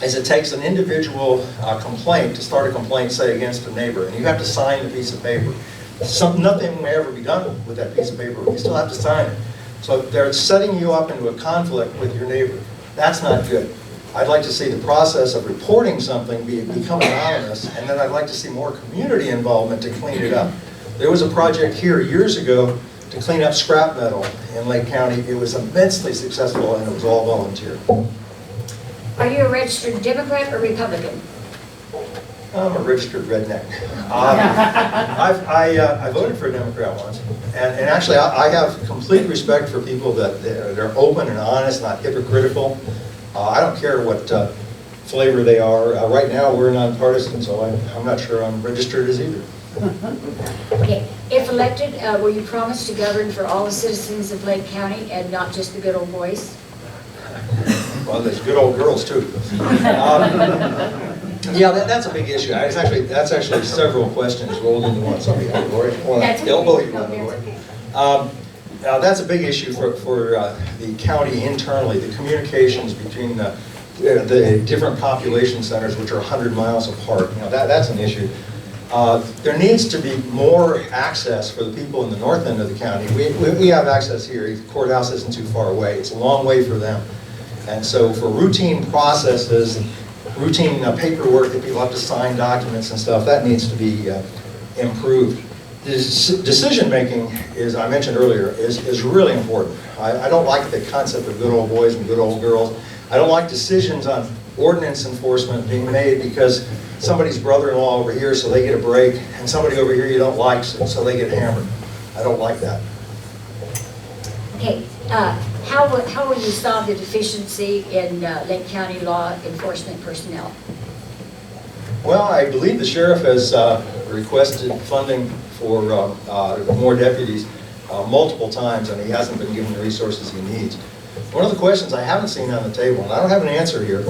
is it takes an individual complaint to start a complaint, say, against a neighbor, and you have to sign the piece of paper. Nothing may ever be done with that piece of paper, but you still have to sign it. So they're setting you up into a conflict with your neighbor. That's not good. I'd like to see the process of reporting something become anonymous, and then I'd like to see more community involvement to clean it up. There was a project here years ago to clean up scrap metal in Lake County. It was immensely successful, and it was all volunteer. Are you a registered Democrat or Republican? I'm a registered redneck. I voted for a Democrat once, and actually I have complete respect for people that they're open and honest, not hypocritical. I don't care what flavor they are. Right now we're nonpartisan, so I'm not sure I'm registered as either. Okay, if elected, will you promise to govern for all the citizens of Lake County and not just the good old boys? Well, there's good old girls too. Yeah, that's a big issue. That's actually several questions rolled into one. Sorry, Lori. Elbow you on the Lori. That's a big issue for the county internally, the communications between the different population centers, which are 100 miles apart. That's an issue. There needs to be more access for the people in the north end of the county. We have access here. The courthouse isn't too far away. It's a long way for them. And so for routine processes, routine paperwork that people have to sign documents and stuff, that needs to be improved. Decision making, as I mentioned earlier, is really important. I don't like the concept of good old boys and good old girls. I don't like decisions on ordinance enforcement being made because somebody's brother-in-law over here, so they get a break, and somebody over here you don't like, so they get hammered. I don't like that. Okay, how will you solve the deficiency in Lake County law enforcement personnel? Well, I believe the sheriff has requested funding for more deputies multiple times, and he hasn't been given the resources he needs. One of the questions I haven't seen on the table, and I don't have an answer here,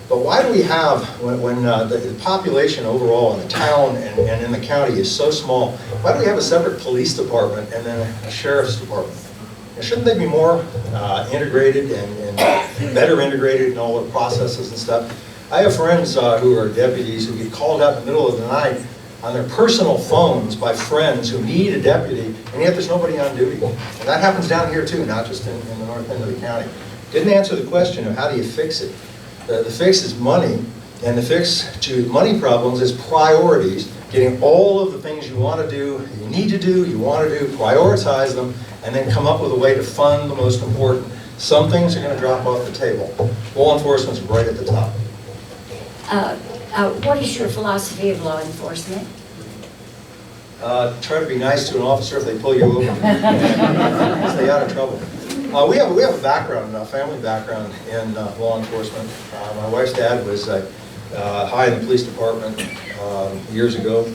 but why do we have, when the population overall in the town and in the county is so small, why do we have a separate police department and then a sheriff's department? Shouldn't they be more integrated and better integrated in all the processes and stuff? I have friends who are deputies who get called out in the middle of the night on their personal phones by friends who need a deputy, and yet there's nobody on duty. And that happens down here too, not just in the north end of the county. Didn't answer the question of how do you fix it. The fix is money, and the fix to money problems is priorities, getting all of the things you want to do, you need to do, you want to do, prioritize them, and then come up with a way to fund the most important. Some things are going to drop off the table. Law enforcement's right at the top. What is your philosophy of law enforcement? Try to be nice to an officer if they pull you over. Stay out of trouble. We have a background, a family background in law enforcement. My wife's dad was high in the police department years ago.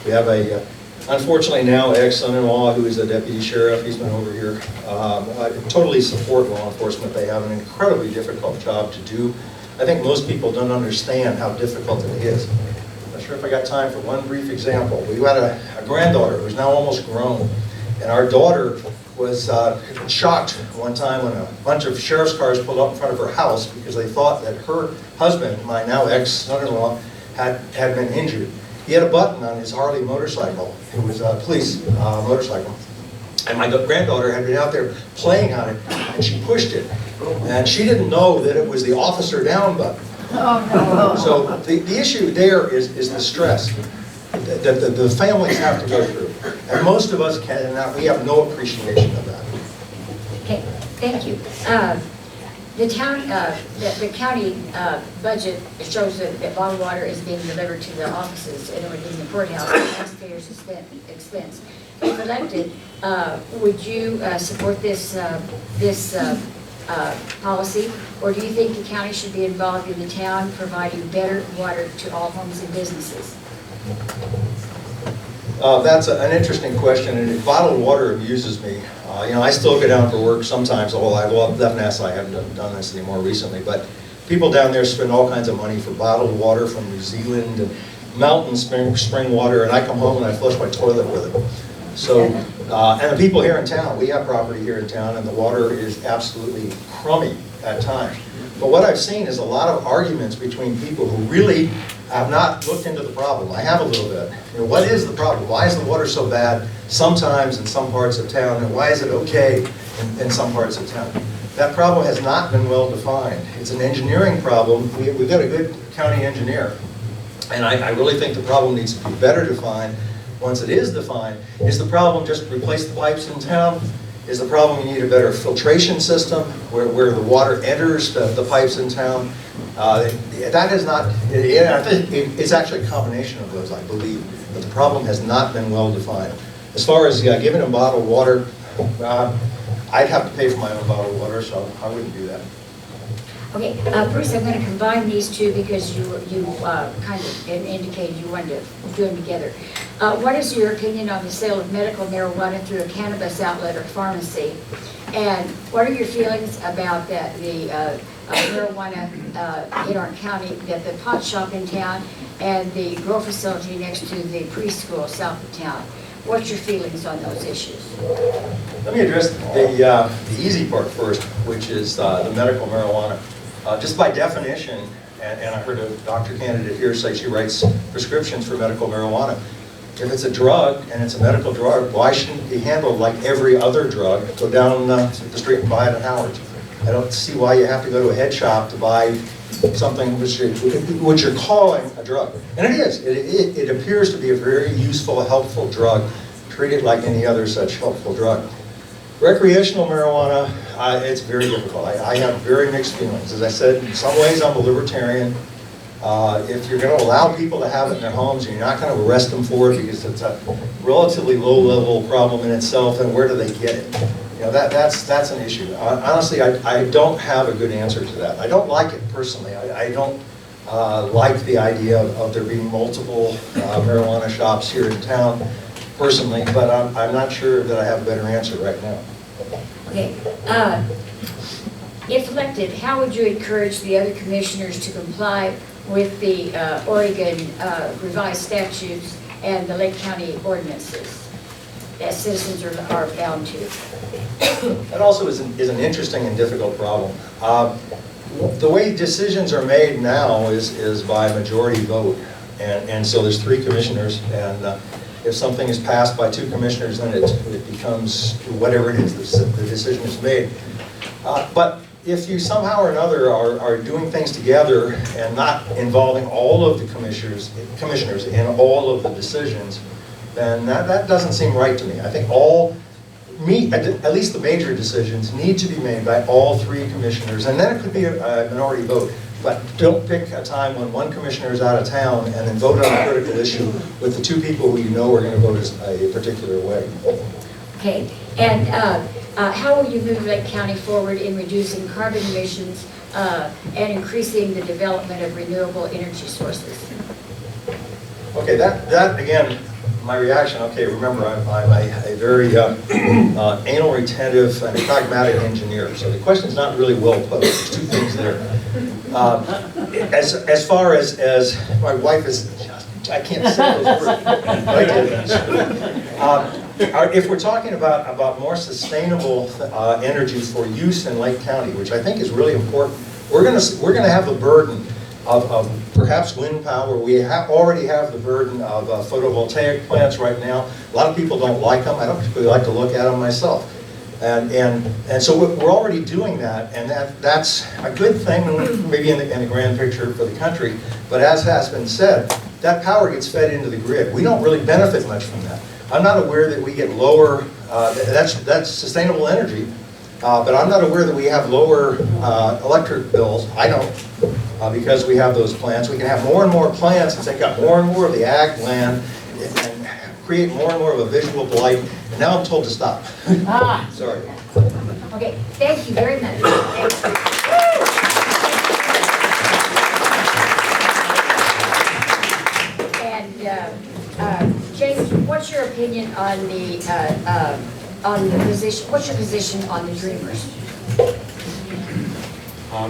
We have a unfortunately now ex-son-in-law who is a deputy sheriff. He's been over here. I totally support law enforcement. They have an incredibly difficult job to do. I think most people don't understand how difficult it is. I'm not sure if I got time for one brief example. We had a granddaughter who's now almost grown, and our daughter was shocked one time when a bunch of sheriff's cars pulled up in front of her house because they thought that her husband, my now ex-son-in-law, had been injured. He had a button on his Harley motorcycle. It was a police motorcycle. And my granddaughter had been out there playing on it, and she pushed it. And she didn't know that it was the officer down button. Oh, no. So the issue there is the stress that the families have to go through. And most of us we have no appreciation of that. Okay, thank you. The county budget shows that bottled water is being delivered to the offices in the courthouse at taxpayers' expense. If elected, would you support this policy, or do you think the county should be involved in the town providing better water to all homes and businesses? That's an interesting question, and bottled water amuses me. I still go down for work sometimes, although I haven't done this anymore recently, but people down there spend all kinds of money for bottled water from New Zealand and mountain spring water, and I come home and I flush my toilet with it. So, and the people here in town, we have property here in town, and the water is absolutely crummy at times. But what I've seen is a lot of arguments between people who really have not looked into the problem. I have a little bit. What is the problem? Why is the water so bad sometimes in some parts of town, and why is it okay in some parts of town? that problem has not been well defined. It's an engineering problem. We've got a good county engineer, and I really think the problem needs to be better defined. Once it is defined, is the problem just replace the pipes in town? Is the problem you need a better filtration system where the water enters the pipes in town? That is not, I think it's actually a combination of those, I believe, but the problem has not been well defined. As far as giving them bottled water, I'd have to pay for my own bottled water, so I wouldn't do that. Okay, Bruce, I'm going to combine these two because you kind of indicated you wanted to do them together. What is your opinion on the sale of medical marijuana through a cannabis outlet or pharmacy? And what are your feelings about the marijuana in our county, that the pot shop in town and the grow facility next to the preschool south of town? What's your feelings on those issues? Let me address the easy part first, which is the medical marijuana. Just by definition, and I heard a doctor candidate here say she writes prescriptions for medical marijuana. If it's a drug and it's a medical drug, why shouldn't it be handled like every other drug? Go down the street and buy it at Howard's. I don't see why you have to go to a head shop to buy something which you're calling a drug. And it is. It appears to be a very useful, helpful drug. Treat it like any other such helpful drug. Recreational marijuana, it's very difficult. I have very mixed feelings. As I said, in some ways I'm a libertarian. If you're going to allow people to have it in their homes and you're not going to arrest them for it because it's a relatively low-level problem in itself, and where do they get it? You know, that's an issue. Honestly, I don't have a good answer to that. I don't like it personally. I don't like the idea of there being multiple marijuana shops here in town personally, but I'm not sure that I have a better answer right now. Okay. If elected, how would you encourage the other commissioners to comply with the Oregon revised statutes and the Lake County ordinances that citizens are bound to? That also is an interesting and difficult problem. The way decisions are made now is by majority vote, and so there's 3 commissioners, and if something is passed by 2 commissioners, then it becomes whatever it is, the decision is made. But if you somehow or another are doing things together and not involving all of the commissioners in all of the decisions, then that doesn't seem right to me. I think at least the major decisions need to be made by all 3 commissioners, and then it could be a minority vote. But don't pick a time when one commissioner is out of town and then vote on a critical issue with the 2 people who you know are going to vote a particular way. Okay, and how will you move Lake County forward in reducing carbon emissions and increasing the development of renewable energy sources? Okay, that again, my reaction, okay, remember I'm a very anal retentive and pragmatic engineer, so the question is not really well posed. There's 2 things there. As far as my wife is, I can't say those words. If we're talking about more sustainable energy for use in Lake County, which I think is really important, we're going to have the burden of perhaps wind power. We already have the burden of photovoltaic plants right now. A lot of people don't like them. I don't particularly like to look at them myself. And so we're already doing that, and that's a good thing, maybe in the grand picture for the country. But as has been said, that power gets fed into the grid. We don't really benefit much from that. I'm not aware that we get lower. That's sustainable energy, but I'm not aware that we have lower electric bills. I don't, because we have those plants. We can have more and more plants and take up more and more of the ag land and create more and more of a visual blight. And now I'm told to stop. Sorry. Okay, thank you very much. Thank you. And James, what's your opinion on the position? What's your position on the Dreamers?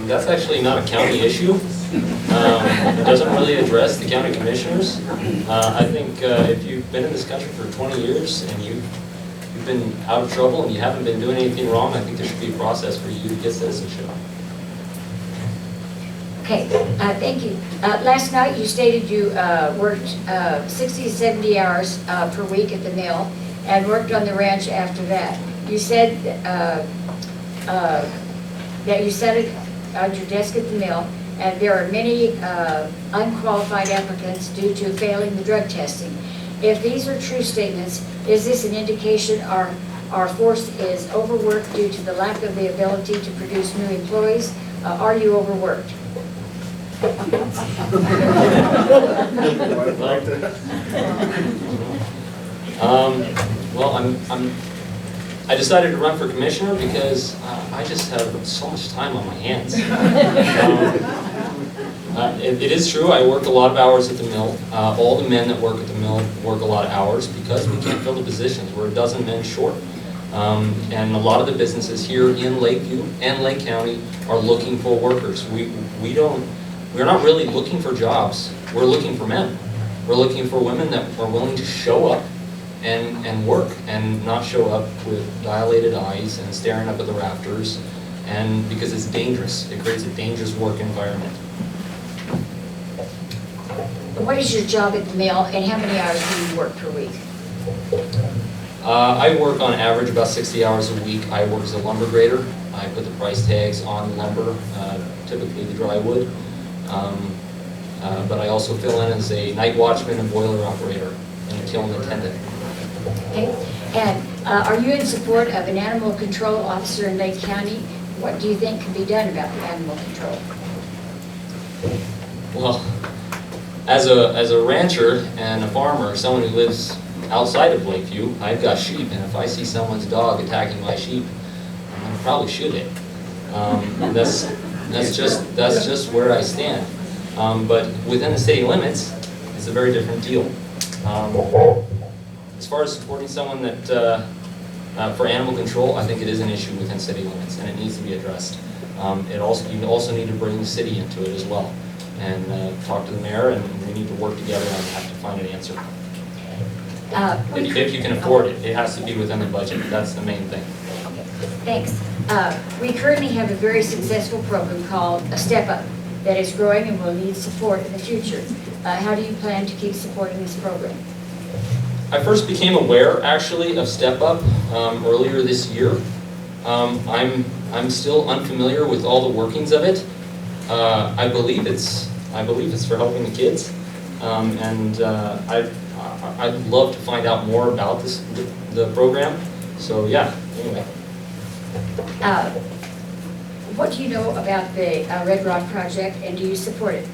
That's actually not a county issue. It doesn't really address the county commissioners. I think if you've been in this country for 20 years and you've been out of trouble and you haven't been doing anything wrong, I think there should be a process for you to get citizenship. Okay, thank you. Last night you stated you worked 60 to 70 hours per week at the mill and worked on the ranch after that. You said that you set it on your desk at the mill, and there are many unqualified applicants due to failing the drug testing. If these are true statements, is this an indication our force is overworked due to the lack of the ability to produce new employees? Are you overworked? Well, I decided to run for commissioner because I just have so much time on my hands. It is true, I work a lot of hours at the mill. All the men that work at the mill work a lot of hours because we can't fill the positions. We're a dozen men short. And a lot of the businesses here in Lakeview and Lake County are looking for workers. We're not really looking for jobs. We're looking for men. We're looking for women that are willing to show up and work and not show up with dilated eyes and staring up at the rafters, and because it's dangerous. It creates a dangerous work environment. What is your job at the mill, and how many hours do you work per week? I work on average about 60 hours a week. I work as a lumber grader. I put the price tags on the lumber, typically the dry wood. But I also fill in as a night watchman and boiler operator and a kiln attendant. Okay. And are you in support of an animal control officer in Lake County? What do you think can be done about the animal control? Well, as a rancher and a farmer, someone who lives outside of Lakeview, I've got sheep, and if I see someone's dog attacking my sheep, I'm gonna probably shoot it. That's just where I stand. But within the city limits, it's a very different deal. As far as supporting someone that for animal control, I think it is an issue within city limits, and it needs to be addressed. You also need to bring the city into it as well, and talk to the mayor, and we need to work together on that to find an answer. If you can afford it, it has to be within the budget. That's the main thing. Okay, thanks. We currently have a very successful program called A Step Up that is growing and will need support in the future. How do you plan to keep supporting this program? I first became aware, actually, of Step Up earlier this year. I'm still unfamiliar with all the workings of it. I believe it's for helping the kids, and I'd love to find out more about the program. So yeah, anyway. What do you know about the Red Rock project, and do you support it?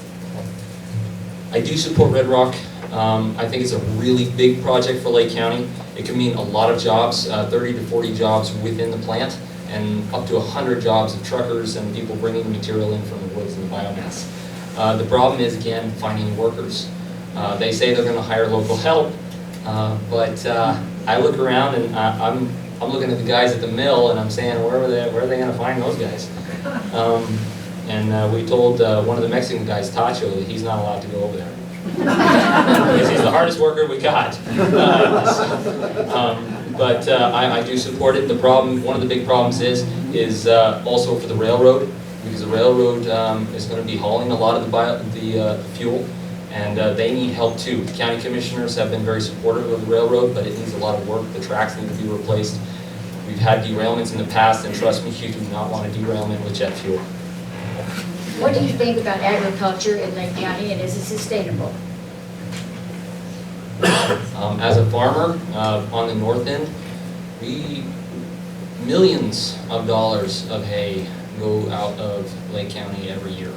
I do support Red Rock. I think it's a really big project for Lake County. It could mean a lot of jobs, 30 to 40 jobs within the plant, and up to 100 jobs of truckers and people bringing the material in from the woods and the biomass. The problem is, again, finding workers. They say they're going to hire local help, but I look around and I'm looking at the guys at the mill and I'm saying, where are they going to find those guys? And we told one of the Mexican guys, Tacho, that he's not allowed to go over there. Because he's the hardest worker we got. But I do support it. The problem, one of the big problems is also for the railroad, because the railroad is going to be hauling a lot of the fuel, and they need help too. The county commissioners have been very supportive of the railroad, but it needs a lot of work. The tracks need to be replaced. We've had derailments in the past, and trust me, you do not want a derailment with jet fuel. What do you think about agriculture in Lake County, and is it sustainable? As a farmer on the north end, millions of dollars of hay go out of Lake County every year.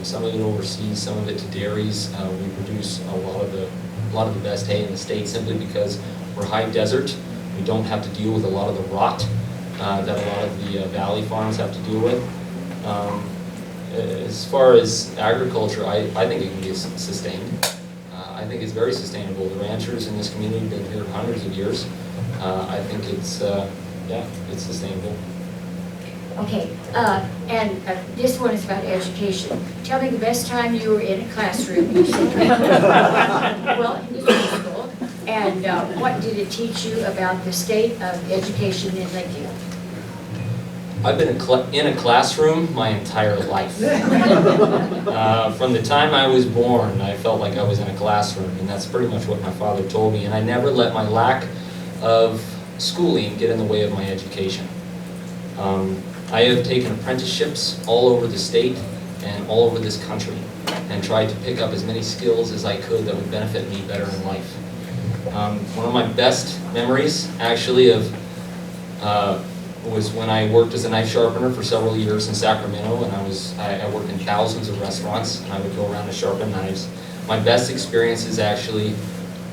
Some of it overseas, some of it to dairies. We produce a lot of the best hay in the state simply because we're high desert. We don't have to deal with a lot of the rot that a lot of the valley farms have to deal with. As far as agriculture, I think it can be sustained. I think it's very sustainable. The ranchers in this community have been here hundreds of years. I think it's sustainable. Okay, and this one is about education. Tell me the best time you were in a classroom. You said, well, in middle school. And what did it teach you about the state of education in Lakeview? I've been in a classroom my entire life. From the time I was born, I felt like I was in a classroom, and that's pretty much what my father told me. And I never let my lack of schooling get in the way of my education. I have taken apprenticeships all over the state and all over this country and tried to pick up as many skills as I could that would benefit me better in life. One of my best memories, actually, was when I worked as a knife sharpener for several years in Sacramento, and I worked in thousands of restaurants, and I would go around to sharpen knives. My best experiences actually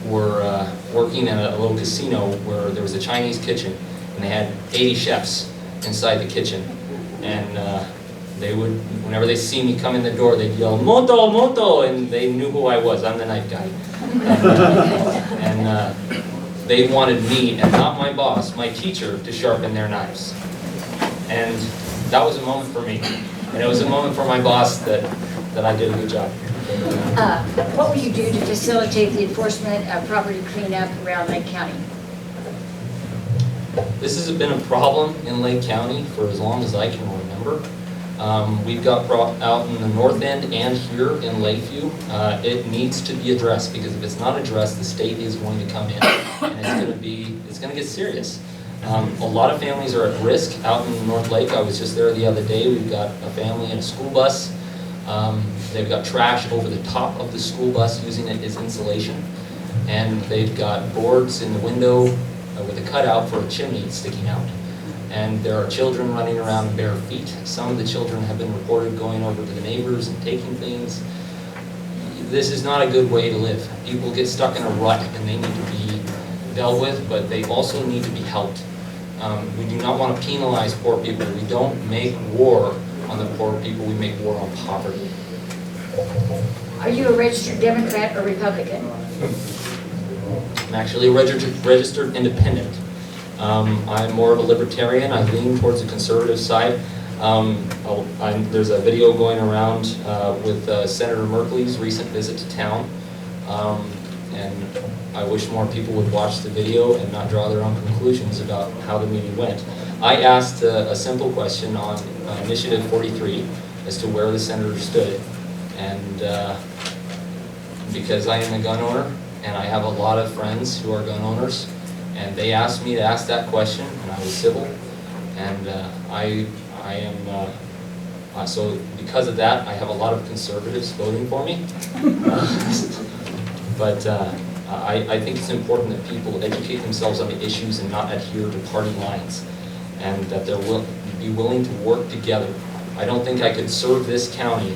were working at a little casino where there was a Chinese kitchen, and they had 80 chefs inside the kitchen, and they would, whenever they see me come in the door, they'd yell, "Moto, moto," and they knew who I was. I'm the knife guy. And they wanted me, and not my boss, my teacher, to sharpen their knives. And that was a moment for me. And it was a moment for my boss that I did a good job. What will you do to facilitate the enforcement of property cleanup around Lake County? This has been a problem in Lake County for as long as I can remember. We've got out in the north end and here in Lakeview. It needs to be addressed, because if it's not addressed, the state is going to come in, and it's going to get serious. A lot of families are at risk out in North Lake. I was just there the other day. We've got a family in a school bus. They've got trash over the top of the school bus, using it as insulation, and they've got boards in the window with a cutout for a chimney sticking out. And there are children running around bare feet. Some of the children have been reported going over to the neighbors and taking things. This is not a good way to live. People get stuck in a rut, and they need to be dealt with, but they also need to be helped. We do not want to penalize poor people. We don't make war on the poor people. We make war on poverty. Are you a registered Democrat or Republican? I'm actually a registered independent. I'm more of a libertarian. I lean towards the conservative side. There's a video going around with Senator Merkley's recent visit to town, and I wish more people would watch the video and not draw their own conclusions about how the meeting went. I asked a simple question on Initiative 43 as to where the senator stood, and because I am a gun owner and I have a lot of friends who are gun owners, and they asked me to ask that question, and I was civil, and I am, so because of that, I have a lot of conservatives voting for me. But I think it's important that people educate themselves on the issues and not adhere to party lines, and that they're be willing to work together. I don't think I could serve this county,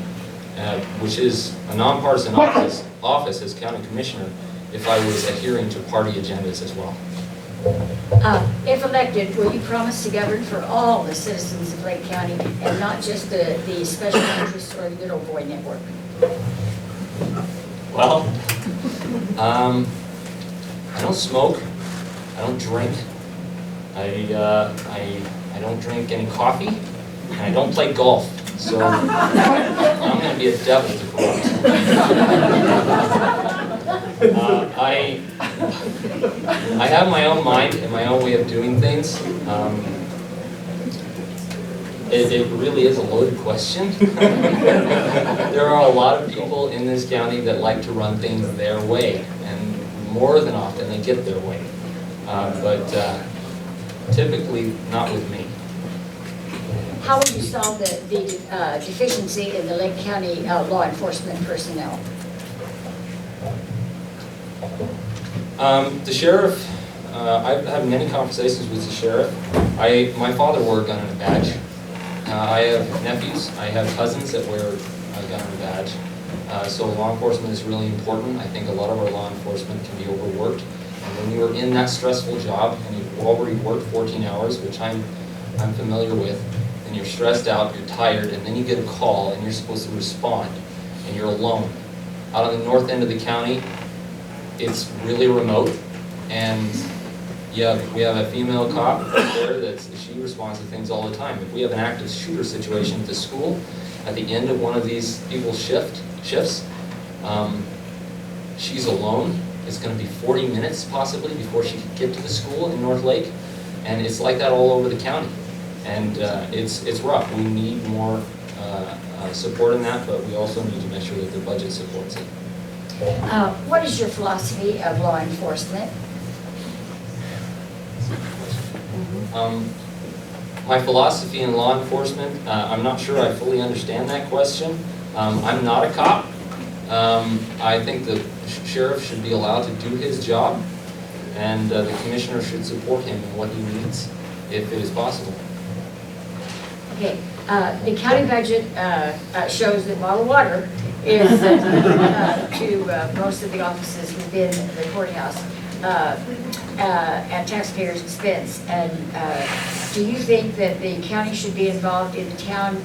which is a nonpartisan office as county commissioner, if I was adhering to party agendas as well. If elected, will you promise to govern for all the citizens of Lake County and not just the special interests or little boy network? Well, I don't smoke, I don't drink, I don't drink any coffee, and I don't play golf. So I'm going to be a devil to corrupt. I have my own mind and my own way of doing things. It really is a loaded question. There are a lot of people in this county that like to run things their way, and more than often they get their way. But typically not with me. How will you solve the deficiency in the Lake County law enforcement personnel? The sheriff, I've had many conversations with the sheriff. My father wore a gun and a badge. I have nephews, I have cousins that wear a gun and a badge. So law enforcement is really important. I think a lot of our law enforcement can be overworked. And when you are in that stressful job and you've already worked 14 hours, which I'm familiar with, and you're stressed out, you're tired, and then you get a call and you're supposed to respond, and you're alone. Out on the north end of the county, it's really remote, and yeah, we have a female cop there she responds to things all the time. If we have an active shooter situation at the school, at the end of one of these people's shifts, she's alone. It's going to be 40 minutes possibly before she can get to the school in North Lake, and it's like that all over the county. And it's rough. We need more support in that, but we also need to make sure that the budget supports it. What is your philosophy of law enforcement? My philosophy in law enforcement, I'm not sure I fully understand that question. I'm not a cop. I think the sheriff should be allowed to do his job, and the commissioner should support him in what he needs, if it is possible. Okay, the county budget shows that bottled water is to most of the offices within the courthouse at taxpayers' expense. And do you think that the county should be involved in the town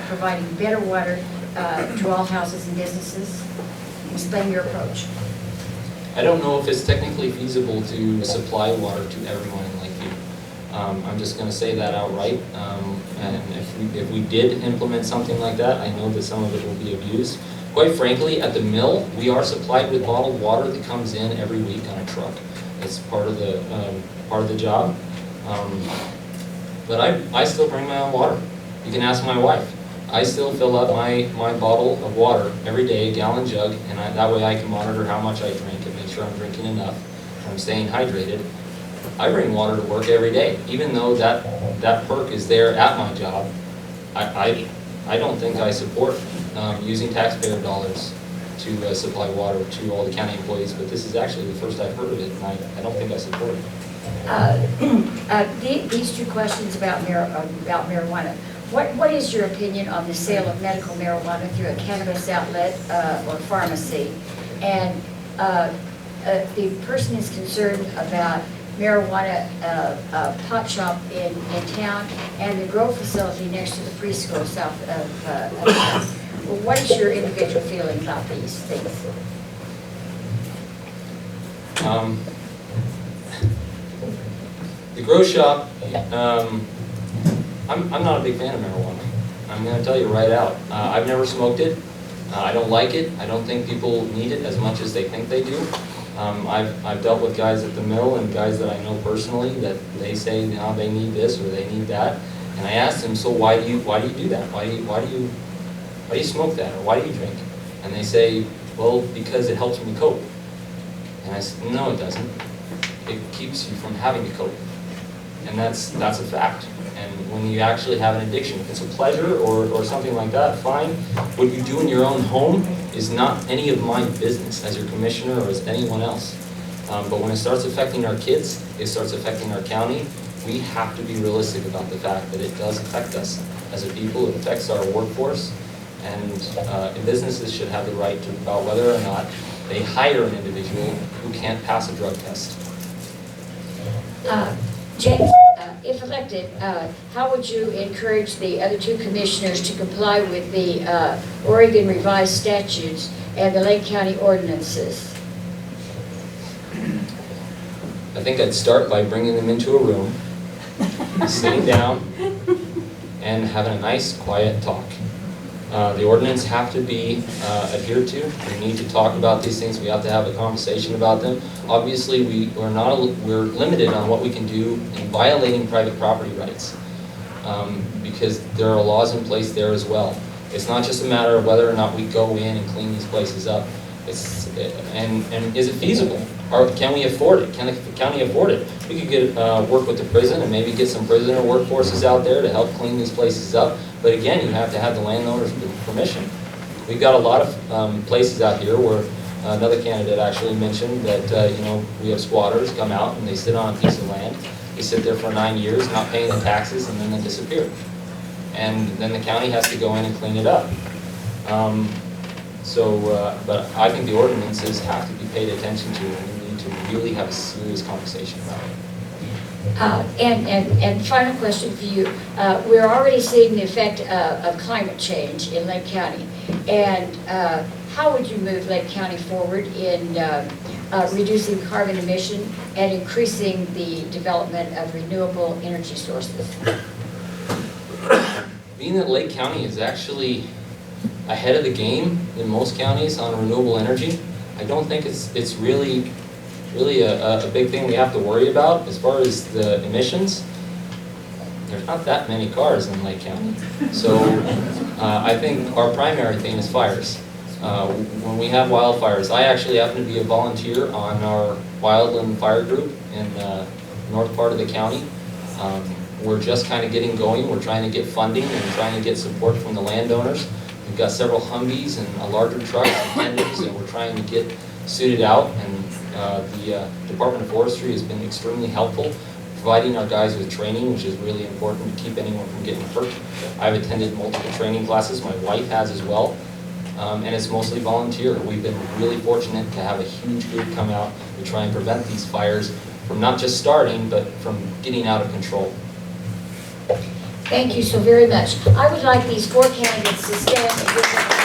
providing better water to all houses and businesses? Explain your approach. I don't know if it's technically feasible to supply water to everyone in Lakeview. I'm just going to say that outright. And if we did implement something like that, I know that some of it will be abused. Quite frankly, at the mill, we are supplied with bottled water that comes in every week on a truck. It's part of the job. But I still bring my own water. You can ask my wife. I still fill up my bottle of water every day, a gallon jug, and that way I can monitor how much I drink and make sure I'm drinking enough, I'm staying hydrated. I bring water to work every day, even though that perk is there at my job. I don't think I support using taxpayer dollars to supply water to all the county employees, but this is actually the first I've heard of it, and I don't think I support it. These two questions about marijuana. What is your opinion on the sale of medical marijuana through a cannabis outlet or pharmacy? And the person is concerned about marijuana pot shop in town and the grow facility next to the preschool south of town. Well, what is your individual feeling about these things? The grow shop, I'm not a big fan of marijuana. I'm going to tell you right out. I've never smoked it. I don't like it. I don't think people need it as much as they think they do. I've dealt with guys at the mill and guys that I know personally that they say they need this or they need that, and I asked them, so why do you do that? Why do you smoke that, or why do you drink? And they say, well, because it helps me cope. And I said, no, it doesn't. It keeps you from having to cope, and that's a fact. And when you actually have an addiction, if it's a pleasure or something like that, fine. What you do in your own home is not any of my business as your commissioner or as anyone else. But when it starts affecting our kids, it starts affecting our county, we have to be realistic about the fact that it does affect us as a people. It affects our workforce, and businesses should have the right to about whether or not they hire an individual who can't pass a drug test. James, if elected, how would you encourage the other two commissioners to comply with the Oregon revised statutes and the Lake County ordinances? I think I'd start by bringing them into a room, sitting down, and having a nice, quiet talk. The ordinance have to be adhered to. We need to talk about these things. We have to have a conversation about them. Obviously, we're limited on what we can do in violating private property rights because there are laws in place there as well. It's not just a matter of whether or not we go in and clean these places up. And is it feasible? Or can we afford it? Can the county afford it? We could work with the prison and maybe get some prisoner workforces out there to help clean these places up. But again, you have to have the landowner's permission. We've got a lot of places out here where another candidate actually mentioned that we have squatters come out and they sit on a piece of land. They sit there for 9 years, not paying the taxes, and then they disappear. And then the county has to go in and clean it up. But I think the ordinances have to be paid attention to, and we need to really have a serious conversation about it. And final question for you. We're already seeing the effect of climate change in Lake County. And how would you move Lake County forward in reducing carbon emission and increasing the development of renewable energy sources? Being that Lake County is actually ahead of the game in most counties on renewable energy, I don't think it's really a big thing we have to worry about. As far as the emissions, there's not that many cars in Lake County. So I think our primary thing is fires. When we have wildfires, I actually happen to be a volunteer on our wildland fire group in the north part of the county. We're just kind of getting going. We're trying to get funding and trying to get support from the landowners. We've got several Humvees and a larger truck and Hendricks, and we're trying to get suited out. And the Department of Forestry has been extremely helpful, providing our guys with training, which is really important to keep anyone from getting hurt. I've attended multiple training classes. My wife has as well. And it's mostly volunteer. We've been really fortunate to have a huge group come out to try and prevent these fires from not just starting, but from getting out of control. Thank you so very much. I would like these 4 candidates to stand and give them a hand.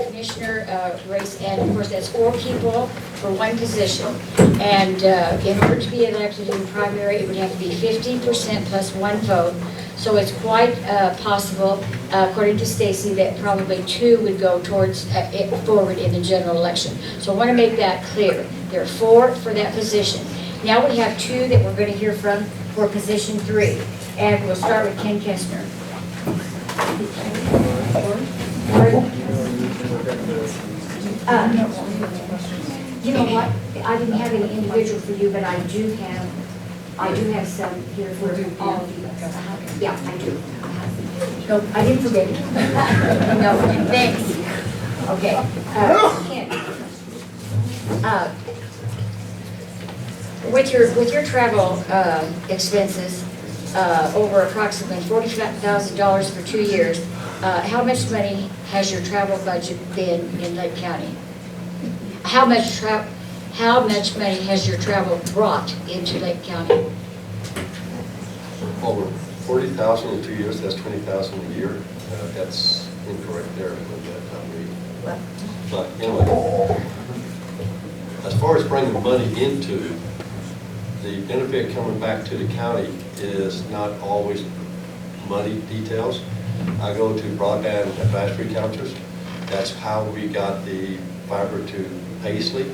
Commissioner race, and of course that's 4 people for 1 position. And in order to be elected in the primary, it would have to be 50% plus 1 vote. So it's quite possible, according to Stacy, that probably 2 would go towards forward in the general election. So I want to make that clear. There are 4 for that position. Now we have 2 that we're going to hear from for position 3, and we'll start with Ken Kestner. You know what? I didn't have any individual for you, but I do have some here for all of you. Yeah, I do. No, I didn't forget you. No, thanks. Okay. Ken. With your travel expenses over approximately $40,000 for 2 years, how much money has your travel budget been in Lake County? How much money has your travel brought into Lake County? Over 40,000 in 2 years, that's 20,000 a year. That's incorrect there. But anyway, as far as bringing money into, the benefit coming back to the county is not always money details. I go to broadband advisory councils. That's how we got the fiber to Paisley.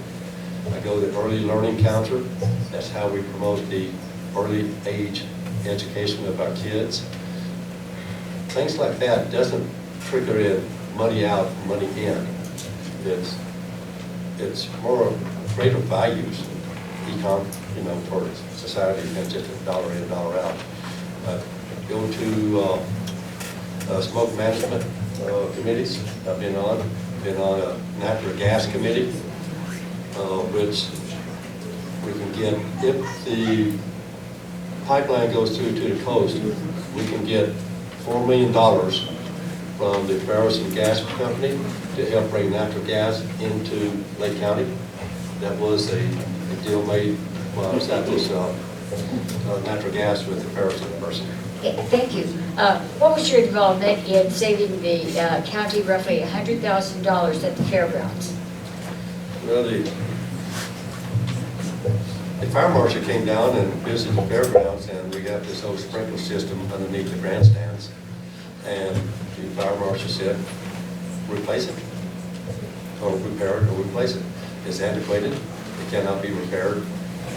I go to early learning counselor. That's how we promote the early age education of our kids. Things like that doesn't trigger in money out, money in. It's more greater values, for society than just a dollar in, dollar out. Go to smoke management committees. I've been on a natural gas committee, which we can get, if the pipeline goes through to the coast, we can get $4 million from the Ferris and Gas Company to help bring natural gas into Lake County. That was a deal made while I was at this natural gas with the Ferris University. Thank you. What was your involvement in saving the county roughly $100,000 at the fairgrounds? Well, the fire marshal came down and visited the fairgrounds, and we got this old sprinkler system underneath the grandstands. And the fire marshal said, replace it, or repair it, or replace it. It's antiquated, it cannot be repaired.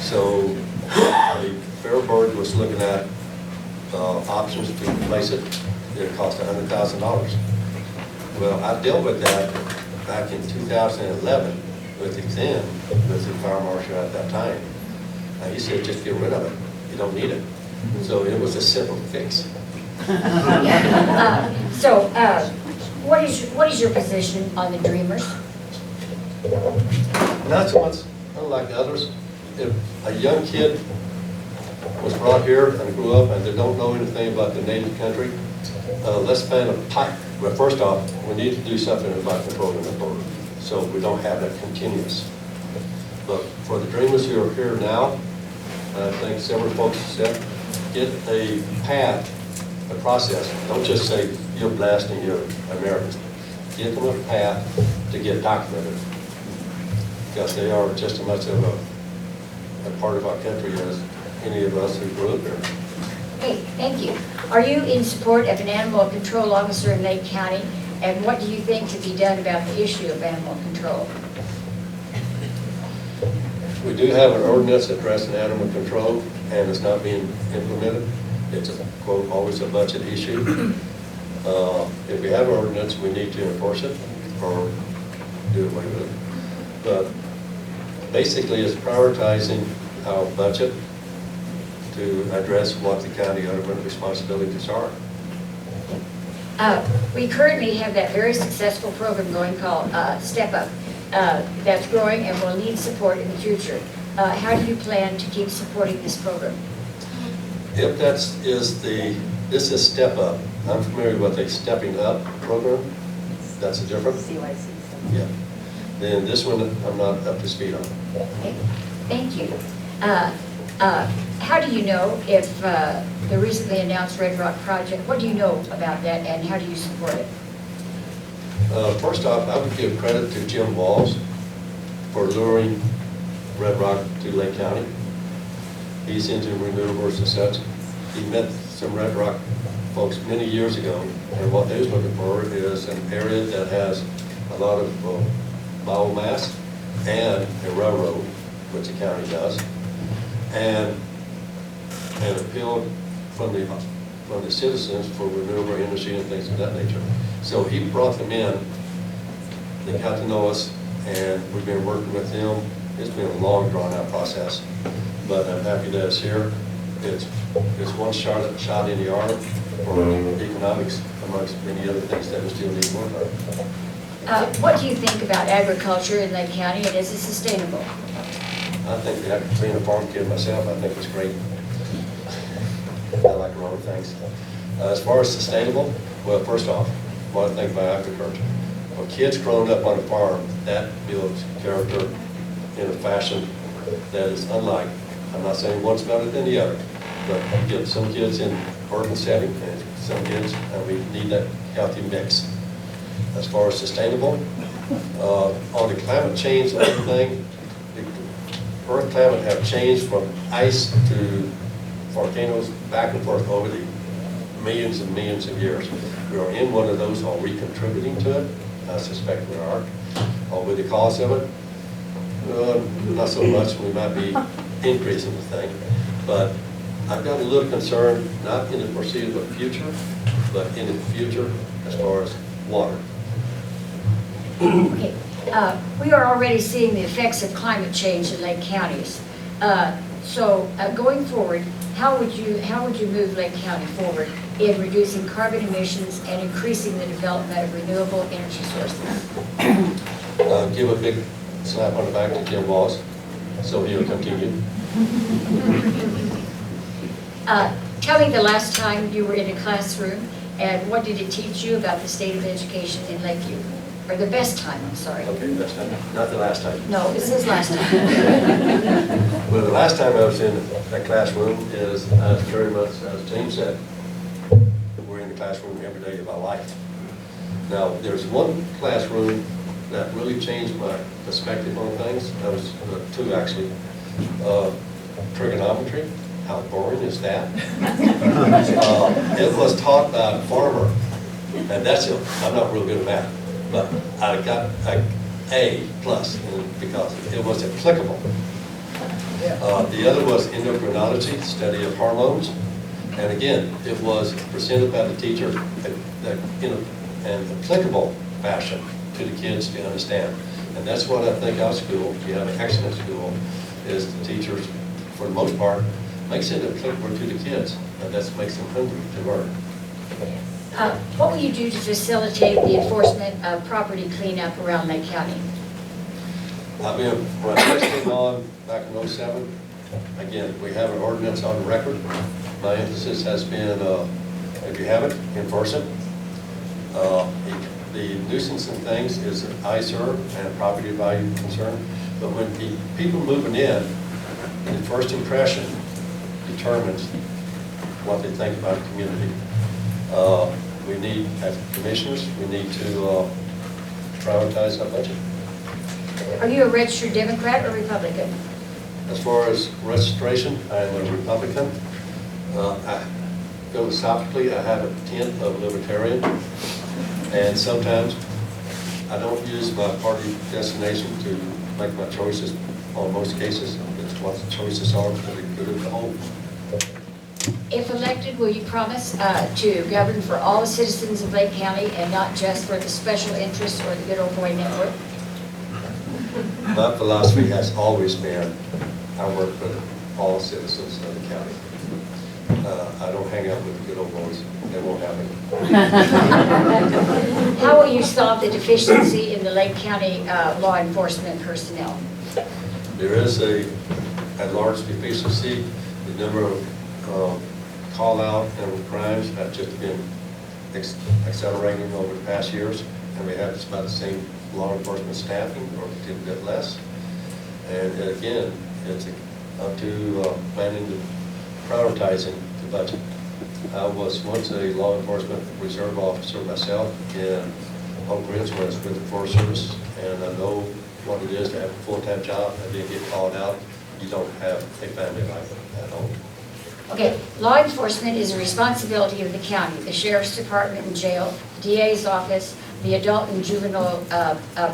So the fair board was looking at options to replace it. It cost $100,000. Well, I dealt with that back in 2011 with the fire marshal at that time. He said, just get rid of it. You don't need it. So it was a simple fix. What is your position on the Dreamers? Not so much, unlike others. If a young kid was brought here and grew up and they don't know anything about the native country, let's plan a pipe. Well, first off, we need to do something about controlling the border so we don't have that continuous. But for the Dreamers who are here now, I think several folks said, get a path, a process. Don't just say you're blessed and you're American. Give them a path to get documented, because they are just as much of a part of our country as any of us who grew up there. Hey, thank you. Are you in support of an animal control officer in Lake County? And what do you think to be done about the issue of animal control? We do have an ordinance addressing animal control, and it's not being implemented. It's a, quote, always a budget issue. If we have an ordinance, we need to enforce it. or do away with it. But basically, it's prioritizing our budget to address what the county government responsibilities are. We currently have that very successful program going called Step Up that's growing and will need support in the future. How do you plan to keep supporting this program? If this is Step Up. I'm familiar with a Stepping Up program. That's a different? CYC. Yeah. Then this one, I'm not up to speed on. Okay. Thank you. How do you know if the recently announced Red Rock project, what do you know about that and how do you support it? First off, I would give credit to Jim Walls for luring Red Rock to Lake County. He's into renewables and such. He met some Red Rock folks many years ago, and what they was looking for is an area that has a lot of biomass and a railroad, which the county does, and appeal from the citizens for renewable energy and things of that nature. So he brought them in, they got to know us, and we've been working with them. It's been a long, drawn-out process, but I'm happy that it's here. It's one shot in the arm for economics, amongst many other things that we still need more of. What do you think about agriculture in Lake County and is it sustainable? I think that, being a farm kid myself, I think it's great. I like a lot of things. As far as sustainable, well, first off, what I think about agriculture. For kids growing up on a farm, that builds character in a fashion that is unlike, I'm not saying one's better than the other, but you get some kids in urban setting and some kids, and we need that healthy mix. As far as sustainable, on the climate change and everything, the Earth climate have changed from ice to volcanoes back and forth over the millions and millions of years. We are in one of those. Are we contributing to it? I suspect we are. Are we the cause of it? Not so much. We might be increasing the thing. But I've got a little concern, not in the foreseeable future, but in the future as far as water. Okay. We are already seeing the effects of climate change in Lake counties. So going forward, how would you move Lake County forward in reducing carbon emissions and increasing the development of renewable energy sources? Give a big slap on the back to Jim Walls, so he'll continue. Tell me the last time you were in a classroom and what did it teach you about the state of education in Lakeview? Or the best time, I'm sorry. Okay, best time, not the last time. No, this is last time. Well, the last time I was in that classroom is very much, as James said, we're in the classroom every day of our life. Now, there's one classroom that really changed my perspective on things. That was two, actually. Trigonometry. How boring is that? It was taught by a farmer, and that's it. I'm not real good at math. But I got an A+ because it was applicable. The other was endocrinology, study of hormones. And again, it was presented by the teacher in an applicable fashion to the kids to understand. And that's what I think our school, we have an excellent school, is the teachers, for the most part, makes it applicable to the kids. And that makes them hungry to learn. What will you do to facilitate the enforcement of property cleanup around Lake County? When I first came on back in '07, again, we have an ordinance on record. My emphasis has been, if you haven't, enforce it. The nuisance and things is an eyesore and a property value concern. But when the people moving in, the first impression determines what they think about the community. We need, as commissioners, we need to prioritize our budget. Are you a registered Democrat or Republican? As far as registration, I am a Republican. Philosophically, I have a tint of libertarian, and sometimes I don't use my party destination to make my choices on most cases. It's what the choices are for the good of the whole. If elected, will you promise to govern for all the citizens of Lake County and not just for the special interests or the good old boy network? My philosophy has always been, I work for all citizens of the county. I don't hang out with the good old boys. They won't have me. How will you solve the deficiency in the Lake County law enforcement personnel? There is a large deficiency. The number of call-out and crimes have just been accelerating over the past years, and we have just about the same law enforcement staffing, or a bit less. And again, it's up to planning and prioritizing the budget. I was once a law enforcement reserve officer myself in Oak Ridge when I was with the Forest Service, and I know what it is to have a full-time job and then get called out. You don't have a family life at home. Okay, law enforcement is a responsibility of the county, the sheriff's department and jail, DA's office, the adult and juvenile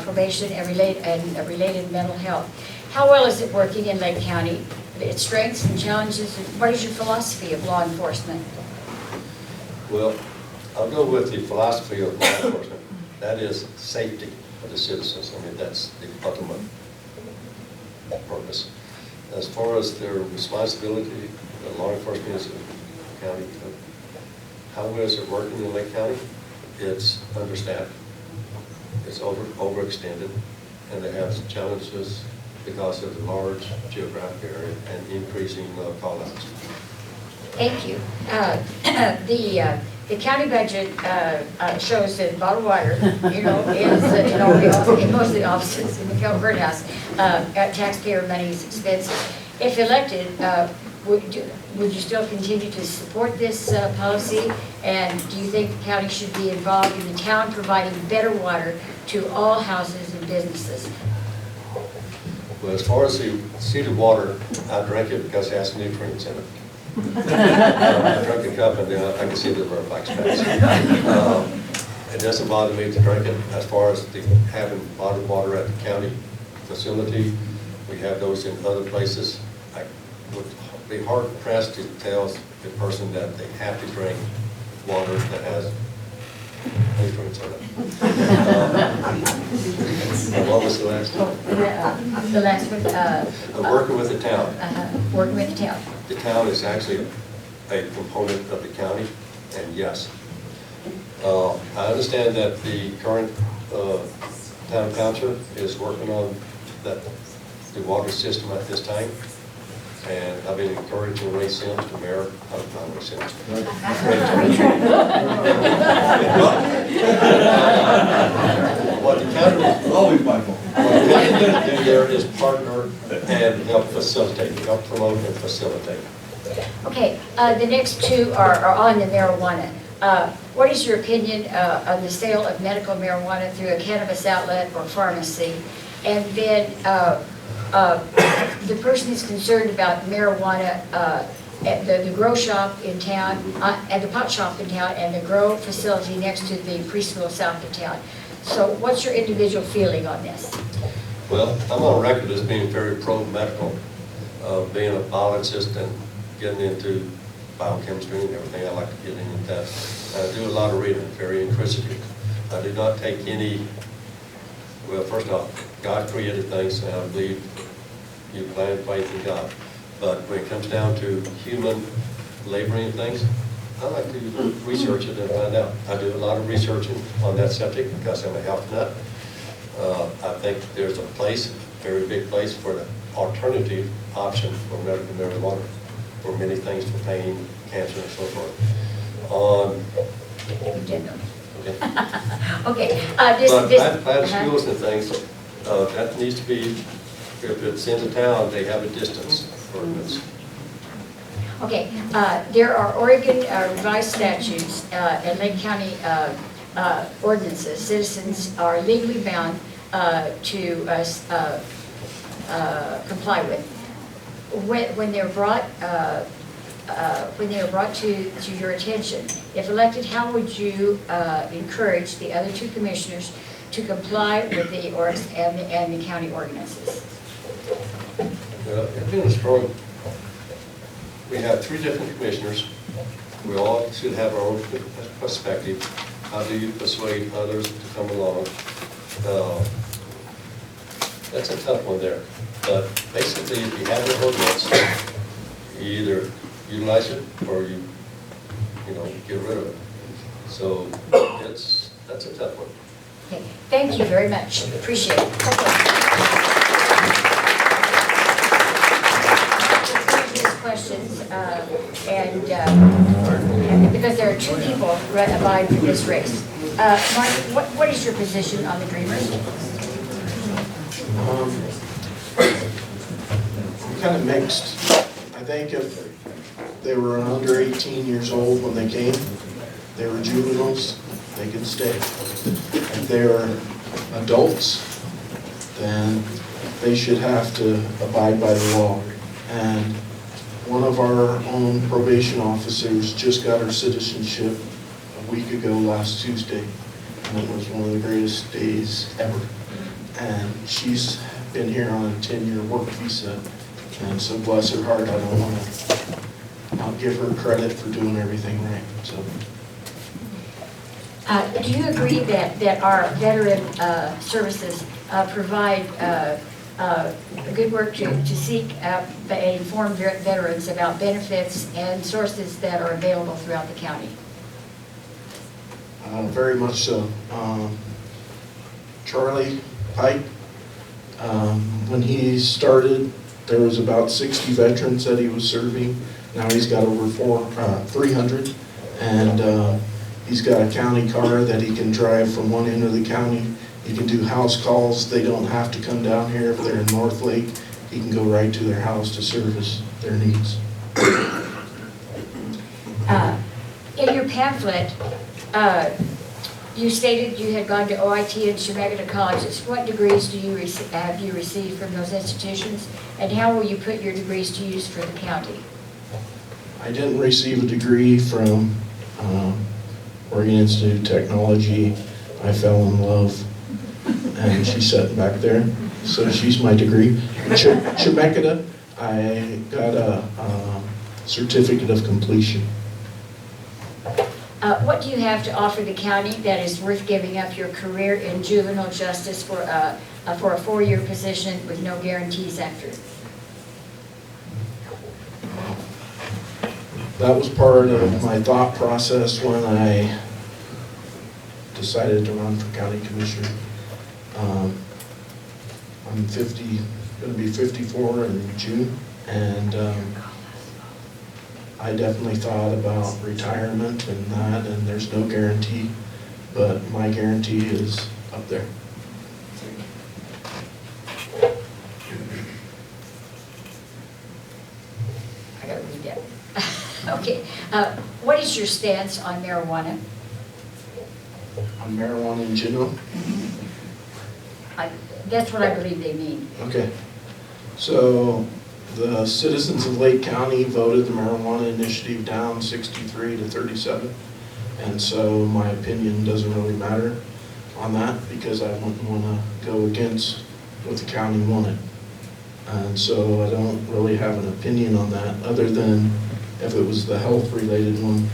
probation and related mental health. How well is it working in Lake County? Its strengths and challenges, and what is your philosophy of law enforcement? Well, I'll go with the philosophy of law enforcement. That is safety of the citizens. I mean, that's the ultimate purpose. As far as their responsibility, the law enforcement is in the county. How well is it working in Lake County? It's understaffed. It's overextended, and they have challenges because of the large geographic area and increasing call-outs. Thank you. The county budget shows that bottled water, is in most of the offices in the courthouse at taxpayer money is expensive. If elected, would you still continue to support this policy? And do you think the county should be involved in the town providing better water to all houses and businesses? Well, as far as the seeded water, I drink it because it has nutrients in it. I drink a cup and then I can see the black specks. It doesn't bother me to drink it. As far as having bottled water at the county facility, we have those in other places. I would be hard pressed to tell the person that they have to drink water that has nutrients in it. What was the last one? The last one. Working with the town. Working with the town. The town is actually a component of the county, and yes. I understand that the current town council is working on the water system at this time, and I've been encouraging Ray Sims, the mayor, not Ray Sims. What the county is always my fault. What the county is going to do there is partner and help facilitate, help promote and facilitate. Okay, the next two are on the marijuana. What is your opinion on the sale of medical marijuana through a cannabis outlet or pharmacy? And then the person is concerned about marijuana at the grow shop in town, at the pot shop in town, and the grow facility next to the preschool south of town. So what's your individual feeling on this? Well, I'm on record as being very pro-medical, being a biologist and getting into biochemistry and everything. I like to get into that. I do a lot of reading, very inquisitive. I do not take any, well, first off, God created things, and I believe you plan faith in God. But when it comes down to human laboring things, I like to research it and find out. I do a lot of researching on that subject because I'm a health nut. I think there's a place, a very big place, for the alternative option for medical marijuana for many things, for pain, cancer, and so forth. Okay. By the schools and things, that needs to be, if it's in the town, they have a distance ordinance. Okay, there are Oregon revised statutes and Lake County ordinances. Citizens are legally bound to comply with. When they're brought to your attention, if elected, how would you encourage the other two commissioners to comply with the and the county ordinances? It's been a strong. We have 3 different commissioners, We all should have our own perspective. How do you persuade others to come along? That's a tough one there. But basically, if you have an ordinance, you either utilize it or you get rid of it. So that's a tough one. Okay, thank you very much. Appreciate it. Questions, and because there are two people who vying for this race. Mark, what is your position on the Dreamers? Kind of mixed. I think if they were under 18 years old when they came, they were juveniles, they could stay. If they were adults, then they should have to abide by the law. And one of our own probation officers just got her citizenship a week ago last Tuesday, and it was one of the greatest days ever. And she's been here on a 10-year work visa, and so bless her heart, I don't want to not give her credit for doing everything right. So. Do you agree that our veteran services provide good work to seek and inform veterans about benefits and sources that are available throughout the county? Very much so. Charlie Pike, when he started, there was about 60 veterans that he was serving. Now he's got over 300, and he's got a county car that he can drive from one end of the county. He can do house calls. They don't have to come down here. If they're in North Lake, he can go right to their house to service their needs. In your pamphlet, you stated you had gone to OIT and Chemeketa colleges. What degrees have you received from those institutions, and how will you put your degrees to use for the county? I didn't receive a degree from Oregon Institute of Technology. I fell in love, and she's sitting back there, so she's my degree. Chemeketa, I got a certificate of completion. What do you have to offer the county that is worth giving up your career in juvenile justice for a 4-year position with no guarantees after? That was part of my thought process when I decided to run for county commissioner. I'm going to be 54 in June, and I definitely thought about retirement and that, and there's no guarantee, but my guarantee is up there. I gotta read that. Okay, what is your stance on marijuana? On marijuana in general? That's what I believe they mean. Okay. So the citizens of Lake County voted the marijuana initiative down 63 to 37. And so my opinion doesn't really matter on that because I wouldn't want to go against what the county wanted. And so I don't really have an opinion on that other than if it was the health related one.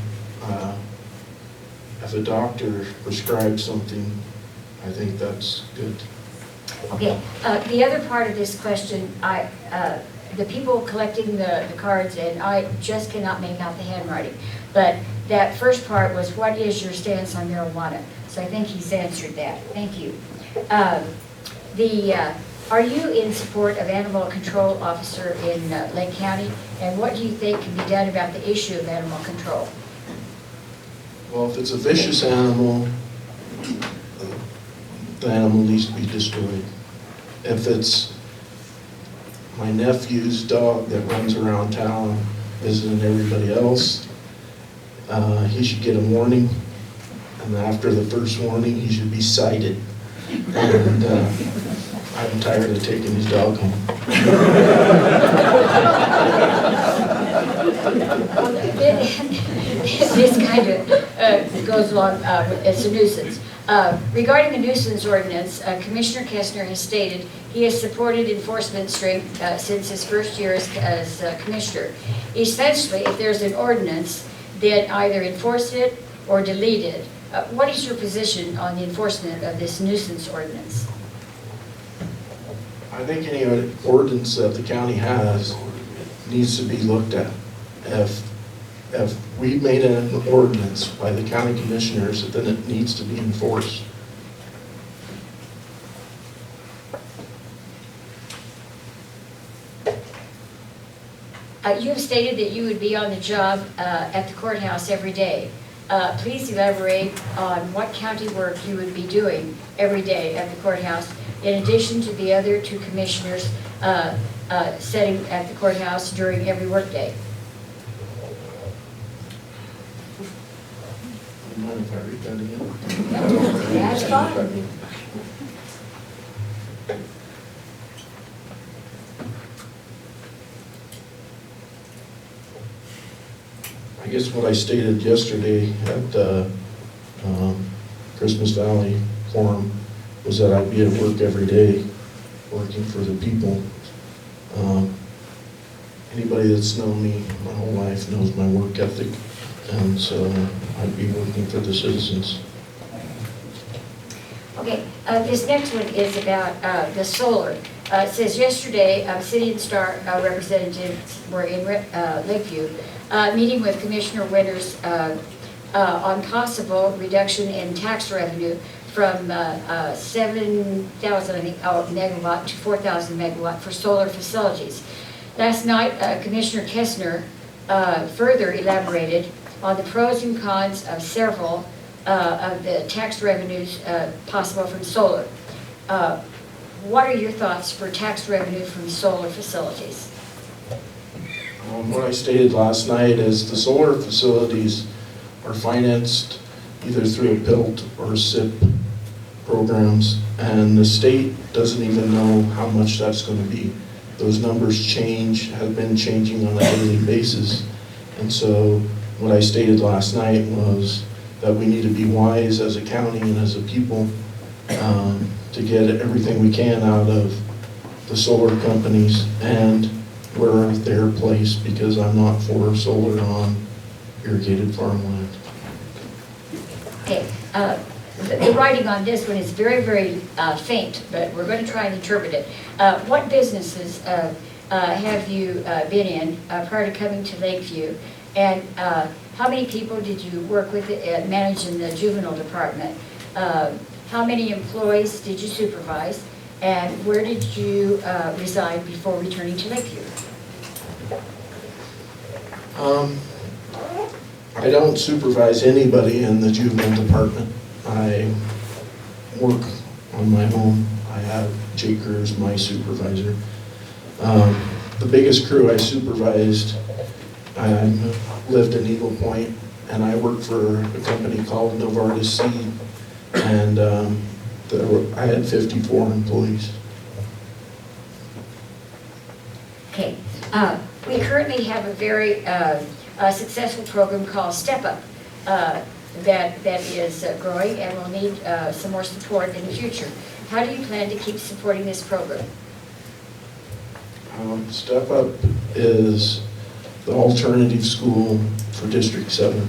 If a doctor prescribed something, I think that's good. Okay, the other part of this question, the people collecting the cards, and I just cannot make out the handwriting, but that first part was, what is your stance on marijuana? So I think he's answered that. Thank you. Are you in support of animal control officer in Lake County? And what do you think can be done about the issue of animal control? Well, if it's a vicious animal, the animal needs to be destroyed. If it's my nephew's dog that runs around town visiting everybody else, he should get a warning, and after the first warning, he should be cited. And I'm tired of taking his dog home. This kind of goes along as a nuisance. Regarding the nuisance ordinance, Commissioner Kestner has stated he has supported enforcement strength since his first year as commissioner. Essentially, if there's an ordinance then either enforce it or delete it. What is your position on the enforcement of this nuisance ordinance? I think any ordinance that the county has needs to be looked at. If we made an ordinance by the county commissioners, then it needs to be enforced. You have stated that you would be on the job at the courthouse every day. Please elaborate on what county work you would be doing every day at the courthouse, in addition to the other two commissioners sitting at the courthouse during every workday. Do you mind if I read that again? That's fine. I guess what I stated yesterday at the Christmas Valley Forum was that I'd be at work every day, working for the people. Anybody that's known me my whole life knows my work ethic, and so I'd be working for the citizens. Okay, this next one is about the solar. It says yesterday, City and Star representatives were in Lakeview, meeting with Commissioner Winters on possible reduction in tax revenue from 7,000, I think, megawatt to 4,000 megawatt for solar facilities. Last night, Commissioner Kessner further elaborated on the pros and cons of several of the tax revenues possible from solar. What are your thoughts for tax revenue from solar facilities? What I stated last night is the solar facilities are financed either through a PILT or SIP programs, and the state doesn't even know how much that's going to be. Those numbers change, have been changing on a daily basis, and so what I stated last night was that we need to be wise as a county and as a people to get everything we can out of the solar companies and where they're placed, because I'm not for solar on irrigated farmland. Okay, the writing on this one is very, very faint, but we're going to try and interpret it. What businesses have you been in prior to coming to Lakeview? And how many people did you work with managing the juvenile department? How many employees did you supervise? And where did you reside before returning to Lakeview? I don't supervise anybody in the juvenile department. I work on my own. I have Jake as my supervisor. The biggest crew I supervised, I lived in Eagle Point, and I worked for a company called Novartis Seed, and I had 54 employees. Okay, we currently have a very successful program called Step Up that is growing and will need some more support in the future. How do you plan to keep supporting this program? Step Up is the alternative school for District 7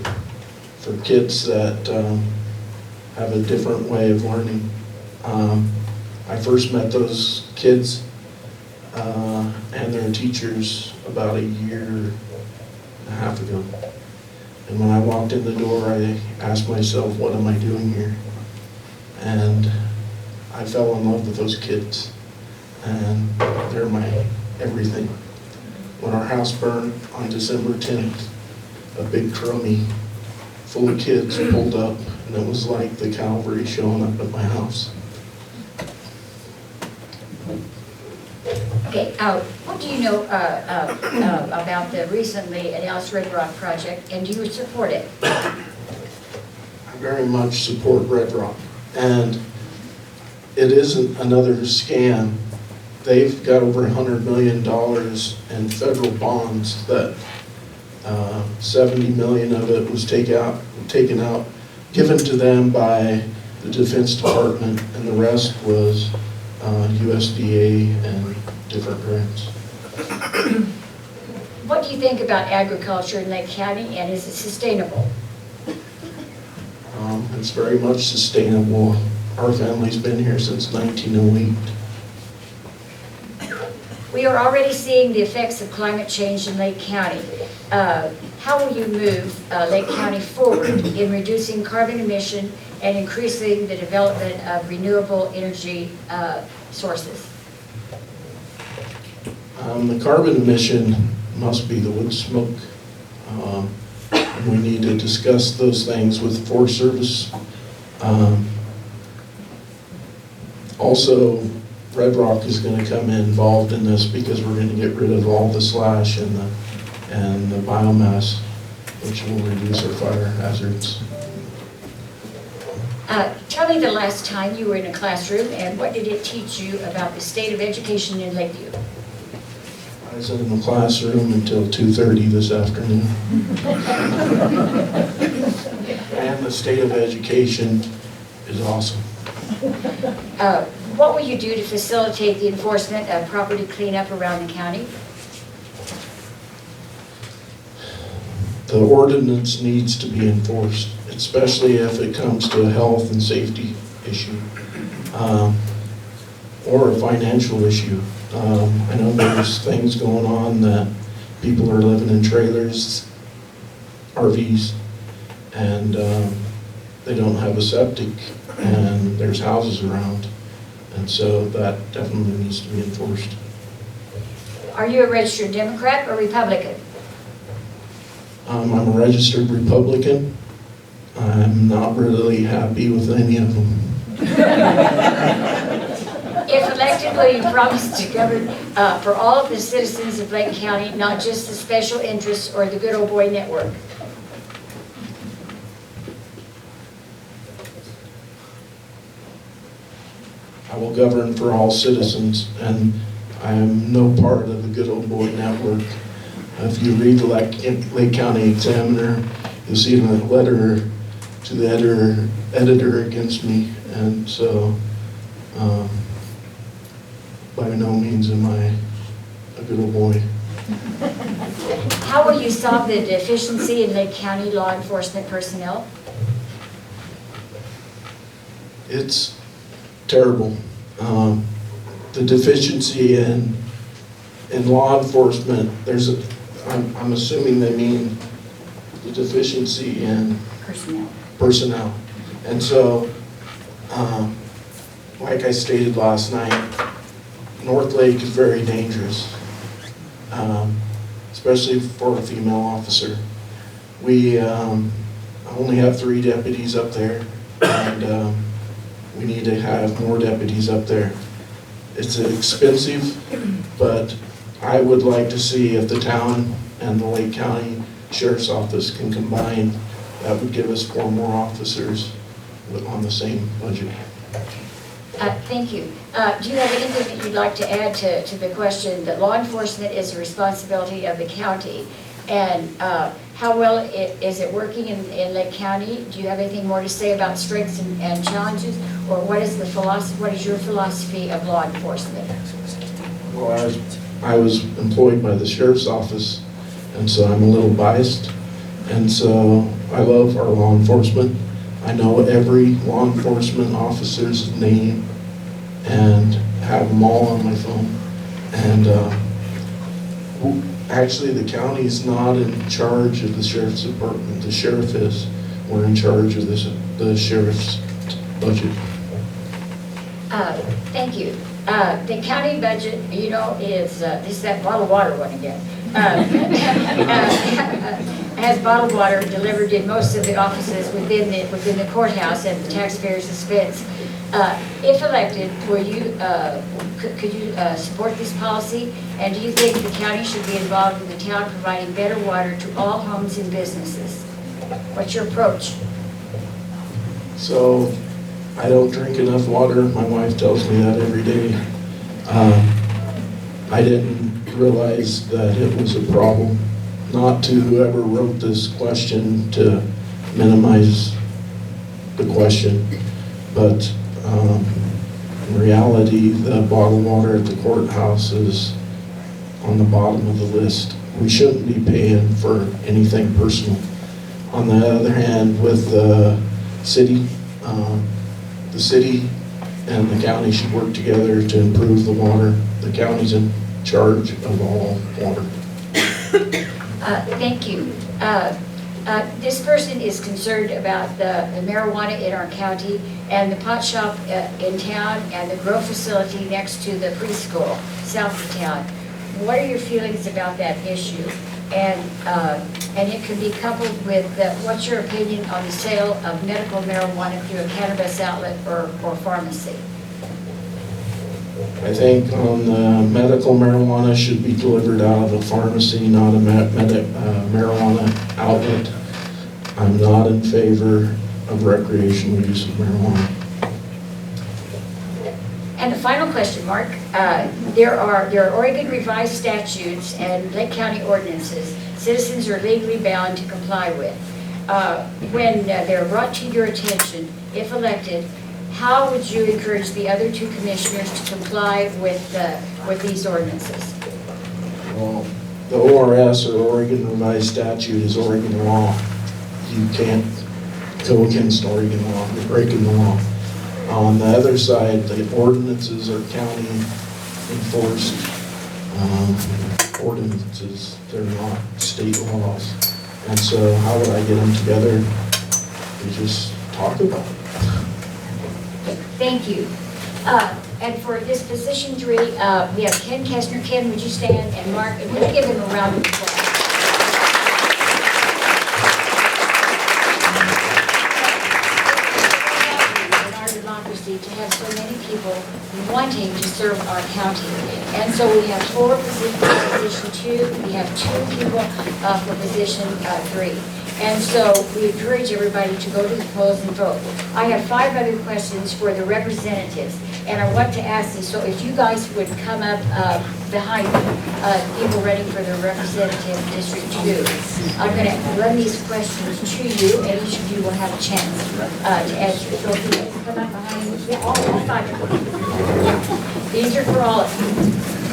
for kids that have a different way of learning. I first met those kids and their teachers about a year and a half ago. And when I walked in the door, I asked myself, what am I doing here? And I fell in love with those kids, and they're my everything. When our house burned on December 10th, a big crummy full of kids pulled up, and it was like the Calvary showing up at my house. Okay, what do you know about the recently announced Red Rock project, and do you support it? I very much support Red Rock, and it isn't another scam. They've got over $100 million in federal bonds that 70 million of it was taken out, given to them by the Defense Department, and the rest was USDA and different grants. What do you think about agriculture in Lake County, and is it sustainable? It's very much sustainable. Our family's been here since 1908. We are already seeing the effects of climate change in Lake County. How will you move Lake County forward in reducing carbon emission and increasing the development of renewable energy sources? The carbon emission must be the wood smoke. We need to discuss those things with Forest Service. Also, Red Rock is going to come involved in this because we're going to get rid of all the slash and the biomass, which will reduce our fire hazards. Tell me the last time you were in a classroom, and what did it teach you about the state of education in Lakeview? I was in the classroom until 2:30 this afternoon. And the state of education is awesome. What will you do to facilitate the enforcement of property cleanup around the county? The ordinance needs to be enforced, especially if it comes to a health and safety issue or a financial issue. I know there's things going on that people are living in trailers, RVs, and they don't have a septic, and there's houses around. And so that definitely needs to be enforced. Are you a registered Democrat or Republican? I'm a registered Republican. I'm not really happy with any of them. If elected, will you promise to govern for all of the citizens of Lake County, not just the special interests or the good old boy network? I will govern for all citizens, and I am no part of the good old boy network. If you read the Lake County Examiner, you'll see a letter to the editor against me, and so by no means am I a good old boy. How will you solve the deficiency in Lake County law enforcement personnel? It's terrible. The deficiency in law enforcement, I'm assuming they mean the deficiency in personnel. And so, like I stated last night, North Lake is very dangerous, especially for a female officer. We only have 3 deputies up there, and we need to have more deputies up there. It's expensive, but I would like to see if the town and the Lake County Sheriff's Office can combine. That would give us 4 more officers on the same budget. Thank you. Do you have anything that you'd like to add to the question that law enforcement is a responsibility of the county? And how well is it working in Lake County? Do you have anything more to say about strengths and challenges? Or what is the philosophy? What is your philosophy of law enforcement? Well, I was employed by the Sheriff's Office, and so I'm a little biased. And so I love our law enforcement. I know every law enforcement officer's name and have them all on my phone. And actually, the county's not in charge of the Sheriff's Department. The sheriff is. We're in charge of the sheriff's budget. Thank you. The county budget, you know, is that bottled water one again. Has bottled water delivered in most of the offices within the courthouse at the taxpayers' expense. If elected, could you support this policy? And do you think the county should be involved in the town providing better water to all homes and businesses? What's your approach? So, I don't drink enough water. My wife tells me that every day. I didn't realize that it was a problem. Not to whoever wrote this question to minimize the question, but in reality, the bottled water at the courthouse is on the bottom of the list. we shouldn't be paying for anything personal. On the other hand, with the city and the county should work together to improve the water. The county's in charge of all water. Thank you. This person is concerned about the marijuana in our county and the pot shop in town and the grow facility next to the preschool south of town. What are your feelings about that issue? And it can be coupled with, what's your opinion on the sale of medical marijuana through a cannabis outlet or pharmacy? I think on the medical marijuana should be delivered out of a pharmacy, not a marijuana outlet. I'm not in favor of recreational use of marijuana. And the final question, Mark, there are Oregon revised statutes and Lake County ordinances citizens are legally bound to comply with. When they're brought to your attention, if elected, how would you encourage the other two commissioners to comply with these ordinances? Well, the ORS, or Oregon Revised Statute, is Oregon law. You can't go against Oregon law. You're breaking the law. On the other side, the ordinances are county enforced ordinances. They're not state laws. And so how would I get them together? We just talk about it. Thank you. And for this position three, we have Ken Kestner. Ken, would you stand? And Mark, and we'll give him a round of applause. To have so many people wanting to serve our county. And so we have 4 positions for position 2, we have 2 people for position 3. And so we encourage everybody to go to the polls and vote. I have 5 other questions for the representatives, and I want to ask this, so if you guys would come up behind me, people running for the representative District 2. I'm going to run these questions to you, and each of you will have a chance to answer. So if you guys come up behind me, yeah, all 5 of them. These are for all of you.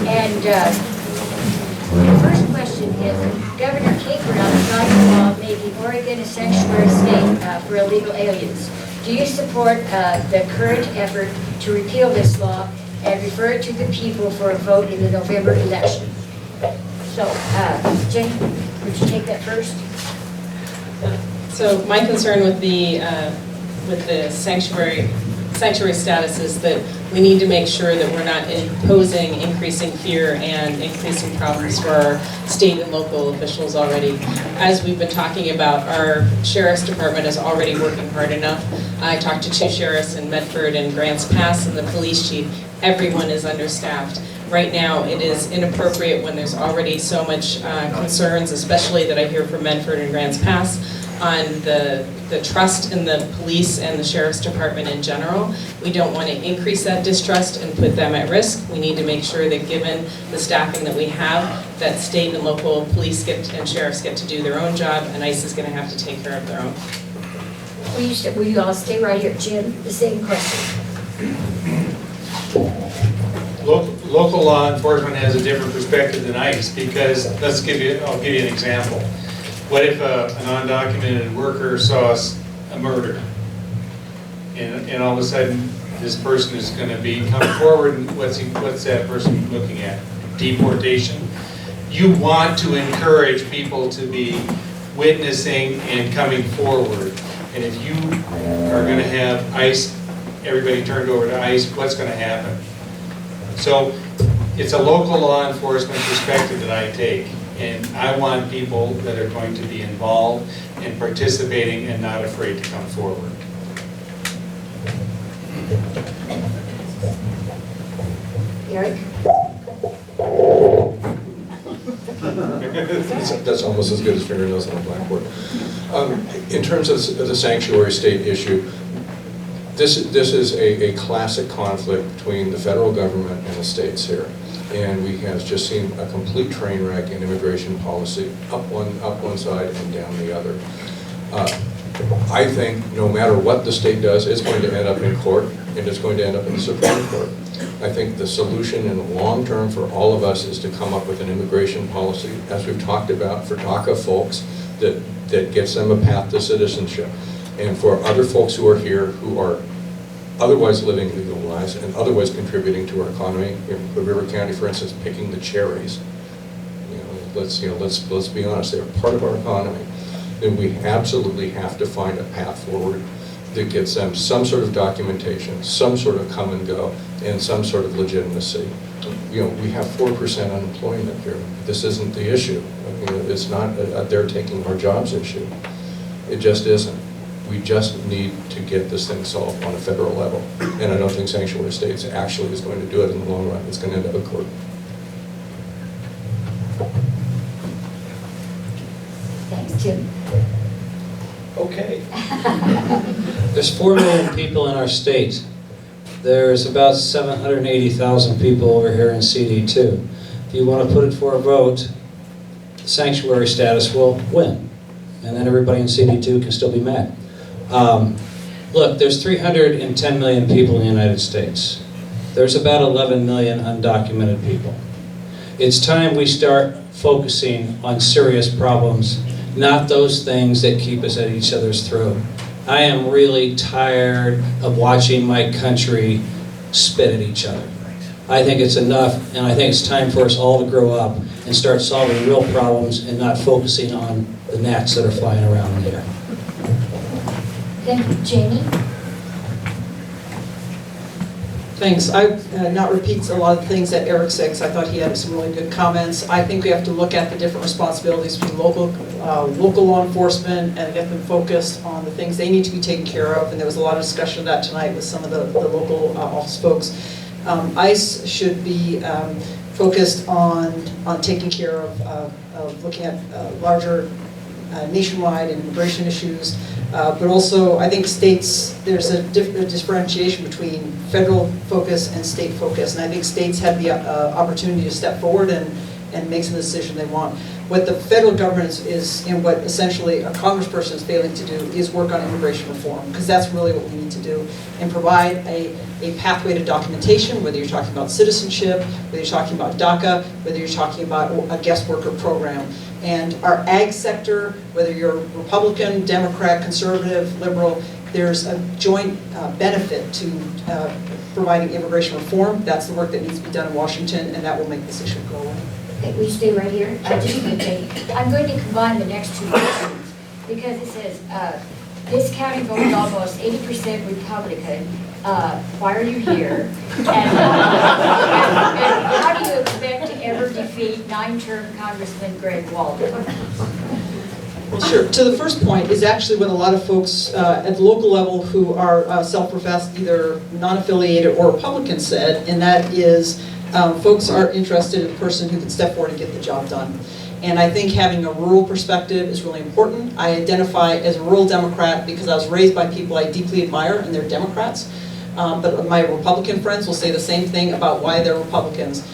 And the first question is, Governor Kate Brown signed a law making Oregon a sanctuary state for illegal aliens. Do you support the current effort to repeal this law and refer it to the people for a vote in the November election? So, Jenny, would you take that first? So my concern with the sanctuary status is that we need to make sure that we're not imposing increasing fear and increasing problems for our state and local officials already. As we've been talking about, our sheriff's department is already working hard enough. I talked to 2 sheriffs in Medford and Grants Pass and the police chief. Everyone is understaffed. Right now, it is inappropriate when there's already so much concerns, especially that I hear from Medford and Grants Pass, on the trust in the police and the sheriff's department in general. We don't want to increase that distrust and put them at risk. We need to make sure that given the staffing that we have, that state and local police and sheriffs get to do their own job, and ICE is going to have to take care of their own. Will you all stay right here? Jim, the same question. Local law enforcement has a different perspective than ICE because, I'll give you an example. What if an undocumented worker saw a murder? And all of a sudden, this person is going to be coming forward, and what's that person looking at? Deportation? You want to encourage people to be witnessing and coming forward. And if you are going to have ICE, everybody turned over to ICE, what's going to happen? So it's a local law enforcement perspective that I take. And I want people that are going to be involved and participating and not afraid to come forward. Eric? That's almost as good as fingernails on a blackboard. In terms of the sanctuary state issue, this is a classic conflict between the federal government and the states here. And we have just seen a complete train wreck in immigration policy, up one side and down the other. I think no matter what the state does, it's going to end up in court, and it's going to end up in the Supreme Court. I think the solution in the long term for all of us is to come up with an immigration policy, as we've talked about, for DACA folks, that gets them a path to citizenship. And for other folks who are here who are otherwise living legal lives and otherwise contributing to our economy, in River County, for instance, picking the cherries. Let's be honest, they're part of our economy. Then we absolutely have to find a path forward that gets them some sort of documentation, some sort of come and go, and some sort of legitimacy. We have 4% unemployment here. This isn't the issue. It's not they're taking our jobs issue. It just isn't. We just need to get this thing solved on a federal level. And I don't think sanctuary states actually is going to do it in the long run. It's going to end up in court. Thanks, Tim. Okay. There's 4 million people in our state. There's about 780,000 people over here in CD2. If you want to put it for a vote, sanctuary status will win. And then everybody in CD2 can still be mad. Look, there's 310 million people in the United States. There's about 11 million undocumented people. It's time we start focusing on serious problems, not those things that keep us at each other's throat. I am really tired of watching my country spit at each other. I think it's enough, and I think it's time for us all to grow up and start solving real problems and not focusing on the gnats that are flying around in the air. Thank you, Jamie. Thanks. I not repeat a lot of the things that Eric said, because I thought he had some really good comments. I think we have to look at the different responsibilities between local law enforcement and get them focused on the things they need to be taken care of. And there was a lot of discussion of that tonight with some of the local office folks. ICE should be focused on taking care of looking at larger nationwide immigration issues. But also, I think states, there's a differentiation between federal focus and state focus. And I think states have the opportunity to step forward and make some decision they want. What the federal government is, and what essentially a congressperson is failing to do, is work on immigration reform, because that's really what we need to do, and provide a pathway to documentation, whether you're talking about citizenship, whether you're talking about DACA, whether you're talking about a guest worker program. And our ag sector, whether you're Republican, Democrat, conservative, liberal, there's a joint benefit to providing immigration reform. That's the work that needs to be done in Washington, and that will make this issue go away. Okay, we stay right here. I'm going to combine the next two questions because it says, this county voted almost 80% Republican. Why are you here? And how do you expect to ever defeat 9-term Congressman Greg Walden? Well, sure. To the first point is actually what a lot of folks at the local level who are self-professed, either non-affiliated or Republican, said, and that is folks are interested in a person who can step forward and get the job done. And I think having a rural perspective is really important. I identify as a rural Democrat because I was raised by people I deeply admire, and they're Democrats. But my Republican friends will say the same thing about why they're Republicans.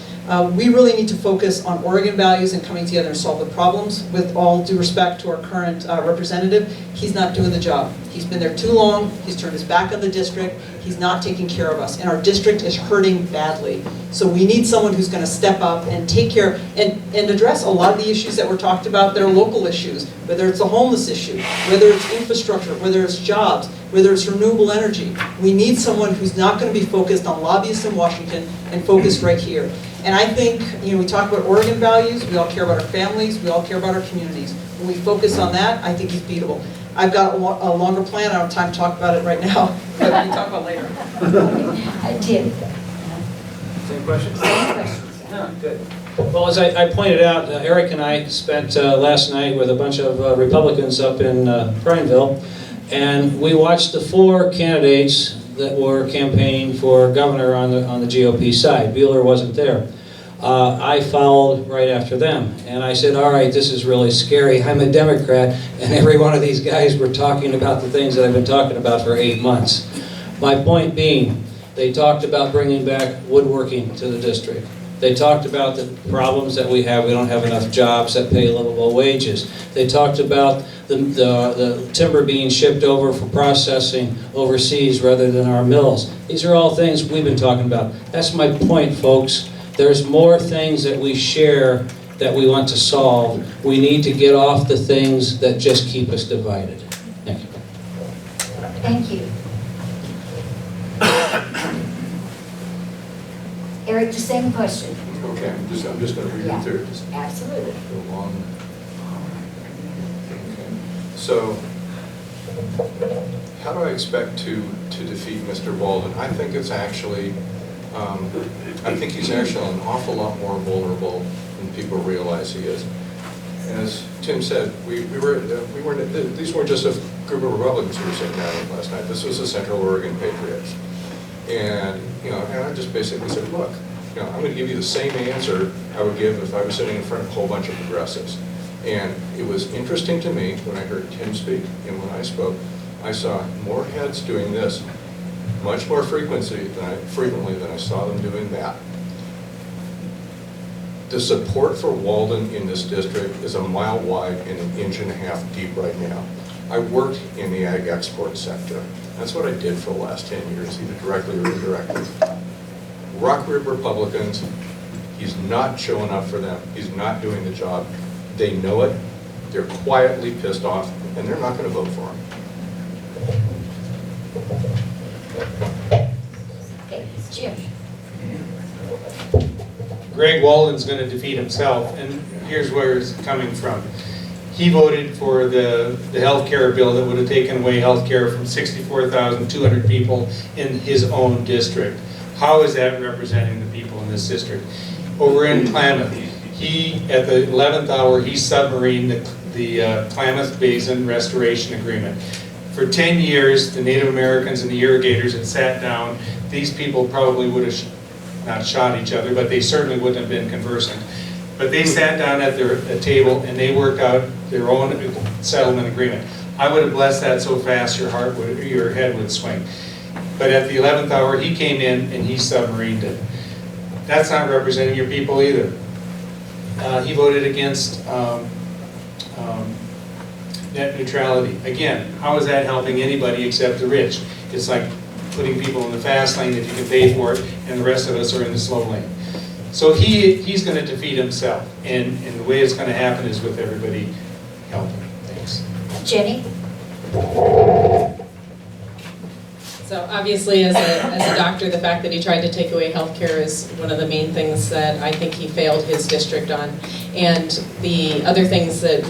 We really need to focus on Oregon values and coming together and solve the problems. With all due respect to our current representative, he's not doing the job. He's been there too long, he's turned his back on the district, he's not taking care of us, and our district is hurting badly. So we need someone who's going to step up and take care and address a lot of the issues that were talked about that are local issues, whether it's a homeless issue, whether it's infrastructure, whether it's jobs, whether it's renewable energy. We need someone who's not going to be focused on lobbyists in Washington and focused right here. And I think, we talk about Oregon values, we all care about our families, we all care about our communities. When we focus on that, I think he's beatable. I've got a longer plan, I don't have time to talk about it right now, but we can talk about it later. Tim. Same questions? Same questions. No, good. Well, as I pointed out, Eric and I spent last night with a bunch of Republicans up in Prineville, and we watched the 4 candidates that were campaigning for governor on the GOP side. Bueller wasn't there. I followed right after them, and I said, all right, this is really scary. I'm a Democrat, and every one of these guys were talking about the things that I've been talking about for 8 months. My point being, they talked about bringing back woodworking to the district. They talked about the problems that we have. We don't have enough jobs that pay livable wages. They talked about the timber being shipped over for processing overseas rather than our mills. These are all things we've been talking about. That's my point, folks. There's more things that we share that we want to solve. We need to get off the things that just keep us divided. Thank you. Thank you. Eric, the same question. Okay, I'm just going to read Yeah. it through. Just Absolutely. go along. Okay. So, how do I expect to defeat Mr. Walden? I think it's actually, I think he's actually an awful lot more vulnerable than people realize he is. As Tim said, these weren't just a group of Republicans who were sitting down last night. This was the Central Oregon Patriots. And, and I just basically said, look, I'm going to give you the same answer I would give if I was sitting in front of a whole bunch of progressives. And it was interesting to me when I heard Tim speak and when I spoke, I saw more heads doing this much more frequently than I saw them doing that. The support for Walden in this district is a mile wide and an inch and a half deep right now. I worked in the ag export sector. That's what I did for the last 10 years, either directly or indirectly. Rockwood Republicans, he's not showing up for them. He's not doing the job. They know it. They're quietly pissed off, and they're not going to vote for him. Okay, Jim. Greg Walden's going to defeat himself, and here's where it's coming from. He voted for the health care bill that would have taken away health care from 64,200 people in his own district. How is that representing the people in this district? Over in Klamath, at the 11th hour, he submarined the Klamath Basin Restoration Agreement. For 10 years, the Native Americans and the irrigators had sat down. These people probably would have not shot each other, but they certainly wouldn't have been conversant. But they sat down at a table and they worked out their own settlement agreement. I would have blessed that so fast your head would swing. But at the 11th hour, he came in and he submarined it. That's not representing your people either. He voted against net neutrality. Again, how is that helping anybody except the rich? It's like putting people in the fast lane if you can pay for it, and the rest of us are in the slow lane. So he's going to defeat himself, and the way it's going to happen is with everybody helping. Thanks. Jenny? So obviously, as a doctor, the fact that he tried to take away health care is one of the main things that I think he failed his district on. And the other things that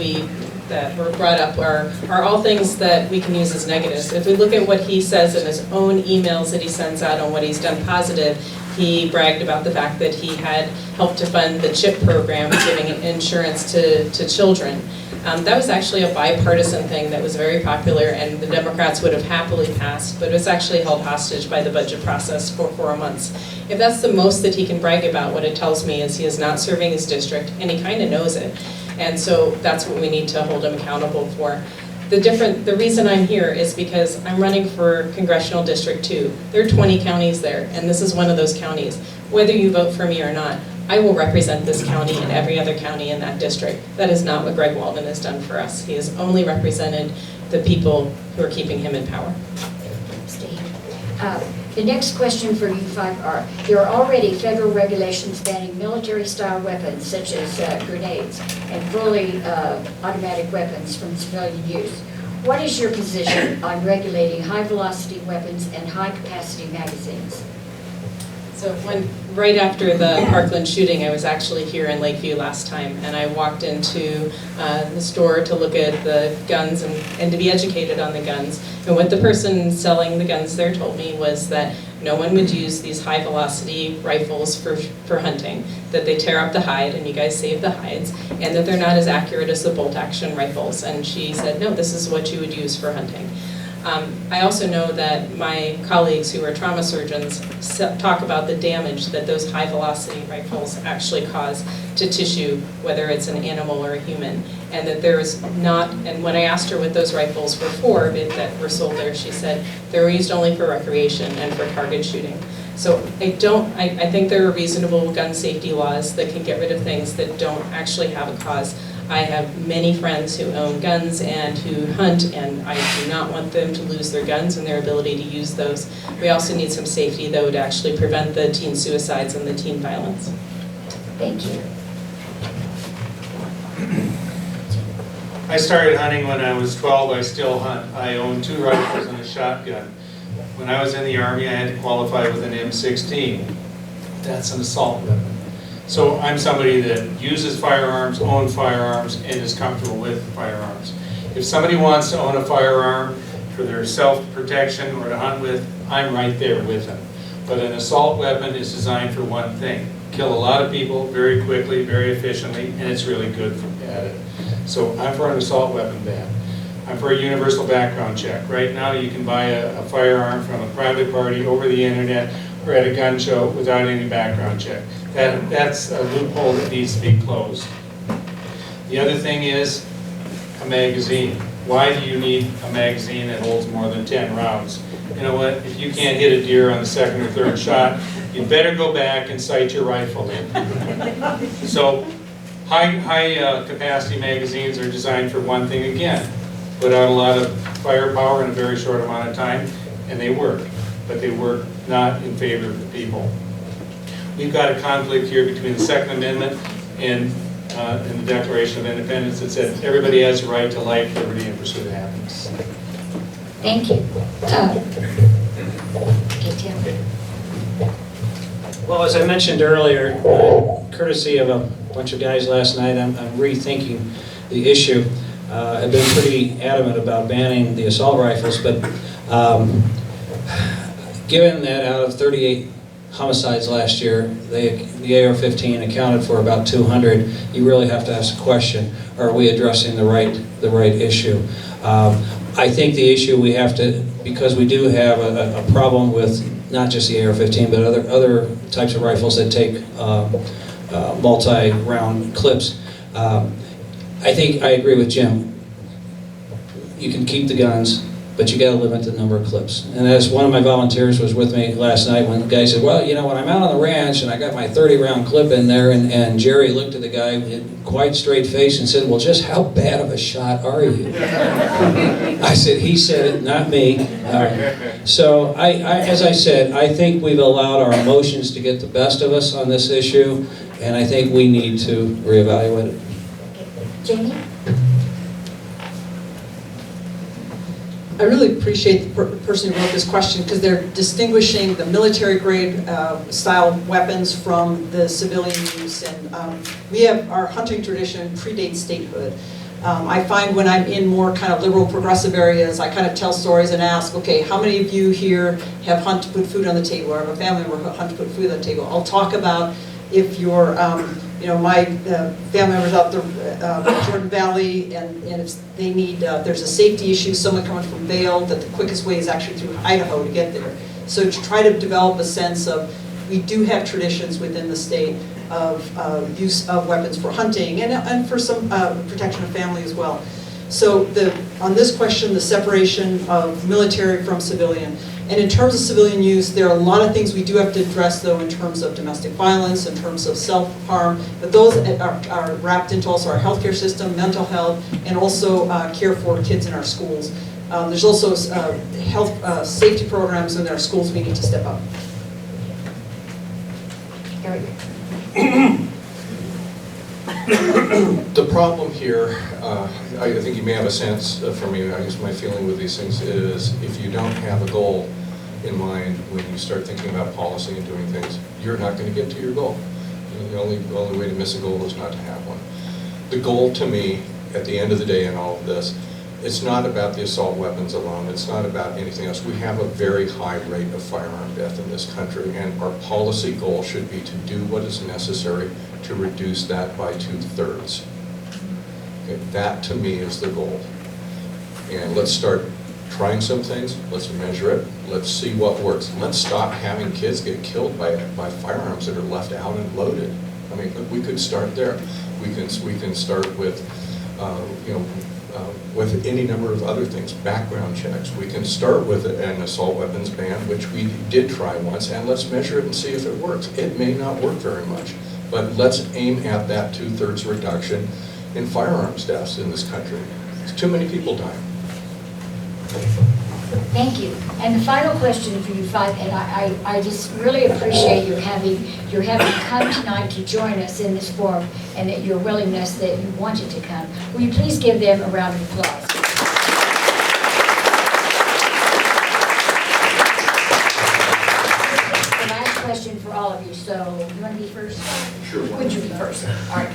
were brought up are all things that we can use as negatives. If we look at what he says in his own emails that he sends out on what he's done positive, he bragged about the fact that he had helped to fund the CHIP program, giving insurance to children. That was actually a bipartisan thing that was very popular, and the Democrats would have happily passed, but it was actually held hostage by the budget process for 4 months. If that's the most that he can brag about, what it tells me is he is not serving his district, and he kind of knows it. And so that's what we need to hold him accountable for. The reason I'm here is because I'm running for Congressional District 2. There are 20 counties there, and this is one of those counties. Whether you vote for me or not, I will represent this county and every other county in that district. That is not what Greg Walden has done for us. He has only represented the people who are keeping him in power. The next question for you five are, there are already federal regulations banning military-style weapons such as grenades and fully automatic weapons from civilian use. What is your position on regulating high-velocity weapons and high-capacity magazines? So right after the Parkland shooting, I was actually here in Lakeview last time, and I walked into the store to look at the guns and to be educated on the guns. And what the person selling the guns there told me was that no one would use these high-velocity rifles for hunting, that they tear up the hide, and you guys save the hides, and that they're not as accurate as the bolt-action rifles. And she said, no, this is what you would use for hunting. I also know that my colleagues who are trauma surgeons talk about the damage that those high-velocity rifles actually cause to tissue, whether it's an animal or a human, and that there's not, and when I asked her what those rifles were for that were sold there, she said they were used only for recreation and for target shooting. So I think there are reasonable gun safety laws that can get rid of things that don't actually have a cause. I have many friends who own guns and who hunt, and I do not want them to lose their guns and their ability to use those. We also need some safety, though, to actually prevent the teen suicides and the teen violence. Thank you. I started hunting when I was 12. I still hunt. I own 2 rifles and a shotgun. When I was in the Army, I had to qualify with an M16. That's an assault weapon. So I'm somebody that uses firearms, owns firearms, and is comfortable with firearms. If somebody wants to own a firearm for their self-protection or to hunt with, I'm right there with them. But an assault weapon is designed for one thing: kill a lot of people very quickly, very efficiently, and it's really good at it. So I'm for an assault weapon ban. I'm for a universal background check. Right now, you can buy a firearm from a private party over the internet or at a gun show without any background check. That's a loophole that needs to be closed. The other thing is a magazine. Why do you need a magazine that holds more than 10 rounds? You know what? If you can't hit a deer on the 2nd or 3rd shot, you better go back and sight your rifle in. So high capacity magazines are designed for one thing again: put out a lot of firepower in a very short amount of time, and they work. But they work not in favor of the people. We've got a conflict here between the Second Amendment and the Declaration of Independence that said everybody has the right to life, liberty, and pursuit of happiness. Thank you. Okay, Tim. Well, as I mentioned earlier, courtesy of a bunch of guys last night, I'm rethinking the issue. I've been pretty adamant about banning the assault rifles, but given that out of 38 homicides last year, the AR-15 accounted for about 200, you really have to ask the question: are we addressing the right issue? I think the issue we have to, because we do have a problem with not just the AR-15, but other types of rifles that take multi-round clips. I think I agree with Jim. You can keep the guns, but you got to limit the number of clips. And as one of my volunteers was with me last night, when the guy said, well, you know, when I'm out on the ranch and I got my 30-round clip in there, and Jerry looked at the guy with quite straight face and said, well, just how bad of a shot are you? I said, he said it, not me. So as I said, I think we've allowed our emotions to get the best of us on this issue, and I think we need to reevaluate it. Jamie? I really appreciate the person who wrote this question, because they're distinguishing the military-grade style weapons from the civilian use. And we have, our hunting tradition predates statehood. I find when I'm in more kind of liberal progressive areas, I kind of tell stories and ask, okay, how many of you here have hunt to put food on the table, or have a family member who hunt to put food on the table? I'll talk about if you're, you know, my family members out the Jordan Valley, and if they need, there's a safety issue, someone coming from Vail, that the quickest way is actually through Idaho to get there. So to try to develop a sense of, we do have traditions within the state of use of weapons for hunting and for some protection of family as well. So on this question, the separation of military from civilian. And in terms of civilian use, there are a lot of things we do have to address, though, in terms of domestic violence, in terms of self-harm. But those are wrapped into also our healthcare system, mental health, and also care for kids in our schools. There's also health safety programs in our schools we need to step up. Eric? The problem here, I think you may have a sense from me, I guess my feeling with these things is, if you don't have a goal in mind when you start thinking about policy and doing things, you're not going to get to your goal. The only way to miss a goal is not to have one. The goal to me, at the end of the day in all of this, it's not about the assault weapons alone. It's not about anything else. We have a very high rate of firearm death in this country, and our policy goal should be to do what is necessary to reduce that by 2/3. Okay, that to me is the goal. And let's start trying some things. Let's measure it. Let's see what works. Let's stop having kids get killed by firearms that are left out and loaded. I mean, we could start there. We can start with, you know, with any number of other things, background checks. We can start with an assault weapons ban, which we did try once, and let's measure it and see if it works. It may not work very much, but let's aim at that 2/3 reduction in firearms deaths in this country. It's too many people dying. Thank you. And the final question for you five, and I just really appreciate your having come tonight to join us in this forum, and that your willingness that you wanted to come. Will you please give them a round of applause? The last question for all of you. So you want to be first? Sure. Would you be first? All right.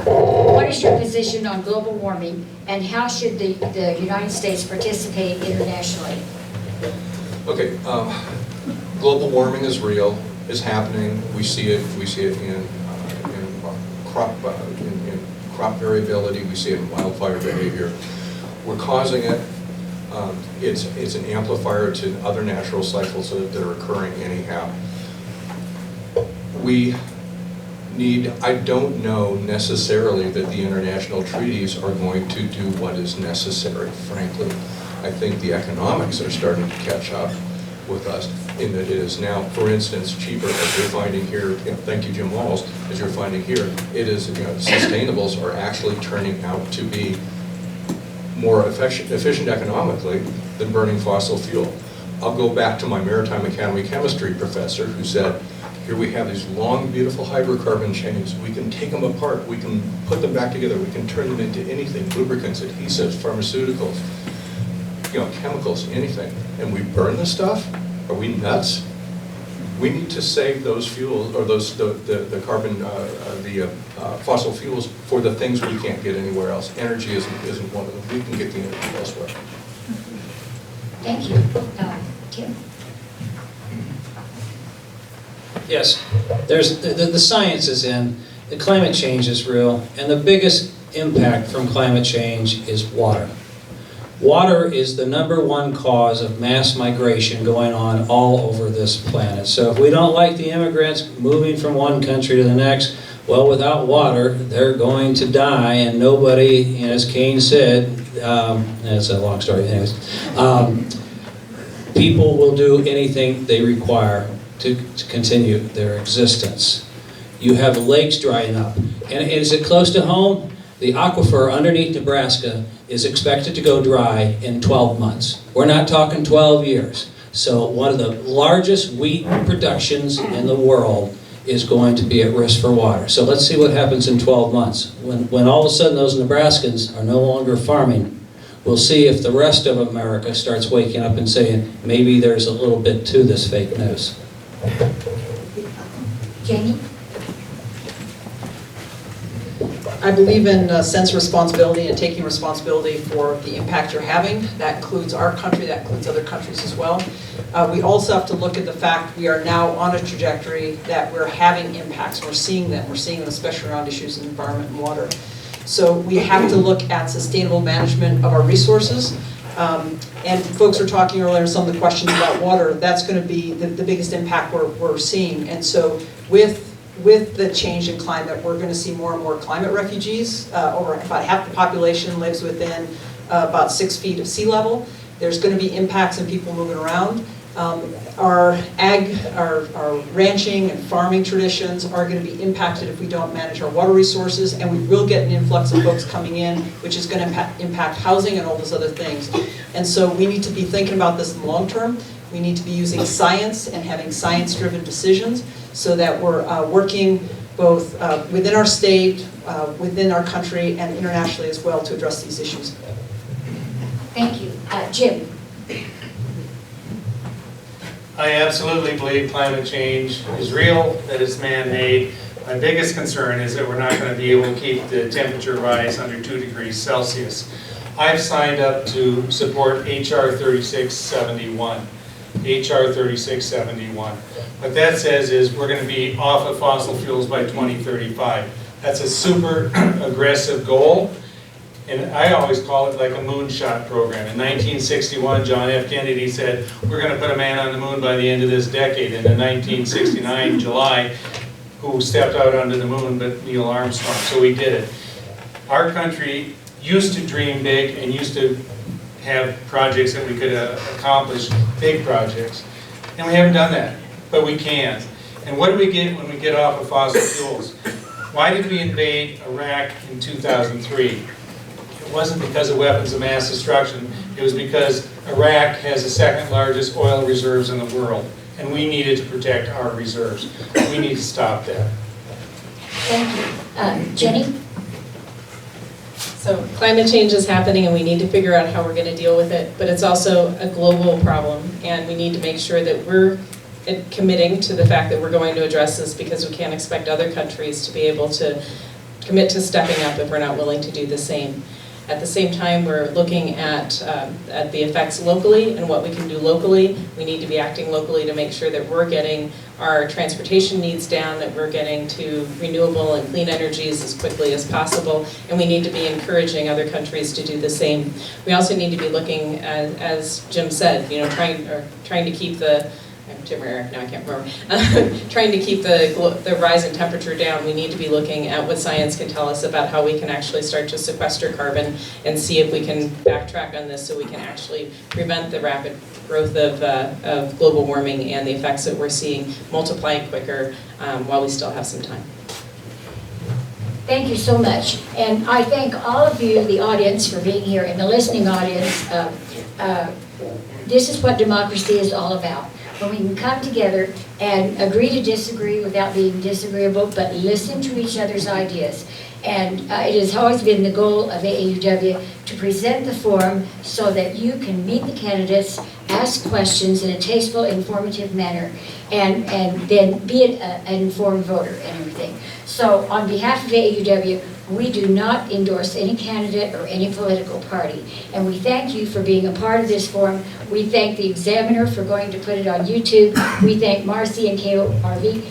What is your position on global warming, and how should the United States participate internationally? Okay, global warming is real, is happening. We see it in crop variability. We see it in wildfire behavior. We're causing it. It's an amplifier to other natural cycles that are occurring anyhow. I don't know necessarily that the international treaties are going to do what is necessary, frankly. I think the economics are starting to catch up with us in that it is now, for instance, cheaper, as you're finding here, thank you, Jim Walls, as you're finding here, it is, sustainables are actually turning out to be more efficient economically than burning fossil fuel. I'll go back to my Maritime Academy chemistry professor who said, here we have these long, beautiful hydrocarbon chains. We can take them apart. We can put them back together. We can turn them into anything, lubricants, adhesives, pharmaceuticals, chemicals, anything. And we burn the stuff? Are we nuts? We need to save those fuels, or the carbon, fossil fuels for the things we can't get anywhere else. Energy isn't one of them. We can get the energy elsewhere. Thank you. Tim? Yes, there's the science is in, the climate change is real, and the biggest impact from climate change is water. Water is the #1 cause of mass migration going on all over this planet. So if we don't like the immigrants moving from one country to the next, well, without water, they're going to die, and nobody, as Keynes said, that's a long story anyways, people will do anything they require to continue their existence. You have lakes drying up. And is it close to home? The aquifer underneath Nebraska is expected to go dry in 12 months. We're not talking 12 years. So one of the largest wheat productions in the world is going to be at risk for water. So let's see what happens in 12 months. When all of a sudden those Nebraskans are no longer farming, we'll see if the rest of America starts waking up and saying, maybe there's a little bit to this fake news. Jamie? I believe in sense of responsibility and taking responsibility for the impact you're having. That includes our country, that includes other countries as well. We also have to look at the fact we are now on a trajectory that we're having impacts. We're seeing them especially around issues in environment and water. So we have to look at sustainable management of our resources. And folks were talking earlier, some of the questions about water, that's going to be the biggest impact we're seeing. And so with the change in climate, we're going to see more and more climate refugees. Over about half the population lives within about 6 feet of sea level. There's going to be impacts in people moving around. Our ranching and farming traditions are going to be impacted if we don't manage our water resources, and we will get an influx of folks coming in, which is going to impact housing and all those other things. And so we need to be thinking about this in the long term. We need to be using science and having science-driven decisions so that we're working both within our state, within our country, and internationally as well to address these issues. Thank you. Jim? I absolutely believe climate change is real, that it's man-made. My biggest concern is that we're not going to be able to keep the temperature rise under 2 degrees Celsius. I've signed up to support HR 3671. HR 3671. What that says is we're going to be off of fossil fuels by 2035. That's a super aggressive goal. And I always call it like a moonshot program. In 1961, John F. Kennedy said, we're going to put a man on the moon by the end of this decade. And in 1969, July, who stepped out onto the moon but Neil Armstrong. So we did it. Our country used to dream big and used to have projects that we could accomplish, big projects. And we haven't done that, but we can. And what do we get when we get off of fossil fuels? Why did we invade Iraq in 2003? It wasn't because of weapons of mass destruction. It was because Iraq has the second largest oil reserves in the world, and we needed to protect our reserves. We need to stop that. Thank you. Jenny? So climate change is happening and we need to figure out how we're going to deal with it, but it's also a global problem and we need to make sure that we're committing to the fact that we're going to address this, because we can't expect other countries to be able to commit to stepping up if we're not willing to do the same. At the same time, we're looking at the effects locally and what we can do locally. We need to be acting locally to make sure that we're getting our transportation needs down, that we're getting to renewable and clean energies as quickly as possible, and we need to be encouraging other countries to do the same. We also need to be looking, as Jim said, trying to keep the Jim or Eric, now I can't remember, trying to keep the rise in temperature down. We need to be looking at what science can tell us about how we can actually start to sequester carbon and see if we can backtrack on this so we can actually prevent the rapid growth of global warming and the effects that we're seeing multiplying quicker while we still have some time. Thank you so much. And I thank all of you, the audience, for being here, and the listening audience. This is what democracy is all about. When we can come together and agree to disagree without being disagreeable, but listen to each other's ideas. And it has always been the goal of AAUW to present the forum so that you can meet the candidates, ask questions in a tasteful, informative manner, and then be an informed voter and everything. So on behalf of AAUW, we do not endorse any candidate or any political party. And we thank you for being a part of this forum. We thank the Examiner for going to put it on YouTube. We thank Marcy and KORV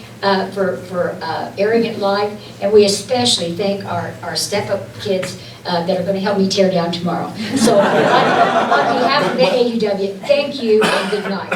for airing it live. And we especially thank our step-up kids that are going to help me tear down tomorrow. So on behalf of AAUW, thank you and good night.